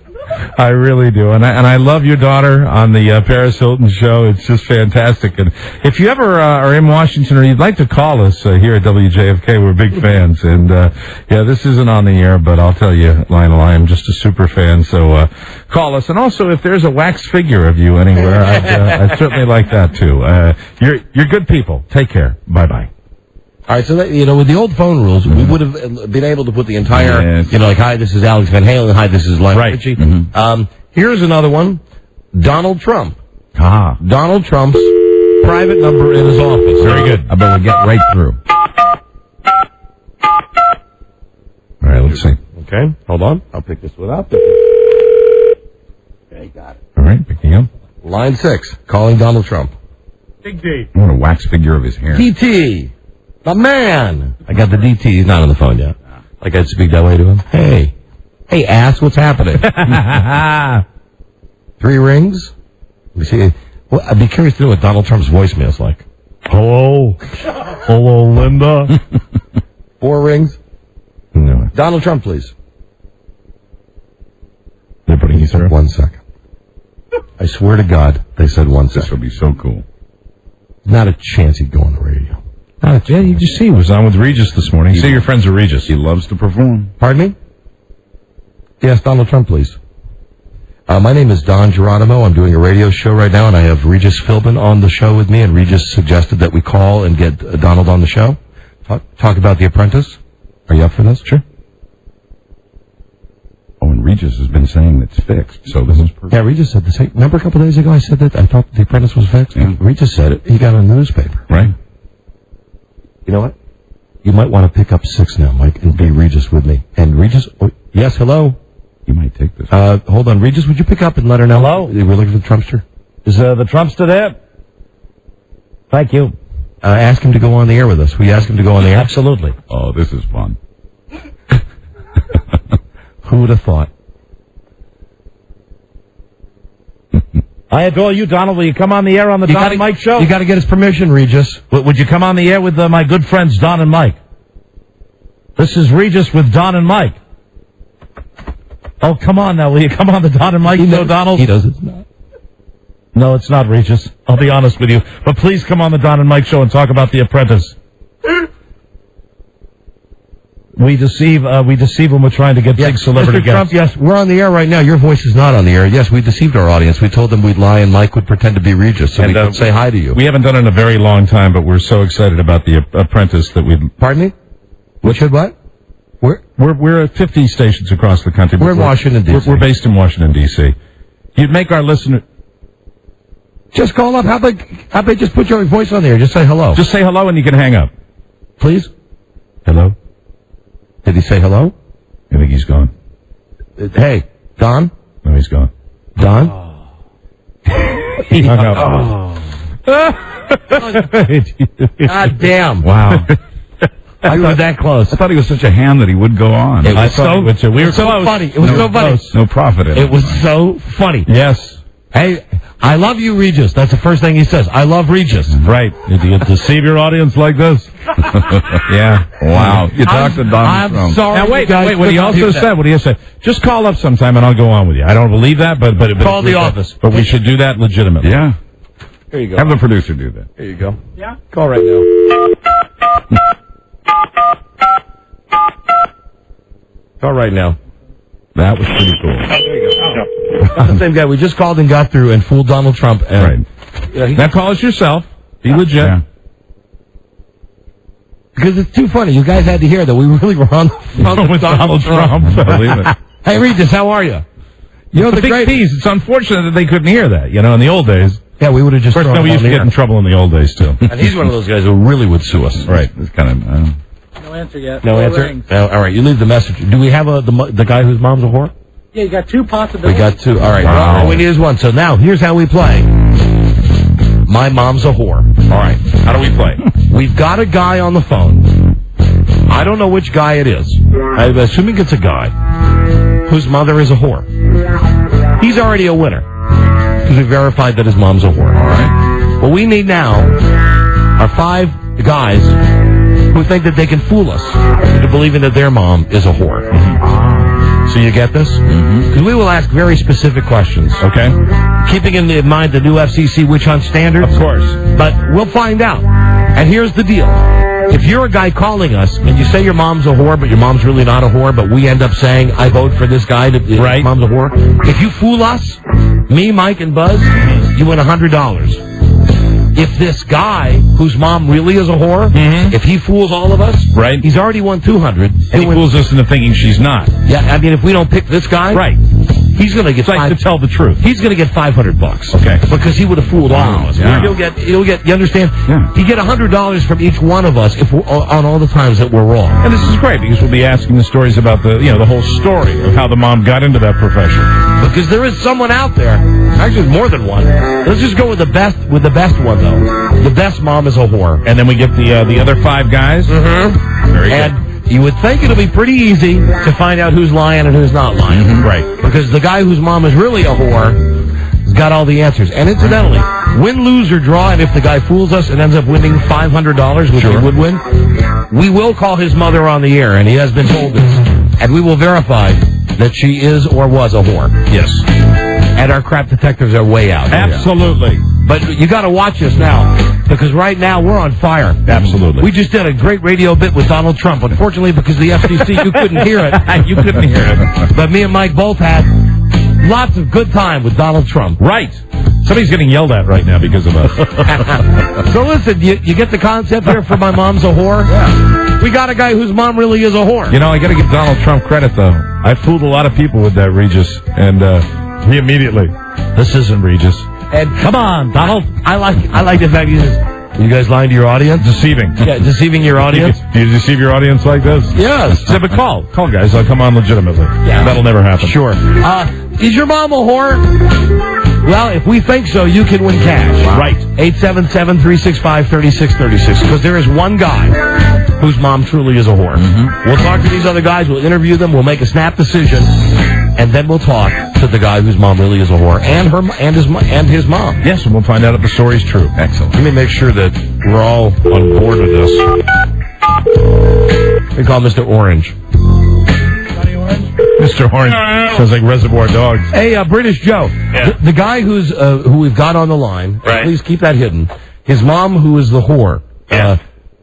I really do. And I love your daughter on the Paris Hilton show. It's just fantastic. And if you ever are in Washington or you'd like to call us here at WJFK, we're big fans. And, yeah, this isn't on the air, but I'll tell you, Lionel, I am just a super fan. So call us. And also, if there's a wax figure of you anywhere, I'd certainly like that, too. You're good people. Take care. Bye-bye. All right, so that, with the old phone rules, we would have been able to put the entire, like, hi, this is Alex Van Halen, hi, this is Lionel Richie. Here's another one, Donald Trump. Donald Trump's private number in his office. Very good. I bet we'll get right through. All right, let's see. Okay, hold on. I'll pick this one up. Okay, got it. All right, picking up. Line 6, calling Donald Trump. Big D. What a wax figure of his hair. DT, the man. I got the DT. He's not on the phone yet. Like I'd speak that way to him. Hey, ass, what's happening? 3 rings. Let me see. Well, I'd be curious to know what Donald Trump's voicemail is like. Hello, Linda. 4 rings. No. Donald Trump, please. They're putting you through. 1 second. I swear to God, they said 1 second. This will be so cool. Not a chance he'd go on the radio. Yeah, you just see, he was on with Regis this morning. See your friends are Regis. He loves to perform. Pardon me? Yes, Donald Trump, please. My name is Don Geronimo. I'm doing a radio show right now, and I have Regis Philbin on the show with me, and Regis suggested that we call and get Donald on the show. Talk about The Apprentice. Are you up for this? Sure. Oh, and Regis has been saying it's fixed, so this is perfect. Yeah, Regis said the same. Remember a couple days ago I said that I thought The Apprentice was fixed? Yeah. Regis said it. He got it in the newspaper. Right. You know what? You might want to pick up 6 now, Mike, and be Regis with me. And Regis, yes, hello? You might take this. Hold on. Regis, would you pick up and let her know? Hello? We're looking for the Trumpster. Is the Trumpster there? Thank you. Ask him to go on the air with us. Will you ask him to go on the air? Absolutely. Oh, this is fun. Who would have thought? I adore you, Donald. Will you come on the air on the Don and Mike show? You got to get his permission, Regis. Would you come on the air with my good friends Don and Mike? This is Regis with Don and Mike. Oh, come on now. Will you come on the Don and Mike show, Donald? He does. It's not. No, it's not Regis. I'll be honest with you. But please come on the Don and Mike show and talk about The Apprentice. We deceive when we're trying to get big celebrity Mr. guests. Trump, yes, we're on the air right now. Your voice is not on the air. Yes, we deceived our audience. We told them we'd lie and Mike would pretend to be Regis so we could say hi to you. We haven't done it in a very long time, but we're so excited about The Apprentice that we... Pardon me? We should what? We're at 50 stations across the country. We're in Washington, D.C. We're based in Washington, D.C. You'd make our listener... Just call up. How about just put your voice on the air? Just say hello. Just say hello and you can hang up. Please? Hello? Did he say hello? I think he's gone. Hey, Don? No, he's gone. Don? He hung up. God damn. Wow. I was that close. I thought he was such a ham that he would go on. It was so close. funny. It was so funny. No profit in it. It was so funny. Yes. Hey, I love you, Regis. That's the first thing he says. I love Regis. Right. Did you deceive your audience like this? Yeah. Wow. You talked to Donald Trump. I'm sorry. Now, wait. What he also said, what he said, just call up sometime and I'll go on with you. I don't believe that, but call the office. But we should do that legitimately. Yeah. Here you go. Have the producer do that. Here you go. Yeah? Call right now. Call right now. That was pretty cool. There you go. The same guy. We just called and got through and fooled Donald Trump. And, right. Now call us yourself. Be legit. Yeah. Because it's too funny. You guys had to hear that we really were on the phone with Donald Trump. I believe it. Hey, Regis, how are you? You know, the big piece. It's unfortunate that they couldn't hear that, in the old days. Yeah, we would have just... Of course, we used to get in trouble in the old days, too. And he's one of those guys who really would sue us. Right. It's kind of... No answer yet. No answer? No, all right, you leave the message. Do we have the guy whose mom's a whore? Yeah, you got 2 possibilities. We got 2. All right. Wow. All we need is 1. So now, here's how we play. My mom's a whore. All right. How do we play? We've got a guy on the phone. I don't know which guy it is. I'm assuming it's a guy whose mother is a whore. He's already a winner because we verified that his mom's a whore. All right. What we need now are 5 guys who think that they can fool us into believing that their mom is a whore. So you get this? Because we will ask very specific questions. Okay. Keeping in mind the new FCC witch hunt standards. Of course. But we'll find out. And here's the deal. If you're a guy calling us and you say your mom's a whore, but your mom's really not a whore, but we end up saying, I vote for this guy, right. Mom's a whore. If you fool us, me, Mike, and Buzz, you win $100. if this guy, whose mom really is a whore, if he fools all of us, right? He's already won 200. And he fools us into thinking she's not. Yeah, I mean, if we don't pick this guy, right? He's going to get to tell the truth. He's going to get $500. Okay, because he would have fooled all of us. Yeah. He'll get. You understand? Yeah. He get $100 from each one of us if we're, on all the times that we're wrong. And this is great because we'll be asking the stories about the whole story of how the mom got into that profession. Because there is someone out there. Actually, there's more than one. Let's just go with the best. With the best one though. The best mom is a whore. And then we get the other 5 guys. Mm-hmm. Very and good. You would think it'll be pretty easy to find out who's lying and who's not lying. Right. Because the guy whose mom is really a whore has got all the answers. And incidentally, win, lose, or draw, and if the guy fools us and ends up winning $500, which he would win, we will call his mother on the air, and he has been told this. And we will verify that she is or was a whore. Yes. And our crap detectives are way out. Absolutely. But you got to watch us now, because right now we're on fire. Absolutely. We just did a great radio bit with Donald Trump. Unfortunately, because of the FCC, you couldn't hear it. You couldn't hear it. But me and Mike both had lots of good time with Donald Trump. Right. Somebody's getting yelled at right now because of us. So listen, you get the concept here for my mom's a whore? Yeah. We got a guy whose mom really is a whore. You know, I got to give Donald Trump credit, though. I fooled a lot of people with that, Regis. And he immediately, this isn't Regis. And come on, Donald. I like the fact he says, you guys lying to your audience? Deceiving. Yeah, deceiving your audience. Do you deceive your audience like this? Yes. Say, but call, guys. I'll come on legitimately. Yeah. That'll never happen. Sure. Is your mom a whore? Well, if we think so, you can win cash. Wow. Right. 877-365-3636. Because there is one guy whose mom truly is a whore. Mm-hmm. We'll talk to these other guys. We'll interview them. We'll make a snap decision. And then we'll talk to the guy whose mom really is a whore, and his mom. Yes, and we'll find out if the story's true. Excellent. Let me make sure that we're all on board with this. We call Mr. Orange. Mr. Orange sounds like Reservoir Dogs. Hey, British Joe. Yeah. The guy who we've got on the line. Right. Please keep that hidden. His mom, who is the whore. Yeah.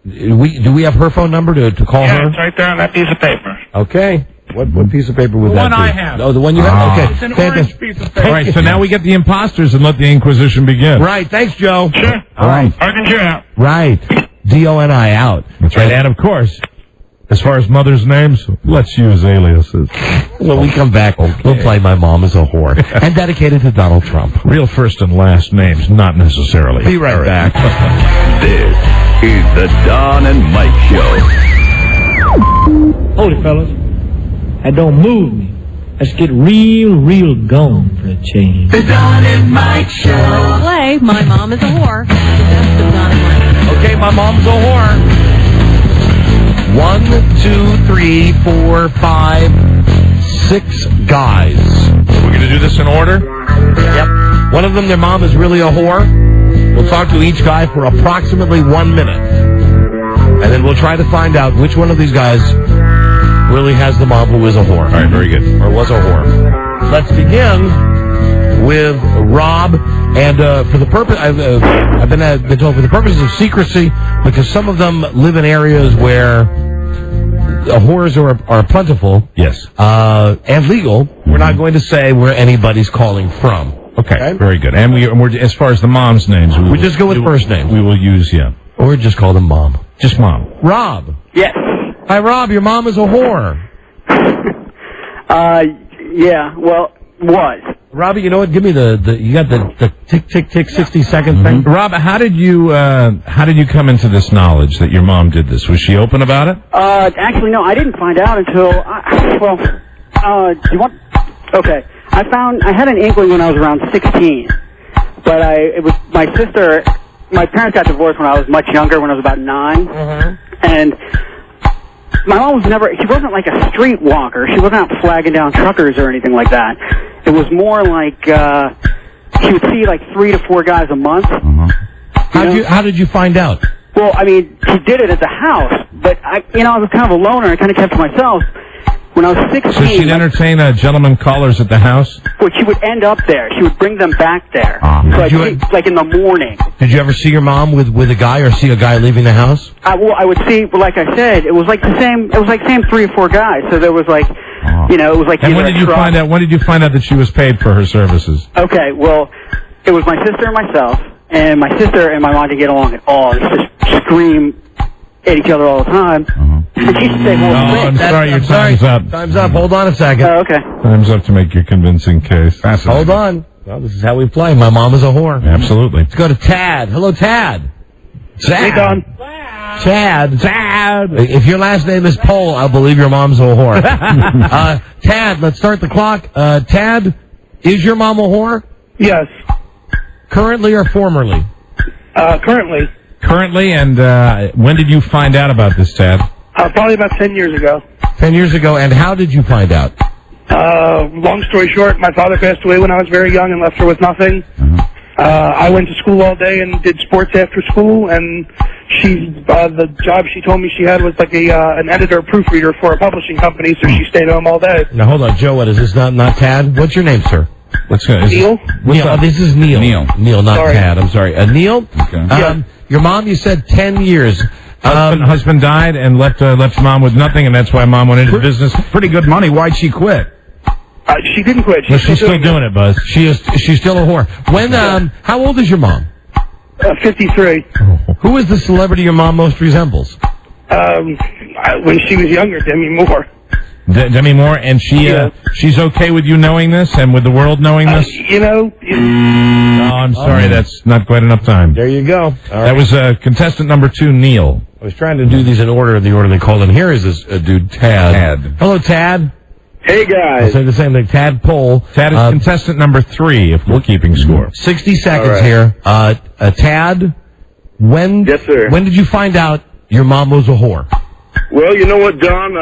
Do we have her phone number to call her? Yeah, it's right there on that piece of paper. Okay. What piece of paper would that be? The one I have. Oh, the one you have? Okay. It's an orange piece of paper. All right, so now we get the imposters and let the Inquisition begin. Right. Thanks, Joe. Sure. All right. I can cheer out. Right. DONI out. That's right. And, of course, as far as mothers' names, let's use aliases. When we come back, we'll play My Mom is a Whore. And dedicated to Donald Trump. Real first and last names, not necessarily. Be right back. This is the Don and Mike Show. Hold it, fellas. That don't move me. Let's get real going for a change. The Don and Mike Show. Play My Mom is a Whore. The best of Don and Mike. Okay, My Mom's a Whore. 1, 2, 3, 4, 5, 6 guys. We're going to do this in order? Yep. One of them, their mom is really a whore. We'll talk to each guy for approximately 1 minute. And then we'll try to find out which one of these guys really has the mom who is a whore. All right, very good. Or was a whore. Let's begin with Rob. And for the purpose, I've been told for the purposes of secrecy, because some of them live in areas where whores are plentiful. Yes. And legal. We're not going to say where anybody's calling from. Okay, very good. And we're as far as the mom's names, we just go with first names. We will use, or just call them Mom. Just Mom. Rob. Yes. Hi, Rob. Your mom is a whore. Yeah. Well, was. Robbie, you know what? Give me you got the tick 60-second thing. Rob, how did you come into this knowledge that your mom did this? Was she open about it? Actually, no. I didn't find out until. Do you want? Okay. I had an inkling when I was around 16, but it was my sister. My parents got divorced when I was much younger, when I was about 9, and my mom she wasn't like a street walker. She wasn't out flagging down truckers or anything like that. It was more like she would see like 3 to 4 guys a month. How did you find out? Well, I mean, she did it at the house, but I was kind of a loner. I kind of kept to myself. When I was 16... So she'd entertain gentlemen callers at the house? Well, she would end up there. She would bring them back there. Like in the morning. Did you ever see your mom with a guy, or see a guy leaving the house? I would see, like I said, it was like the same 3 or 4 guys. So there was like, it was like... And when did you find out that she was paid for her services? Okay, well, it was my sister and myself, and my sister and my mom didn't get along at all. They just scream at each other all the time. And she should say more. I'm sorry, your time's up. Time's up. Hold on a second. Okay. Time's up to make your convincing case. Hold on. Well, this is how we play. My mom is a whore. Absolutely. Let's go to Tad. Hello, Tad. Hey, Don. Tad. If your last name is Pole, I'll believe your mom's a whore. Tad, let's start the clock. Tad, is your mom a whore? Yes. Currently or formerly? Currently. Currently, and when did you find out about this, Tad? Probably about 10 years ago. 10 years ago, and how did you find out? Long story short, my father passed away when I was very young and left her with nothing. I went to school all day and did sports after school, and the job she told me she had was like an editor proofreader for a publishing company, so she stayed home all day. Now, hold on, Joe, what is this? Not Tad? What's your name, sir? Neil? Neil. This is Neil. Neil, not Sorry. Tad. I'm sorry. Neil? Okay. Your mom, you said 10 years. Husband died and left mom with nothing, and that's why mom went into business. Pretty good money. Why'd she quit? She didn't quit. She's still doing it, Buzz. She's still a whore. When? How old is your mom? 53. Who is the celebrity your mom most resembles? When she was younger, Demi Moore. Demi Moore, and she's okay with you knowing this and with the world knowing this? No, I'm sorry, that's not quite enough time. There you go. That was contestant number 2, Neil. I was trying to do these in order, the order they called in. Here is this dude, Tad. Hello, Tad. Hey, guys. I'll say the same thing. Tad Pole. Tad is contestant number 3, if we're keeping score. 60 seconds here. Tad, Yes, sir. When did you find out your mom was a whore? Well, you know what, Don?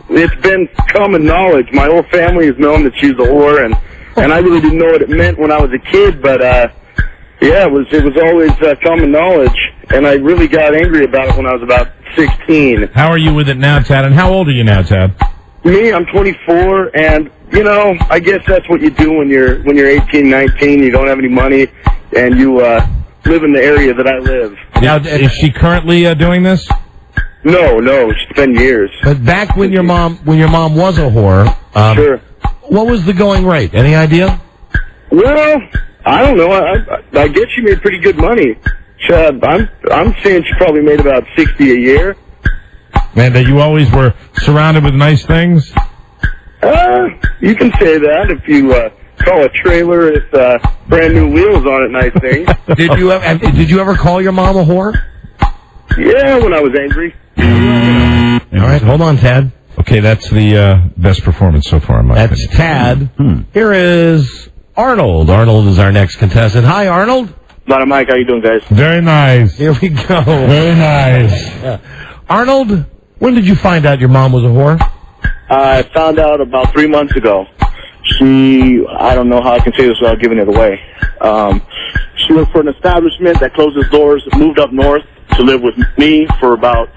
It's been common knowledge. My whole family has known that she's a whore, and I really didn't know what it meant when I was a kid, but yeah, it was always common knowledge, and I really got angry about it when I was about 16. How are you with it now, Tad? And how old are you now, Tad? Me, I'm 24, and you know, I guess that's what you do when you're 18, 19. You don't have any money, and you live in the area that I live. Now, is she currently doing this? No, it's been years. But back when your mom was a whore, sure. What was the going rate? Any idea? Well, I don't know. I guess she made pretty good money. I'm saying she probably made about $60 a year. Man, that you always were surrounded with nice things? You can say that if you call a trailer with brand new wheels on it nice things. Did you ever call your mom a whore? Yeah, when I was angry. All right, hold on, Tad. Okay, that's the best performance so far in my opinion. That's Tad. Here is Arnold. Arnold is our next contestant. Hi, Arnold. Not Mike. How you doing, guys? Very nice. Here we go. Very nice. Arnold, when did you find out your mom was a whore? I found out about 3 months ago. I don't know how I can say this without giving it away. She worked for an establishment that closed its doors, moved up north to live with me for about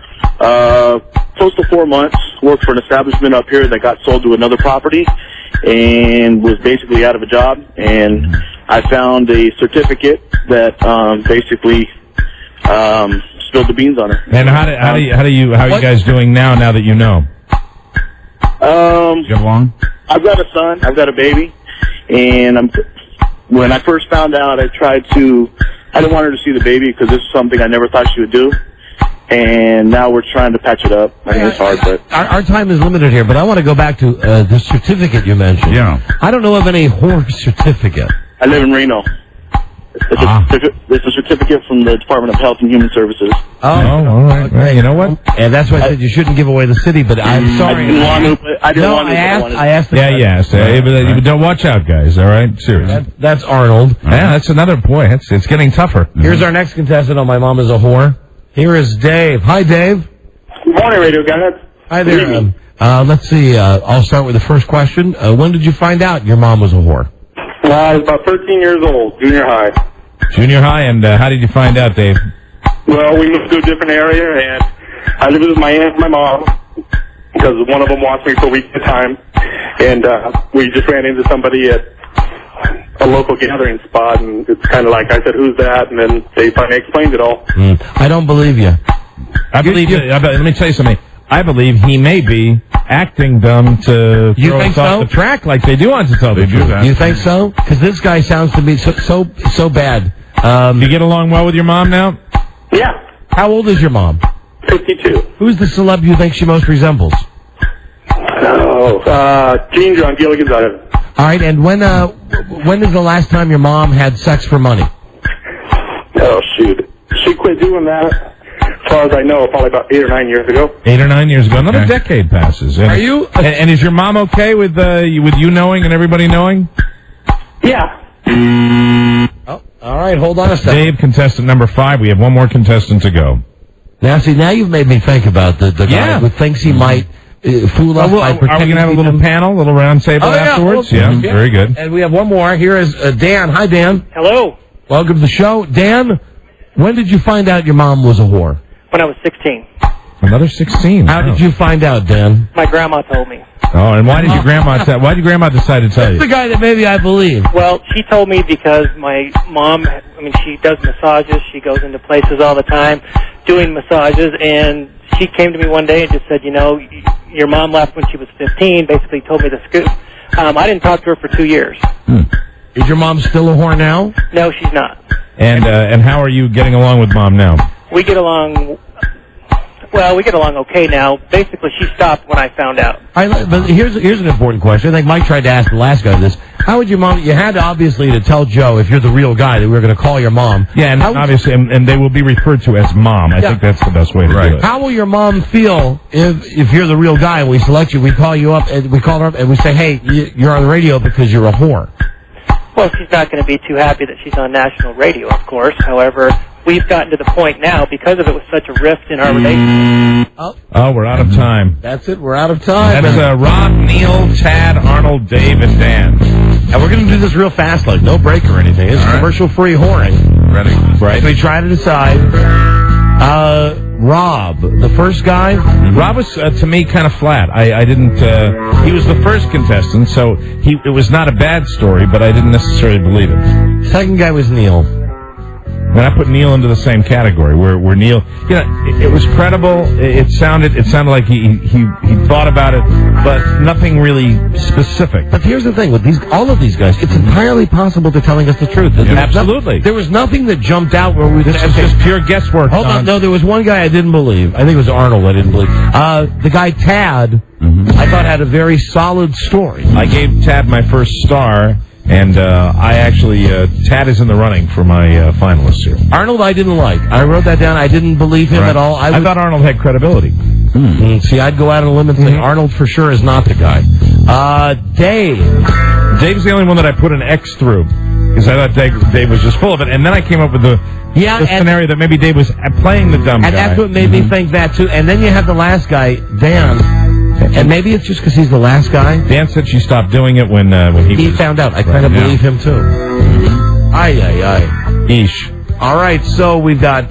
close to 4 months, worked for an establishment up here that got sold to another property and was basically out of a job. And I found a certificate that basically spilled the beans on her. And how are you guys doing now that you know? Get along? I've got a son, I've got a baby, and when I first found out, I didn't want her to see the baby because this is something I never thought she would do. And now we're trying to patch it up. I mean, it's hard, but our time is limited here. But I want to go back to the certificate you mentioned. Yeah. I don't know of any whore certificate. I live in Reno. It's a certificate from the Department of Health and Human Services. Oh, all right. Well, you know what? And that's why I said you shouldn't give away the city. But I'm sorry. I didn't want to. I asked. But don't watch out, guys. All right, seriously. That's Arnold. Yeah, that's another boy. It's getting tougher. Here's our next contestant on My Mom is a Whore. Here is Dave. Hi, Dave. Good morning, radio guys. Hi there. Let's see. I'll start with the first question. When did you find out your mom was a whore? I was about 13 years old, junior high. Junior high, and how did you find out, Dave? Well, we moved to a different area, and I lived with my aunt and my mom because one of them wants me for a week at a time. And we just ran into somebody at a local gathering spot, and it's kind of like I said, "Who's that?" And then they finally explained it all. I don't believe you. Let me tell you something. I believe he may be acting dumb to throw us off the track like they do on television. You think so? Because this guy sounds to me so bad. You get along well with your mom now? Yeah. How old is your mom? 52. Who's the celeb you think she most resembles? Ginger on Gilligan's Island. All right, and when is the last time your mom had sex for money? Oh, shoot. She quit doing that, as far as I know, probably about 8 or 9 years ago. 8 or 9 years ago. Another decade passes. And, Are you? And is your mom okay with you knowing and everybody knowing? Yeah. Oh, all right, hold on a second. Dave, contestant number 5. We have one more contestant to go. Now, see, now you've made me think about the guy who thinks he might fool us by pretending. Are we going to have a little panel, a little round table afterwards? Yeah, very good. And we have one more. Here is Dan. Hi, Dan. Hello. Welcome to the show. Dan, when did you find out your mom was a whore? When I was 16. Another 16. How did you find out, Dan? My grandma told me. Oh, and why did your grandma decide to tell you? That's the guy that maybe I believe. Well, she told me because my mom, she does massages. She goes into places all the time doing massages, and she came to me one day and just said, your mom left when she was 15, basically told me the scoop. I didn't talk to her for 2 years. Is your mom still a whore now? No, she's not. And how are you getting along with mom now? We get along... Well, we get along okay now. Basically, she stopped when I found out. But here's an important question. I think Mike tried to ask the last guy this. How would your mom... You had to, obviously, to tell Joe, if you're the real guy, that we were going to call your mom. Yeah, and obviously, and they will be referred to as mom. I think that's the best way to do it. How will your mom feel if you're the real guy and we select you, we call you up, and we call her up, and we say, hey, you're on the radio because you're a whore? Well, she's not going to be too happy that she's on national radio, of course. However, we've gotten to the point now, because of it was such a rift in our relationship. Oh, we're out of time. That's it. We're out of time. That's Rob, Neil, Tad, Arnold, Dave, and Dan. And we're going to do this real fast, like no break or anything. It's commercial-free whoring. Ready? Right. We try to decide. Rob, the first guy. Rob was, to me, kind of flat. I didn't... he was the first contestant, so it was not a bad story, but I didn't necessarily believe it. Second guy was Neil. And I put Neil into the same category, where Neil, it was credible. It sounded like he thought about it, but nothing really specific. But here's the thing with all of these guys, it's entirely possible they're telling us the truth. Absolutely. There was nothing that jumped out where we This was just pure guesswork. Hold on, no, there was one guy I didn't believe. I think it was Arnold I didn't believe. The guy Tad, I thought had a very solid story. I gave Tad my first star. And I actually, Tad is in the running for my finalists here. Arnold I didn't like. I wrote that down. I didn't believe him at all. I thought Arnold had credibility. See, I'd go out on a limb and say Arnold for sure is not the guy. Dave. Dave's the only one that I put an X through, because I thought Dave was just full of it. And then I came up with the scenario that maybe Dave was playing the dumb guy. And that's what made me think that, too. And then you have the last guy, Dan. And maybe it's just because he's the last guy. Dan said she stopped doing it when he found out. I kind of believe him, too. Eesh. All right, so we've got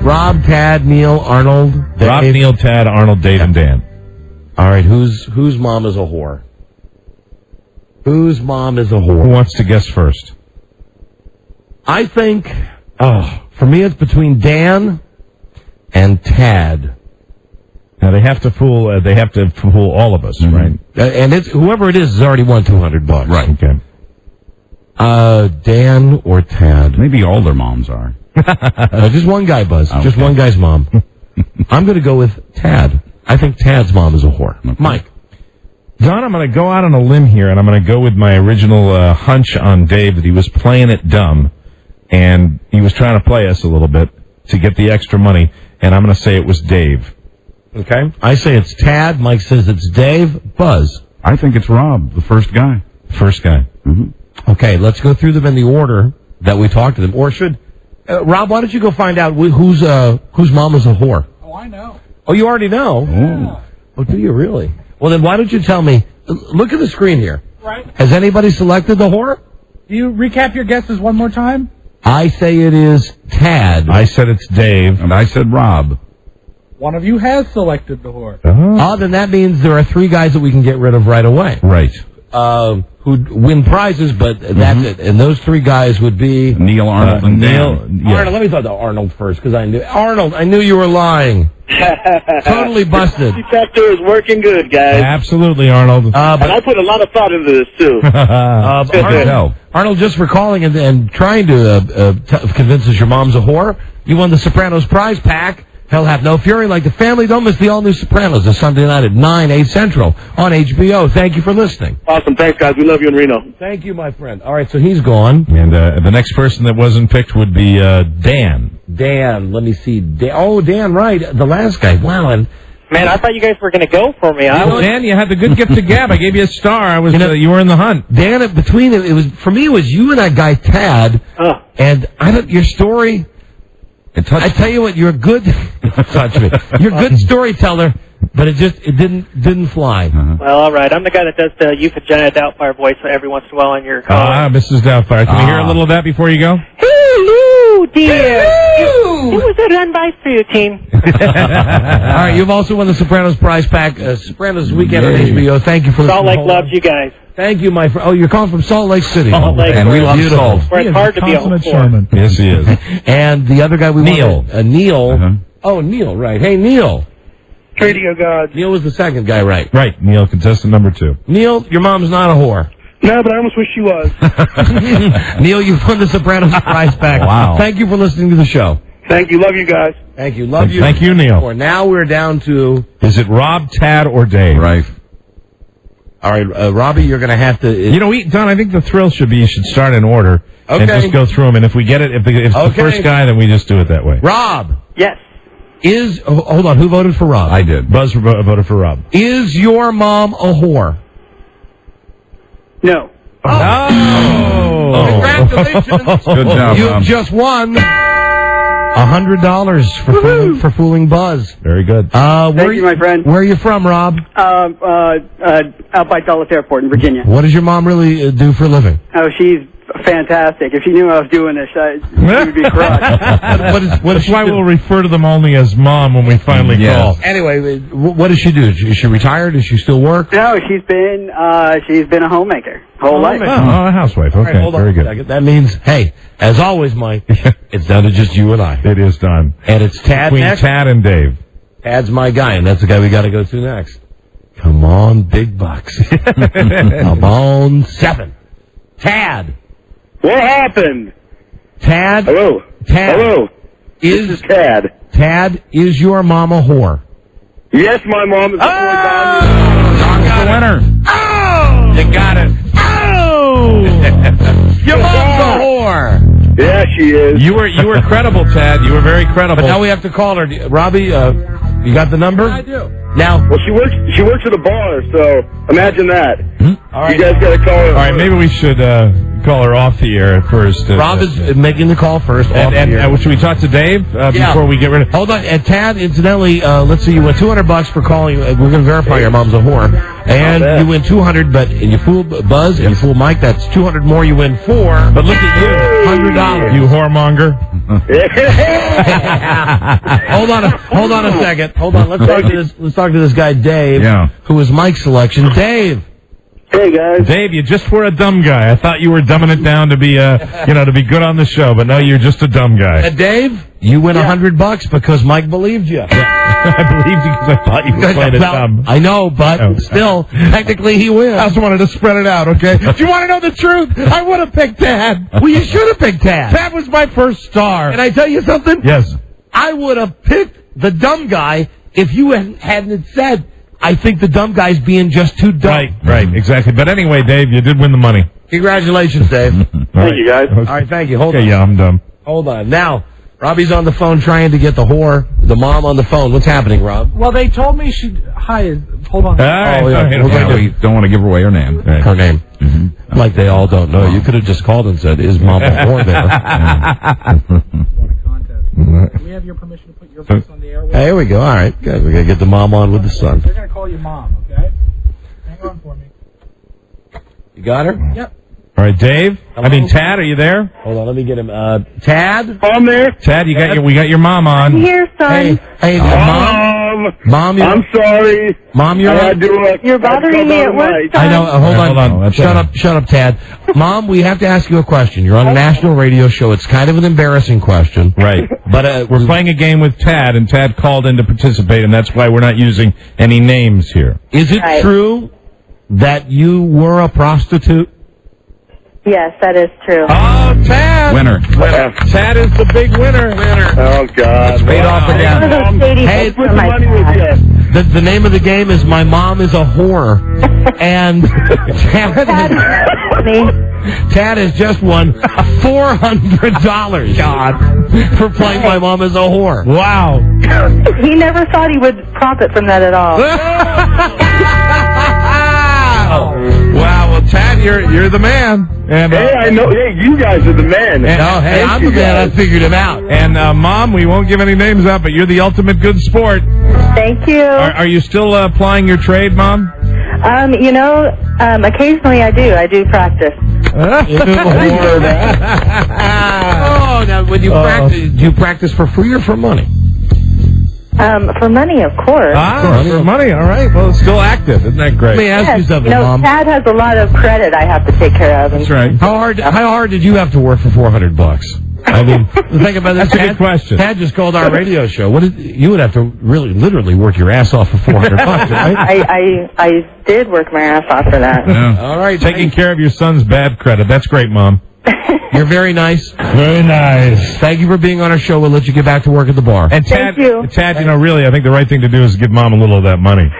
Rob, Tad, Neil, Arnold. Dave. Rob, Neil, Tad, Arnold, Dave, and Dan. All right, whose mom is a whore? Whose mom is a whore? Who wants to guess first? I think, for me it's between Dan and Tad. Now they have to fool all of us, right? And it's whoever it is has already won $200. Right. Okay. Dan or Tad? Maybe all their moms are. Just one guy, Buzz. Okay. Just one guy's mom. I'm going to go with Tad. I think Tad's mom is a whore. Okay. Mike. Don, I'm going to go out on a limb here, and I'm going to go with my original hunch on Dave that he was playing it dumb, and he was trying to play us a little bit to get the extra money, and I'm going to say it was Dave. Okay. I say it's Tad. Mike says it's Dave. Buzz. I think it's Rob, the first guy. First guy. Mm-hmm. Okay, let's go through them in the order that we talked to them. Or should... Rob, why don't you go find out whose mom is a whore? Oh, I know. Oh, you already know? Yeah. Oh, do you really? Well, then why don't you tell me... Look at the screen here. Right. Has anybody selected the whore? Do you recap your guesses one more time? I say it is Tad. I said it's Dave. And I said Rob. One of you has selected the whore. Oh, then that means there are 3 guys that we can get rid of right away. Right. who'd win prizes, but that's it. And those three guys would be Neil, Arnold, and Dan. Neil. Arnold. Let me thought the Arnold first because I knew Arnold. I knew you were lying. Totally busted. Detector is working good, guys. Absolutely, Arnold. And I put a lot of thought into this, too. Arnold, just for calling and trying to convince us your mom's a whore, you won the Sopranos prize pack. Hell Have No Fury, Like the Family. Don't miss the all-new Sopranos this Sunday night at 9, 8 Central on HBO. Thank you for listening. Awesome. Thanks, guys. We love you in Reno. Thank you, my friend. All right, so he's gone. And the next person that wasn't picked would be Dan. Dan, let me see. Dan, right. The last guy. Wow, and... Man, I thought you guys were going to go for me. Dan, you had the good gift of gab. I gave you a star. I was, you were in the hunt. Dan, it was for me. It was you and that guy Tad, and your story. I tell you what, you're a good. Touch me. You're a good storyteller, but it didn't fly. Well, all right. I'm the guy that does the Euphogenia Doubtfire voice every once in a while on your call. Mrs. Doubtfire. Can we hear a little of that before you go? Hello, dear. It was a run-by routine. All right, you've also won the Sopranos prize pack. Sopranos Weekend on HBO. Thank you for Salt Lake loves you guys. Thank you, my friend. Oh, you're calling from Salt Lake City. Salt Lake. And we love Beautiful. salt. Where it's hard to be a whore. Yes, he is. And the other guy we Neil. wanted, Neil. Oh, Neil, right. Hey, Neil. Radio God. Neil was the second guy, right? Right. Neil, contestant number 2. Neil, your mom's not a whore. No, but I almost wish she was. Neil, you've won the Sopranos prize pack. Wow. Thank you for listening to the show. Thank you. Love you guys. Thank you. Love you. Thank you, Neil. Now we're down to... Is it Rob, Tad, or Dave? Right. All right, Robbie, you're going to have to... Don, I think the thrill should be you should start in order and just go through them. And if we get it, if it's the first guy, then we just do it that way. Rob. Yes. Hold on, who voted for Rob? I did. Buzz voted for Rob. Is your mom a whore? No. Oh. Congratulations. Good job, You've Mom. just won $100 for fooling Buzz. Very good. Thank you, my friend. Where are you from, Rob? Out by Dulles Airport in Virginia. What does your mom really do for a living? Oh, she's fantastic. If she knew I was doing this, she would be crushed. That's why we'll refer to them only as Mom when we finally call. Anyway, what does she do? Is she retired? Does she still work? No, she's been a homemaker whole life. Oh, a housewife. Okay, hold on very a good. second. That means, hey, as always, Mike, it's down to just you and I. It is done. And it's Tad Between next. Tad and Dave. Tad's my guy, and that's the guy we got to go to next. Come on, big bucks. Come on, 7. Tad. What happened? Tad. Hello. Tad. Hello. This is Tad. Tad, is your mom a whore? Yes, my mom is a whore. The winner. Oh! You got it. Oh! Your mom's a whore. Yeah, she is. You were credible, Tad. You were very credible. But now we have to call her. Robbie, you got the number? I do. Now, Well, she works at a bar, so imagine that. all right. You guys got to call her. All right, maybe we should call her off the air at first. Rob is making the call first. And should we talk to Dave before we get rid of... Hold on. And Tad, incidentally, let's see, you win $200 for calling. We're going to verify your mom's a whore. And you win $200, and you fool Buzz, and you fool Mike. That's $200 more. You win $4. But look at you, $100. You whoremonger. Hold on a second. Hold on. Let's talk to this guy Dave, who is Mike's selection. Dave. Hey guys. Dave, you just were a dumb guy. I thought you were dumbing it down to be to be good on the show, but no, you're just a dumb guy. Dave, you win $100 because Mike believed you. I believed you because I thought you were playing it dumb. I know, but still, technically he wins. I just wanted to spread it out, okay? Do you want to know the truth? I would have picked Tad. Well, you should have picked Tad. That was my first star. Can I tell you something? Yes. I would have picked the dumb guy if you hadn't said, I think the dumb guy's being just too dumb. Right, exactly. But anyway, Dave, you did win the money. Congratulations, Dave. Thank you, guys. All right, thank you. Hold on. Yeah, I'm dumb. Hold on. Now, Robbie's on the phone trying to get the mom on the phone. What's happening, Rob? Well, they told me Hi, hold on. We don't want to give away her name. Her name. Mm-hmm. Like they all don't know. You could have just called and said, is mom a whore there? We have your permission to put your voice on the air. Hey, here we go. All right, good. We're going to get the mom on with the son. They're going to call you mom, okay? Hang on for me. You got her? Yep. All right, Dave. Hello? Tad, are you there? Hold on, let me get him. Tad? I'm there. Tad, we got your mom on. I'm here, son. Hey, Mom. Mom, I'm sorry. Mom, you're bothering me at work. I know. Hold on. Shut up, Tad. Mom, we have to ask you a question. You're on a national radio show. It's kind of an embarrassing question. Right. But we're playing a game with Tad, and Tad called in to participate, and that's why we're not using any names here. Is it true that you were a prostitute? Yes, that is true. Oh, Tad! Winner. Tad is the big winner. Oh, God. It's paid off again. Hey, put the money with you. The name of the game is My Mom is a Whore. And Tad has just won $400, God, for playing My Mom is a Whore. Wow. He never thought he would profit from that at all. Wow, well, Tad, you're the man. And, hey, I know. Hey, you guys are the men. I'm the man. I figured him out. And, Mom, we won't give any names out, but you're the ultimate good sport. Thank you. Are you still plying your trade, Mom? Occasionally I do. I do practice. Now when you practice, do you practice for free or for money? For money, of course. For money. All right. Well, it's still active. Isn't that great? Let me ask you something, Mom. Tad has a lot of credit I have to take care of. That's right. How hard did you have to work for $400? I mean, think about this. That's a good question. Tad just called our radio show. You would have to literally work your ass off for $400, right? I did work my ass off for that. Yeah. All right. Taking care of your son's bad credit. That's great, Mom. You're very nice. Very nice. Thank you for being on our show. We'll let you get back to work at the bar. And Tad, really, I think the right thing to do is give Mom a little of that money.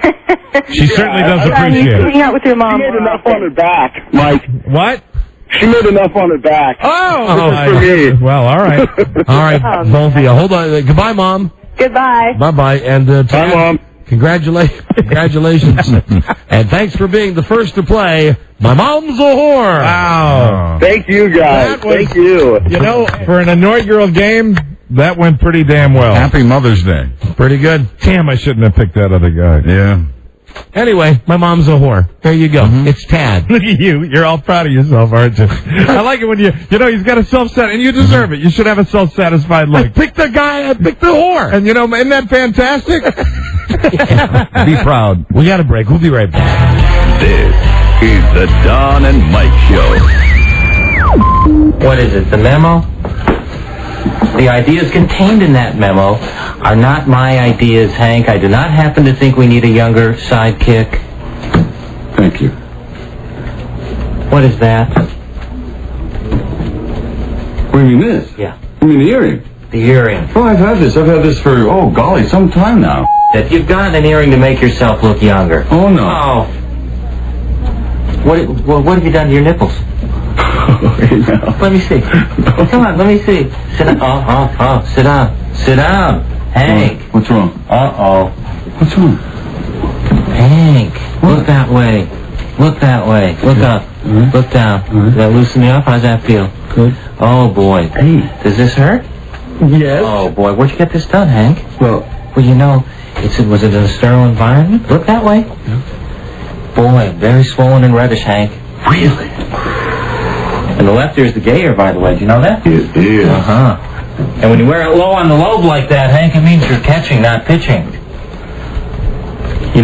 She certainly does appreciate it. Hang out with your mom. She made enough on her back, Mike. What? She made enough on her back. Oh, this is for me. Well, all right. All right, both of you. Hold on. Goodbye, Mom. Goodbye. Bye-bye. And Tad, bye, Mom. Congratulations. And thanks for being the first to play My Mom's a Whore. Wow. Thank you, guys. Thank you. You know, for an inaugural game, that went pretty damn well. Happy Mother's Day. Pretty good. Damn, I shouldn't have picked that other guy. Yeah. Anyway, My Mom's a Whore. There you go. It's Tad. Look at you. You're all proud of yourself, aren't you? I like it when he's got a and you deserve it. You should have a self-satisfied look. I picked the guy. I picked the whore. And, isn't that fantastic? Be proud. We got a break. We'll be right back. This is the Don and Mike Show. What is it, the memo? The ideas contained in that memo are not my ideas, Hank. I do not happen to think we need a younger sidekick. Thank you. What is that? What do you mean this? Yeah. You mean the earring? The earring. Oh, I've had this. I've had this for, golly, some time now. That you've got an earring to make yourself look younger. Oh, no. Oh. What have you done to your nipples? Let me see. Come on, let me see. Sit down. Sit down. Sit down. Hank. What's wrong? Uh-oh. What's wrong? Hank, look that way. Look that way. Look up. Look down. Does that loosen you up? How's that feel? Good. Oh, boy. Hey. Does this hurt? Yes. Oh, boy. Where'd you get this done, Hank? Well, was it in a sterile environment? Look that way. Yeah. Boy, very swollen and reddish, Hank. Really? And the left ear is the gay ear, by the way. Do you know that? It is. Uh-huh. And when you wear it low on the lobe like that, Hank, it means you're catching, not pitching.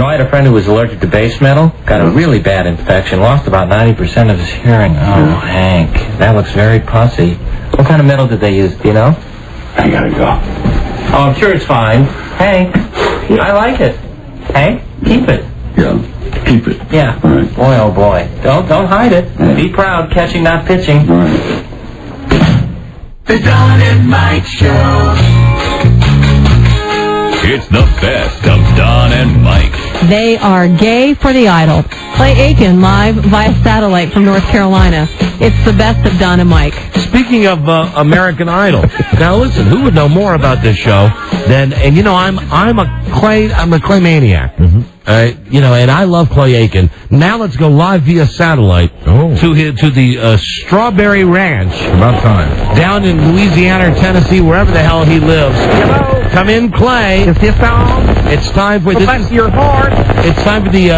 I had a friend who was allergic to base metal, got a really bad infection, lost about 90% of his hearing. Oh, Hank, that looks very pussy. What kind of metal did they use, do you know? I gotta go. Oh, I'm sure it's fine. Hank, I like it. Hank, keep it. Yeah, keep it. Yeah. All right. Boy, oh boy. Don't hide it. Yeah. Be proud, catching, not pitching. All right. The Don and Mike Show. It's the best of Don and Mike. They are gay for the idol. Clay Aiken live via satellite from North Carolina. It's the best of Don and Mike. Speaking of American Idol, now listen, who would know more about this show than? And I'm a Clay maniac. And I love Clay Aiken. Now let's go live via satellite to the Strawberry Ranch. About time. Down in Louisiana or Tennessee, wherever the hell he lives. Hello. Come in, Clay. Is this on? It's time for your heart. It's time for the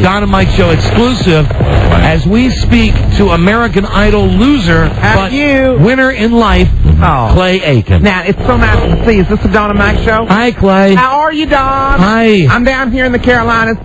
Don and Mike Show exclusive as we speak to American Idol loser, but winner in life, Oh. Clay Aiken. Now, it's so nice to see you. Is this the Don and Mike show? Hi, Clay. How are you, Don? Hi. I'm down here in the Carolinas,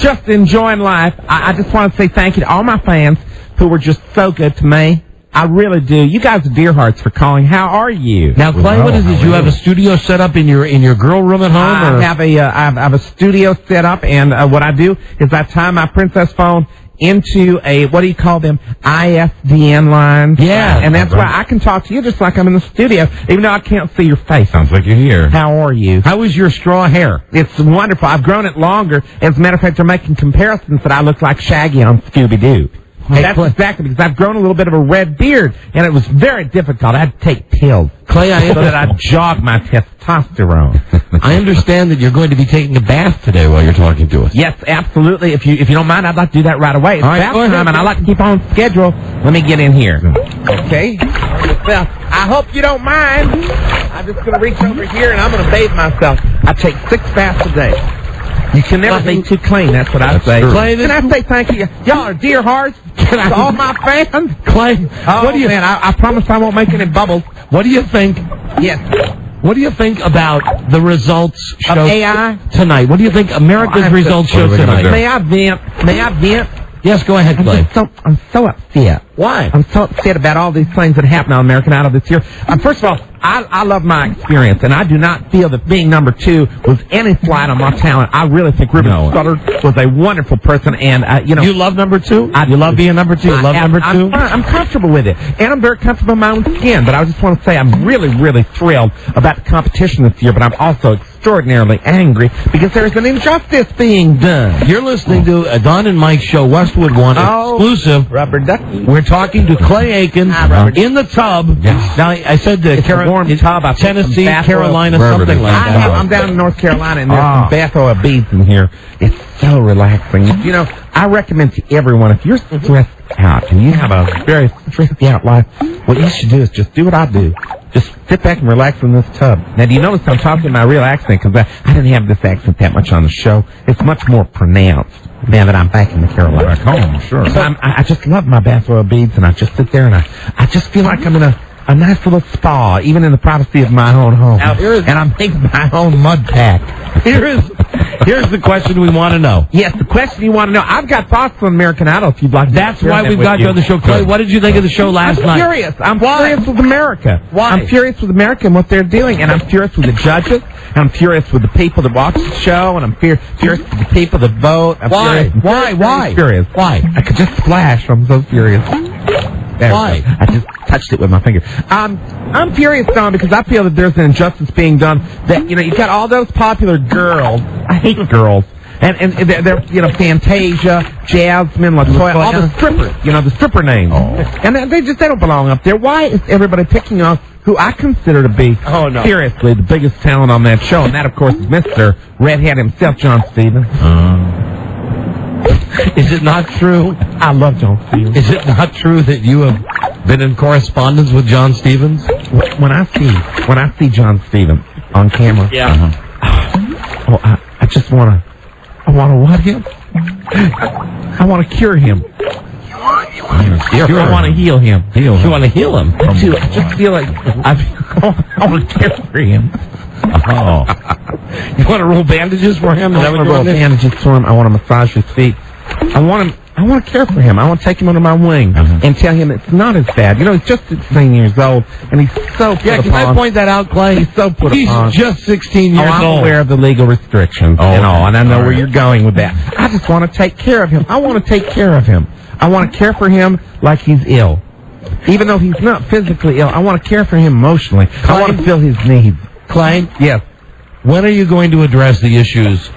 just enjoying life. I just want to say thank you to all my fans who were just so good to me. I really do. You guys are dear hearts for calling. How are you? Now, Clay, what is it? You have a studio set up in your girl room at home? I have a studio set up, and what I do is I tie my Princess phone into a, what do you call them, ISDN line. Yeah. And that's why I can talk to you just like I'm in the studio, even though I can't see your face. Sounds like you're here. How are you? How is your straw hair? It's wonderful. I've grown it longer. As a matter of fact, they're making comparisons that I look like Shaggy on Scooby-Doo. Hey, that's Clay. exactly because I've grown a little bit of a red beard, and it was very difficult. I had to take pills. Clay, so that I jog my testosterone. I understand that you're going to be taking a bath today while you're talking to us. Yes, absolutely. If you don't mind, I'd like to do that right away. It's bath time, and I like to keep on schedule. Let me get in here. Okay. Well, I hope you don't mind. I'm just going to reach over here, and I'm going to bathe myself. I take 6 baths a day. You can never be too clean. That's what I say. Clay, can I say thank you? Y'all are dear hearts. To all my fans. Clay, what do you man? I promise I won't make any bubbles. What do you think? Yes. What do you think about the results show of AI tonight? What do you think America's results show tonight? May I vent? May I vent? Yes, go ahead, Clay. I'm so upset. Why? I'm so upset about all these things that happened on American Idol this year. First of all, I love my experience, and I do not feel that being number 2 was any slight on my talent. I really think Ruben Studdard was a wonderful person, and you know. You love number 2? You love being number 2? You love number 2? I'm comfortable with it, and I'm very comfortable in my own skin. But I just want to say I'm really, really thrilled about the competition this year. But I'm also extraordinarily angry because there's an injustice being done. You're listening to a Don and Mike show, Westwood One, exclusive. Rubber ducky. We're talking to Clay Aiken in the tub. Yes. Now, I said the warm tub. I Tennessee, Carolina, something like that. I'm down in North Carolina, and there's some bath oil beads in here. It's so relaxing. You know, I recommend to everyone, if you're stressed out and you have a very stressed out life, what you should do is just do what I do. Just sit back and relax in this tub. Now, do you notice I'm talking in my real accent? Because I didn't have this accent that much on the show. It's much more pronounced now that I'm back in the Carolinas. Back home, sure. So I just love my bath oil beads, and I just sit there, and I just feel like I'm in a nice little spa, even in the privacy of my own home. Now, and I'm making my own mud pack. Here's the question we want to know. Yes, the question you want to know. I've got thoughts on American Idol if you'd like to. That's why we've got you on the show. Clay, what did you think of the show last night? I'm furious with America. Why? I'm furious with America and what they're doing, and I'm furious with the judges, and I'm furious with the people that watch the show, and I'm furious with the people that vote. Why? Why? Furious. Why? I could just splash. I'm so furious. Why? I just touched it with my finger. I'm furious, Don, because I feel that there's an injustice being done. That, you know, you've got all those popular girls. I hate girls. And they're, you know, Fantasia, Jasmine, LaToya, all the strippers, you know, the stripper names. And they don't belong up there. Why is everybody picking on who I consider to be, seriously, the biggest talent on that show? And that, of course, is Mr. Redhead himself, John Stevens. Is it not true? I love John Stevens. Is it not true that you have been in correspondence with John Stevens? When I see John Stevens on camera, I just want to what him? I want to cure him. I want to heal him. You want to heal him? I just feel like I want to care for him. You want to roll bandages for him? I want to roll bandages for him. I want to massage his feet. I want to care for him. I want to take him under my wing and tell him it's not as bad. You know, he's just 16 years old, and he's so put upon. Can I point that out, Clay? He's so put upon. He's just 16 years I'm old. aware of the legal restrictions and all, and I know where you're going with that. I just want to take care of him. I want to take care of him. I want to care for him like he's ill. Even though he's not physically ill, I want to care for him emotionally. I want to fill his needs. Clay? Yes. When are you going to address the issues?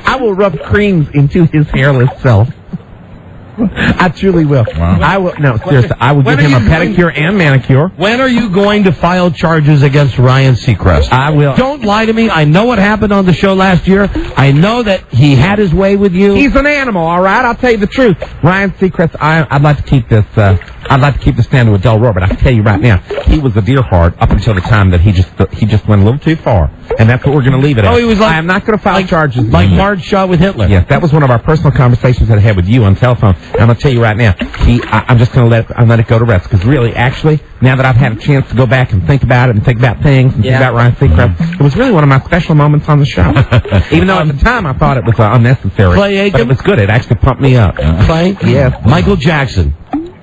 I will rub creams into his hairless self. I truly will. Wow. I will. No, seriously. I will give him a pedicure and manicure. When are you going to file charges against Ryan Seacrest? I will. Don't lie to me. I know what happened on the show last year. I know that he had his way with you. He's an animal, all right? I'll tell you the truth. Ryan Seacrest, I'd like to keep this. I'd like to keep this down to a dull roar, but I can tell you right now, he was a deer heart up until the time that he just went a little too far, and that's what we're going to leave it at. Oh, he was like, I am not going to file charges. Like Marge shot with Hitler. Yes, that was one of our personal conversations that I had with you on telephone, and I'm going to tell you right now, I'm just going to let it go to rest, because really, actually, now that I've had a chance to go back and think about it and think about things and think about Ryan Seacrest, it was really one of my special moments on the show. Even though at the time I thought it was unnecessary, Clay Aiken? but it was good. It actually pumped me up. Clay? Yes. Michael Jackson,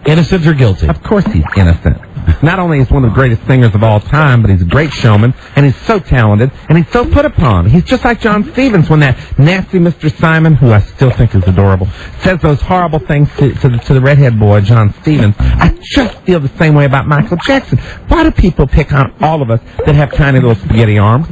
innocent or guilty? Of course he's innocent. Not only is he one of the greatest singers of all time, but he's a great showman, and he's so talented, and he's so put upon. He's just like John Stevens when that nasty Mr. Simon, who I still think is adorable, says those horrible things to the redhead boy, John Stevens. I just feel the same way about Michael Jackson. Why do people pick on all of us that have tiny little spaghetti arms?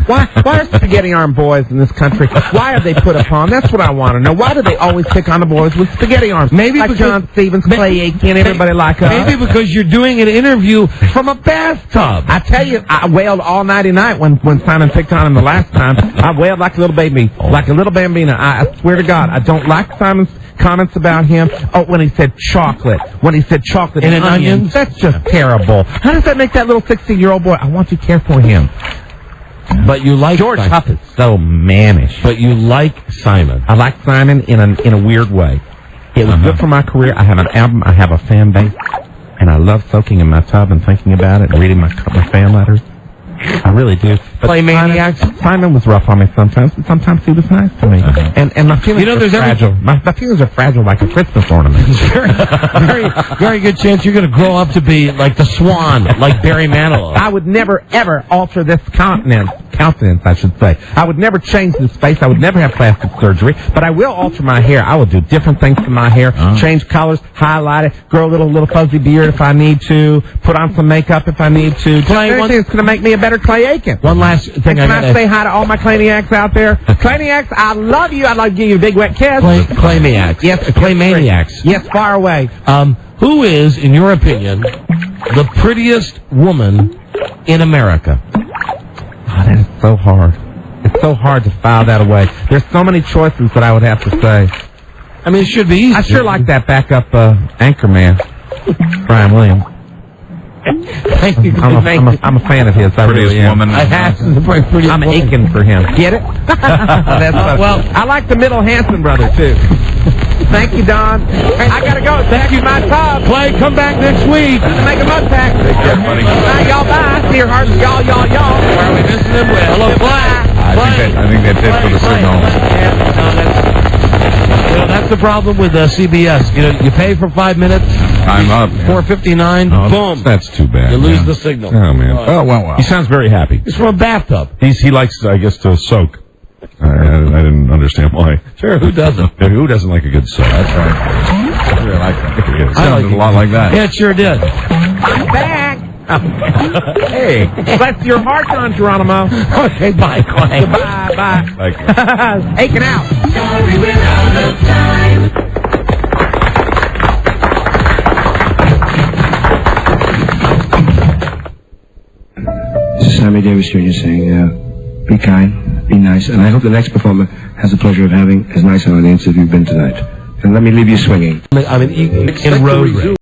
Why are spaghetti arm boys in this country? Why are they put upon? That's what I want to know. Why do they always pick on the boys with spaghetti arms? Maybe like John Stevens, Clay Aiken, everybody like us. Maybe because you're doing an interview from a bathtub. I tell you, I wailed all nighty night when Simon picked on him the last time. I wailed like a little baby, like a little bambina. I swear to God, I don't like Simon's comments about him. Oh, when he said chocolate. When he said chocolate and onions. That's just terrible. How does that make that little 16-year-old boy? I want to care for him. But you like George Huff is so mannish. But you like Simon. I like Simon in a weird way. It was good for my career. I have an album. I have a fan base. And I love soaking in my tub and thinking about it and reading my fan letters. I really do. But Play Maniacs? Simon was rough on me sometimes, but sometimes he was nice to me. And my feelings are fragile. My feelings are fragile like a Christmas ornament. Very good chance you're going to grow up to be like the Swan, like Barry Manilow. I would never, ever alter this countenance, I should say. I would never change this face. I would never have plastic surgery. But I will alter my hair. I will do different things to my hair. Change colors, highlight it, grow a little fuzzy beard if I need to, put on some makeup if I need to. Clay, it's going to make me a better Clay Aiken. One last thing Can I say hi to all my Claymaniacs out there? Claymaniacs, I love you. I'd like to give you a big wet kiss. Claymaniacs. Yes, Claymaniacs. Yes, far away. Who is, in your opinion, the prettiest woman in America? Oh, that is so hard. It's so hard to file that away. There's so many choices that I would have to say. I mean, it should be easy. I sure like that backup anchor man, Brian Williams. Thank you. I'm a fan of his. I Prettiest really am. woman. I'm aching for him. Get it? Well, I like the middle Hanson brother, too. Thank you, Don. I got to go. Thank you, my tub. Clay, come back next week. To make a mud pack. Bye, y'all. Bye. Dear hearts, y'all. Where are we missing them with? Hello, Clay. I think that's it for the signal. That's the problem with CBS. You pay for 5 minutes. Time up. $4.59. Boom. That's too bad. You lose the signal. Oh, man. Oh, well. He sounds very happy. He's from a bathtub. He likes, I guess, to soak. I didn't understand why. Sure, who doesn't? Yeah, who doesn't like a good soak? That's right. I really like that. It sounded a lot like that. Yeah, it sure did. I'm back. Hey, bless your heart, Don Geronimo. Okay, bye, Clay. Goodbye, bye. Like, Aching out. Sorry, we're out of time. This is Sammy Davis Jr. saying, be kind, be nice, and I hope the next performer has the pleasure of having as nice an audience as you've been tonight. And let me leave you swinging. I mean, in road